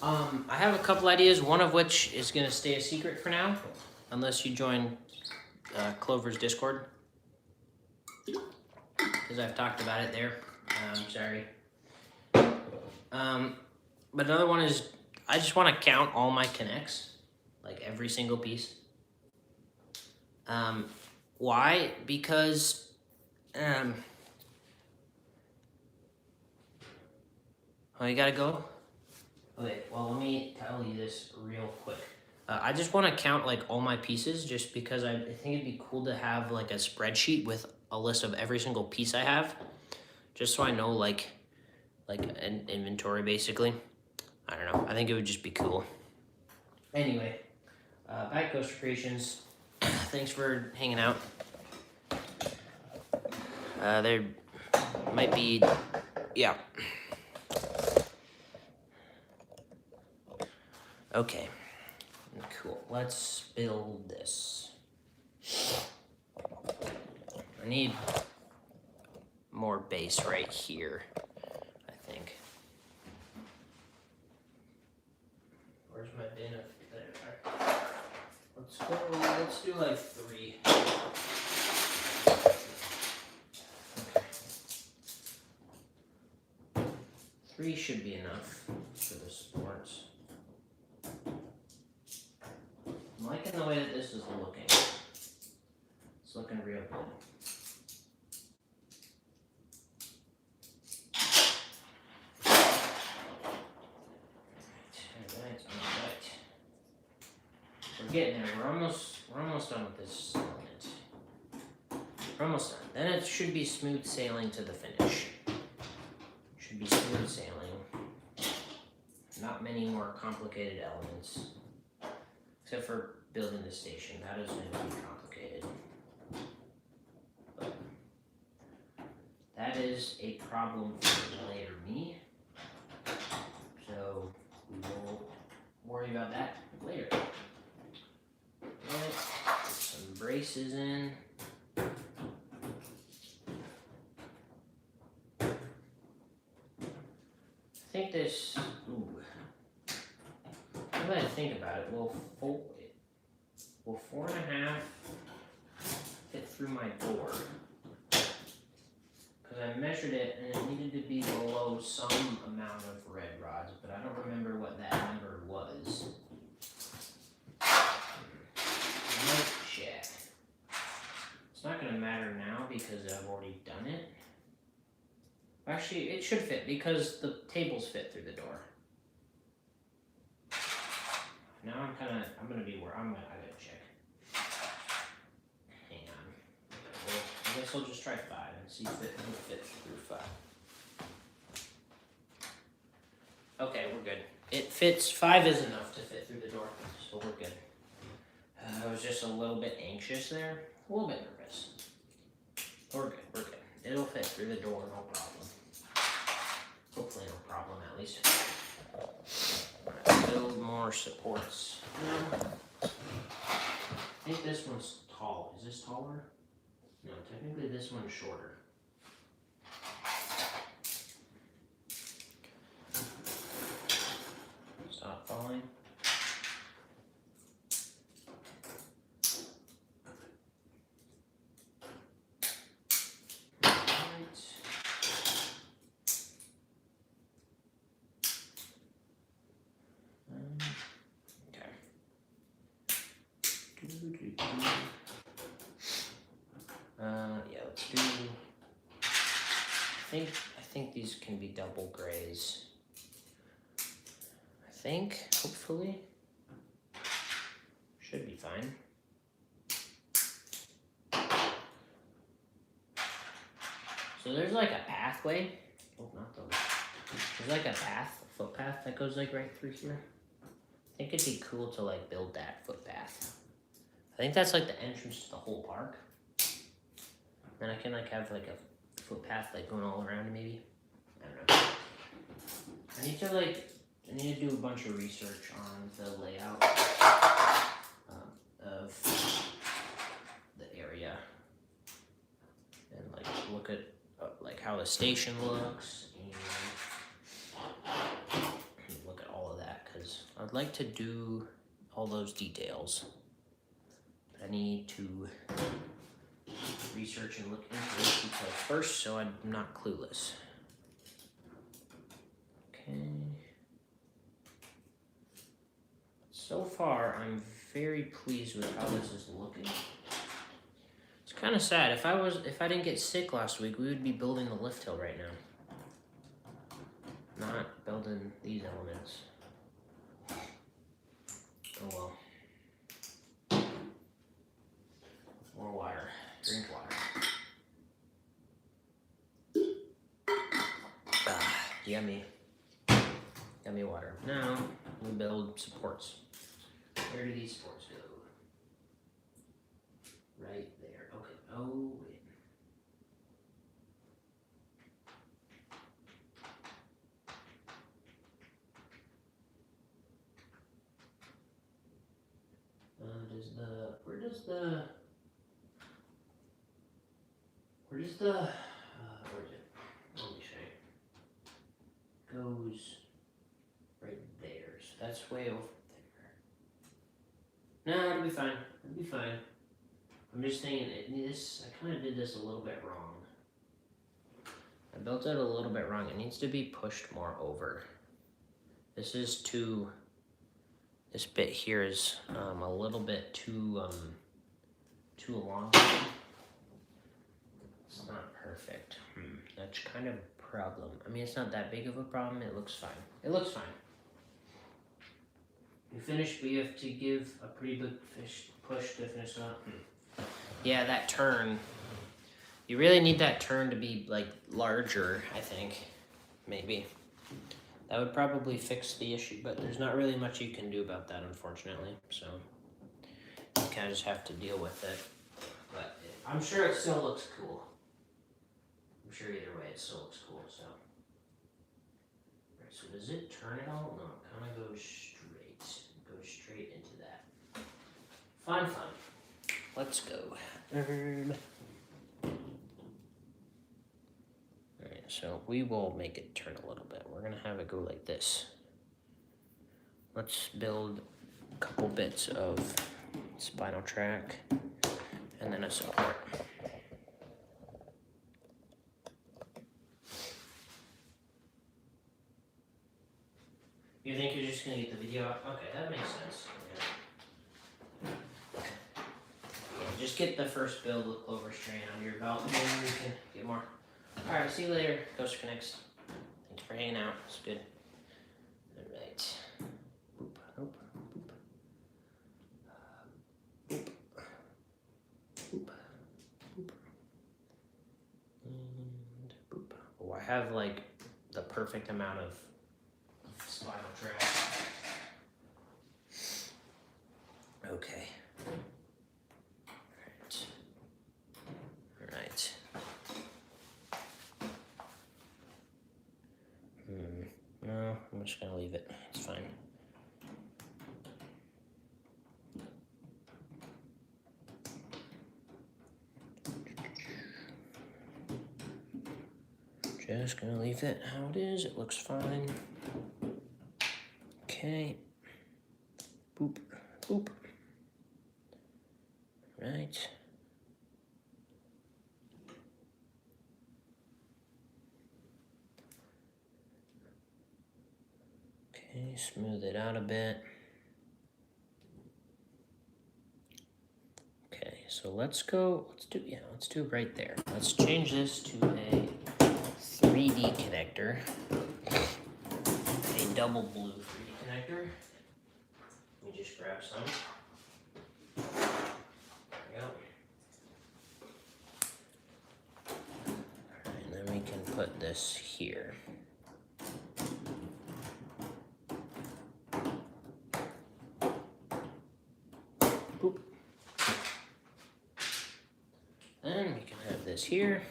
I have a couple ideas, one of which is gonna stay a secret for now, unless you join Clover's Discord. Because I've talked about it there. Sorry. But another one is, I just want to count all my connects, like every single piece. Why? Because, oh, you gotta go? Okay, well, let me tell you this real quick. I just want to count like all my pieces just because I think it'd be cool to have like a spreadsheet with a list of every single piece I have. Just so I know like an inventory basically. I don't know. I think it would just be cool. Anyway, back Coaster Creations. Thanks for hanging out. There might be, yeah. Okay, cool. Let's build this. I need more base right here, I think. Where's my bin of there? Let's go, let's do like 3. Okay. 3 should be enough for the supports. I'm liking the way that this is looking. It's looking real good. Alright. We're getting there. We're almost done with this element. We're almost done. Then it should be smooth sailing to the finish. Should be smooth sailing. Not many more complicated elements. Except for building the station. That is going to be complicated. But that is a problem for later me. So we will worry about that later. Alright, some braces in. I think this, ooh. Now that I think about it, will 4.5 fit through my door? Because I measured it and it needed to be below some amount of red rods, but I don't remember what that number was. I might check. It's not going to matter now because I've already done it. Actually, it should fit because the tables fit through the door. Now I gotta check. Hang on. Well, I guess I'll just try 5 and see if it will fit through 5. Okay, we're good. It fits, 5 is enough to fit through the door, so we're good. I was just a little bit anxious there, a little bit nervous. We're good. It'll fit through the door, no problem. Hopefully no problem, at least. Alright, build more supports. I think this one's tall. Is this taller? No, technically this one's shorter. Stop falling. Yeah, let's do. I think these can be double grays. I think, hopefully, should be fine. So there's like a pathway. Oh, not those. There's like a footpath that goes like right through here. I think it'd be cool to like build that footpath. I think that's like the entrance to the whole park. And I can like have like a footpath like going all around it maybe. I don't know. I need to do a bunch of research on the layout of the area. And like look at like how the station looks and look at all of that because I'd like to do all those details. But I need to research and look into those details first so I'm not clueless. Okay. So far, I'm very pleased with how this is looking. It's kind of sad. If I didn't get sick last week, we would be building the lift hill right now. Not building these elements. Oh well. More water. Drink water. Yummy. Yummy water. Now, we build supports. Where do these supports go? Right there. Okay. Oh, wait. Where does the, where is it? Let me show you. Goes right there. So that's way over there. No, it'll be fine. It'll be fine. I'm just thinking, I kind of did this a little bit wrong. I built it a little bit wrong. It needs to be pushed more over. This is too, this bit here is a little bit too long. It's not perfect. That's kind of a problem. I mean, it's not that big of a problem. It looks fine. It looks fine. We finished, but you have to give a pretty big push to finish up. Yeah, that turn. You really need that turn to be like larger, I think. Maybe. That would probably fix the issue, but there's not really much you can do about that, unfortunately. So you kind of just have to deal with it. But I'm sure it still looks cool. I'm sure either way it still looks cool, so. Alright, so does it turn at all? No, it kind of goes straight. It goes straight into that. Fun. Let's go. Alright, so we will make it turn a little bit. We're gonna have it go like this. Let's build a couple bits of spinal track and then a support. You think you're just gonna get the video up? Okay, that makes sense. Yeah, just get the first build with Clover Strain under your belt, and then we can get more. Alright, see you later, Coaster Connects. Thanks for hanging out. It's good. Alright. Boop, boop, boop. Boop. Boop. And boop. Oh, I have like the perfect amount of spinal track. Okay. Alright. No, I'm just gonna leave it. It's fine. just gonna leave it how it is. It looks fine. Okay. Boop, boop. Right. Okay, smooth it out a bit. Okay, so let's do it right there. Let's change this to a 3D connector. A double blue 3D connector. Let me just grab some. There we go. And then we can put this here. Boop. Then we can have this here.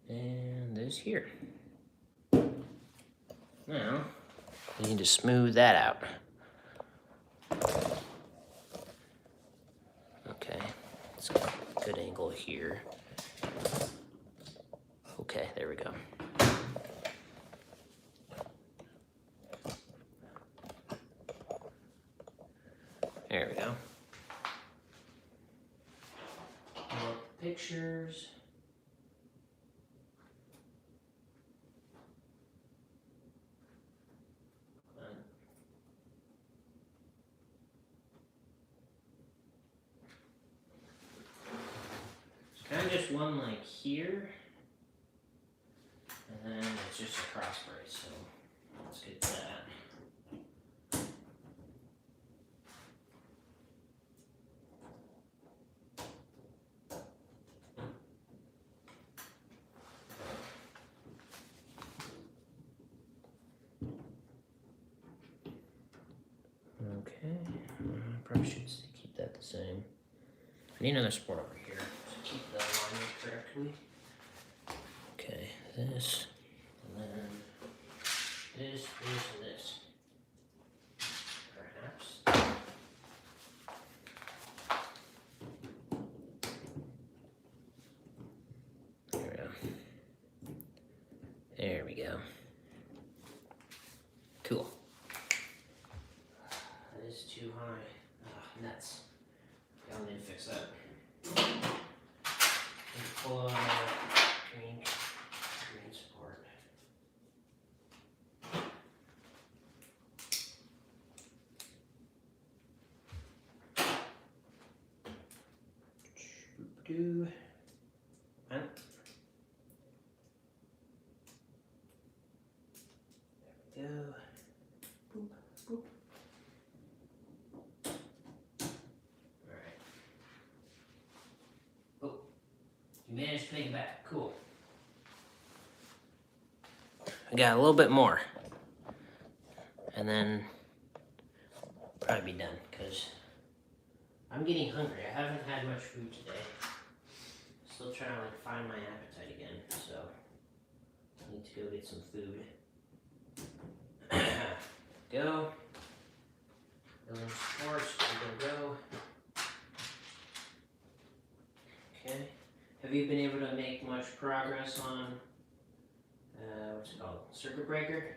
And this here. Now, we need to smooth that out. Okay, let's get a good angle here. Okay, there we go. There we go. More pictures. Kind of just one like here, and then it's just a cross brace, so let's get that. Okay, probably should keep that the same. I need another support over here to keep the alignment correctly. Okay, this, and then this, and this. Perhaps. There we go. There we go. Cool. That is too high. Oh, nuts. I'll need to fix that. Need to pull on the green support. Shoop-doo. And there we go. Boop, boop. You managed to make it back. Cool. I got a little bit more. And then probably be done because I'm getting hungry. I haven't had much food today. Still trying to like find my appetite again. So I need to go get some food. Go. Building sports. Go. Okay. Have you been able to make much progress on, what's it called, circuit breaker?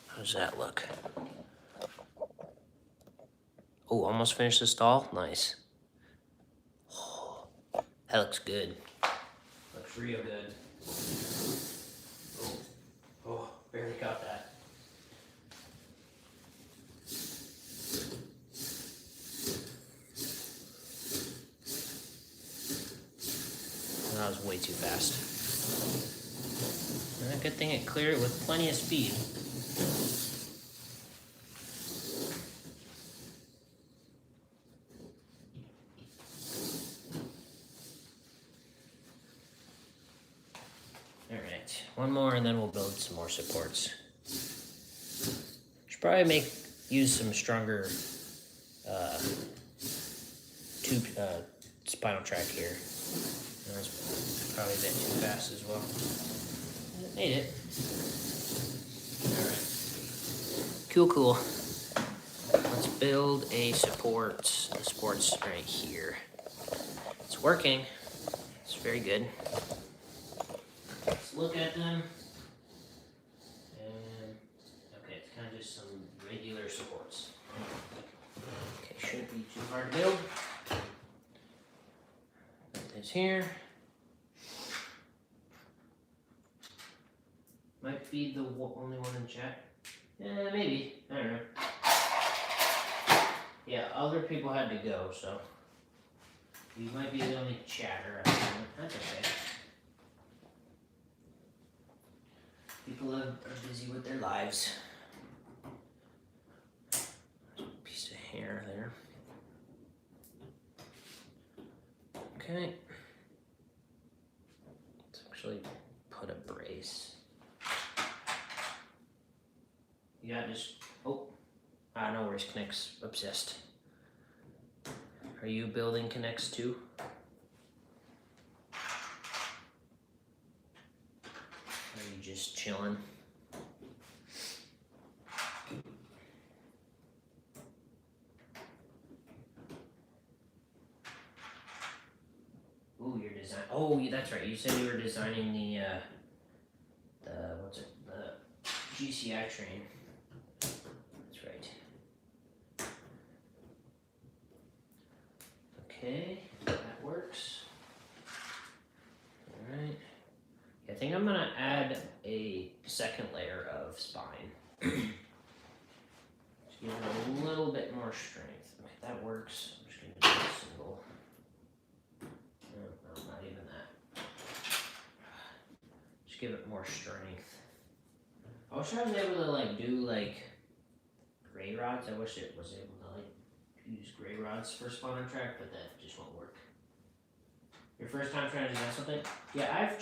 How does that look? Oh, almost finished the stall? Nice. Oh, that looks good. Looks real good. Oh, barely got that. That was way too fast. Good thing it cleared it with plenty of speed. Alright, one more and then we'll build some more supports. Should probably use some stronger tube spinal track here. That's probably a bit too fast as well. Made it. Alright. Cool. Let's build a support. The support's right here. It's working. It's very good. Let's look at them. And okay, it's kind of just some regular supports. Okay, shouldn't be too hard to build. Put this here. Might be the only one in chat. Yeah, maybe. I don't know. Yeah, other people had to go, so you might be the only chatter. That's okay. People are busy with their lives. Piece of hair there. Okay. Let's actually put a brace. You got this. Oh, no worries. Connects obsessed. Are you building connects too? Or are you just chilling? Ooh, you're designing. Oh, that's right. You said you were designing the what's it? The GCI train. That's right. Okay, that works. All right. I think I'm gonna add a second layer of spine. Just give it a little bit more strength. Okay, that works. I'm just gonna do a single. No, not even that. Just give it more strength. I wish I was able to like do like gray rods. I wish it was able to like use gray rods for spawner track, but that just won't work. Your first time trying to design something? Yeah, I've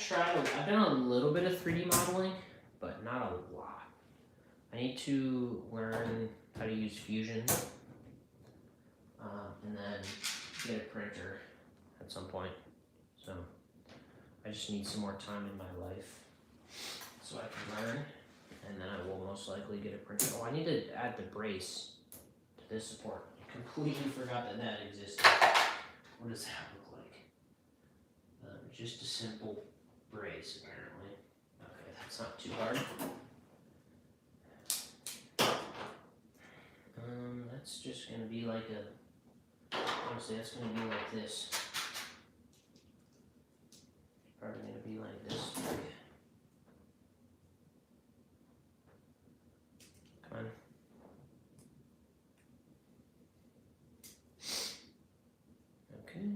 done a little bit of 3D modeling, but not a lot. I need to learn how to use Fusion, and then get a printer at some point. So I just need some more time in my life so I can learn, and then I will most likely get a printer. Oh, I need to add the brace to this support. I completely forgot that existed. What does that look like? Just a simple brace, apparently. Okay, that's not too hard. That's just gonna be like honestly, that's gonna be like this. Probably gonna be like this. Come on. Okay.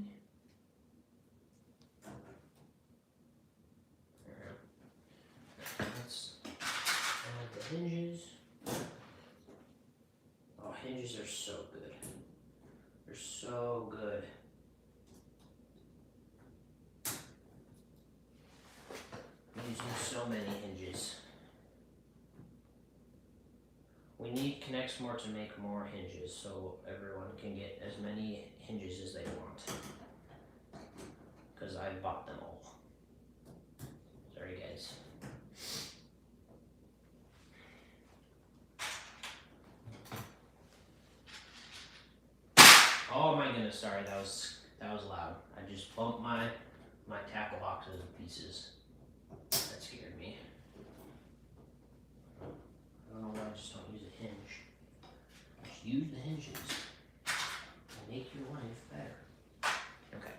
Let's add the hinges. Oh, hinges are so good. They're so good. I'm using so many hinges. We need connects more to make more hinges so everyone can get as many hinges as they want. Because I bought them all. Sorry guys. Oh my goodness, sorry, that was loud. I just bumped my tackle boxes to pieces. That scared me. I don't know why I just don't use a hinge. Just use the hinges and make your life better. Okay.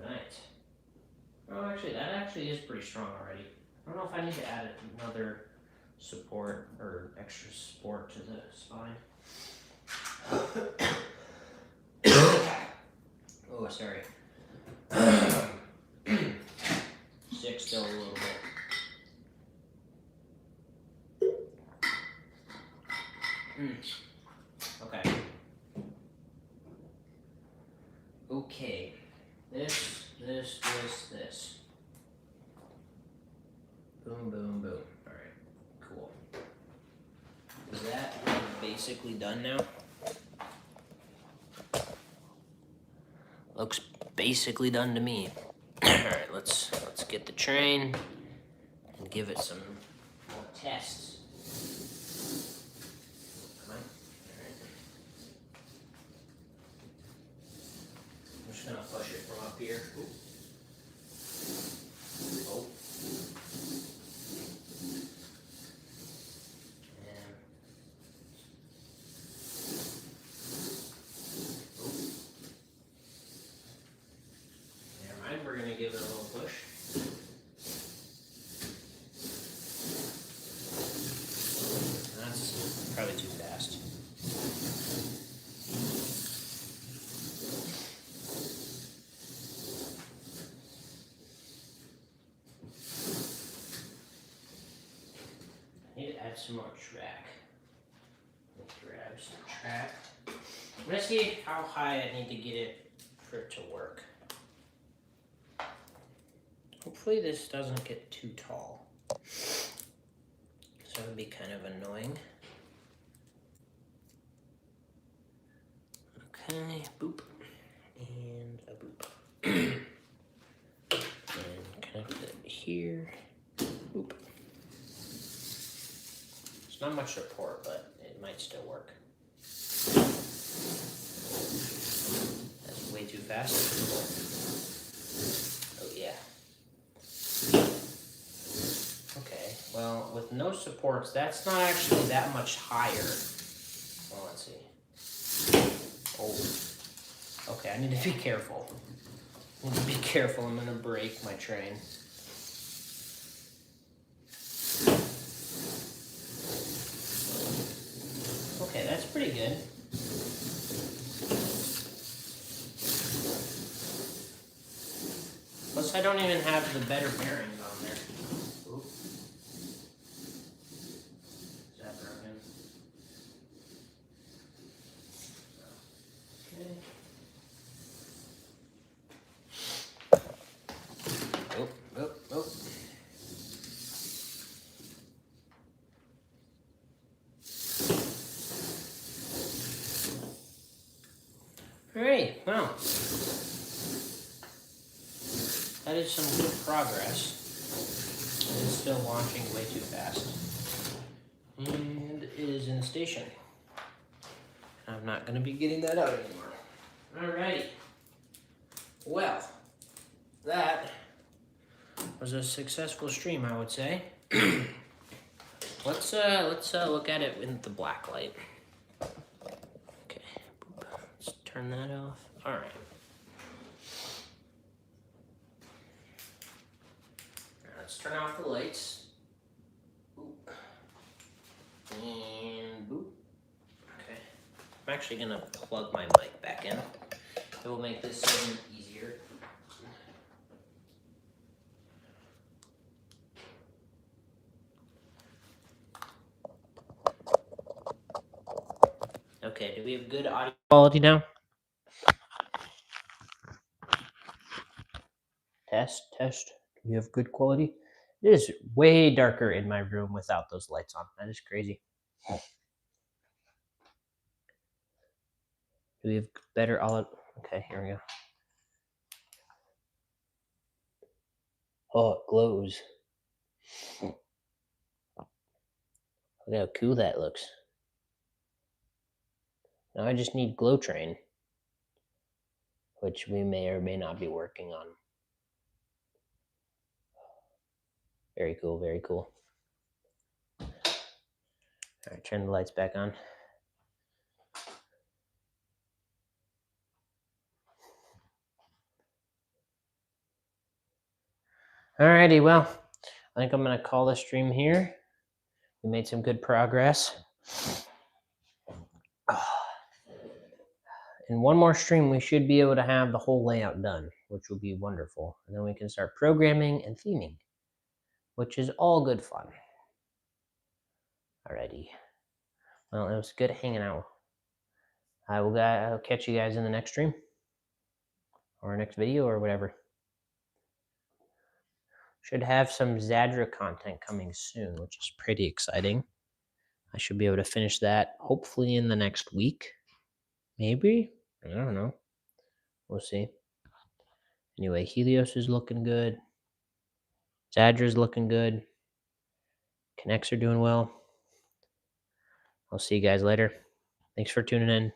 Alright. Oh, actually, that actually is pretty strong already. I don't know if I need to add another support or extra support to the spine. Oh, sorry. Sick still a little bit. Okay. Okay. This. Boom, boom, boom. Alright, cool. Is that basically done now? Looks basically done to me. All right, let's get the train and give it some more tests. Come on. All right. I'm just gonna push it from up here. Ooh. Oh. And oh. Never mind. We're gonna give it a little push. That's probably too fast. I need to add some more track. Let's grab some track. I'm gonna see how high I need to get it for it to work. Hopefully this doesn't get too tall. So it would be kind of annoying. Okay, boop. And a boop. And connect it here. Boop. It's not much support, but it might still work. That's way too fast. Oh yeah. Okay, well, with no supports, that's not actually that much higher. Well, let's see. Oh. Okay, I need to be careful. I need to be careful, I'm gonna break my train. Okay, that's pretty good. Plus, I don't even have the better bearings on there. Oop. Is that broken? Okay. Oh, oh, oh. Alright, well. That is some good progress. It is still launching way too fast. And it is in the station. I'm not going to be getting that out anymore. Alrighty. Well, that was a successful stream, I would say. Let's look at it with the black light. Okay, let's turn that off. All right. Now let's turn off the lights. Boop. And boop. Okay. I'm actually gonna plug my mic back in. It will make this segment easier. Okay, do we have good audio quality now? Test, test. Do we have good quality? It is way darker in my room without those lights on. That is crazy. Do we have better all? Okay, here we go. Oh, it glows. Look how cool that looks. Now I just need glow train, which we may or may not be working on. Very cool, very cool. All right, turn the lights back on. Alrighty, well, I think I'm gonna call the stream here. We made some good progress. In one more stream, we should be able to have the whole layout done, which will be wonderful. And then we can start programming and theming, which is all good fun. Alrighty. Well, it was good hanging out. I'll catch you guys in the next stream or next video or whatever. Should have some Zadra content coming soon, which is pretty exciting. I should be able to finish that hopefully in the next week. Maybe? I don't know. We'll see. Anyway, Helios is looking good. Zadra's looking good. Connects are doing well. I'll see you guys later. Thanks for tuning in.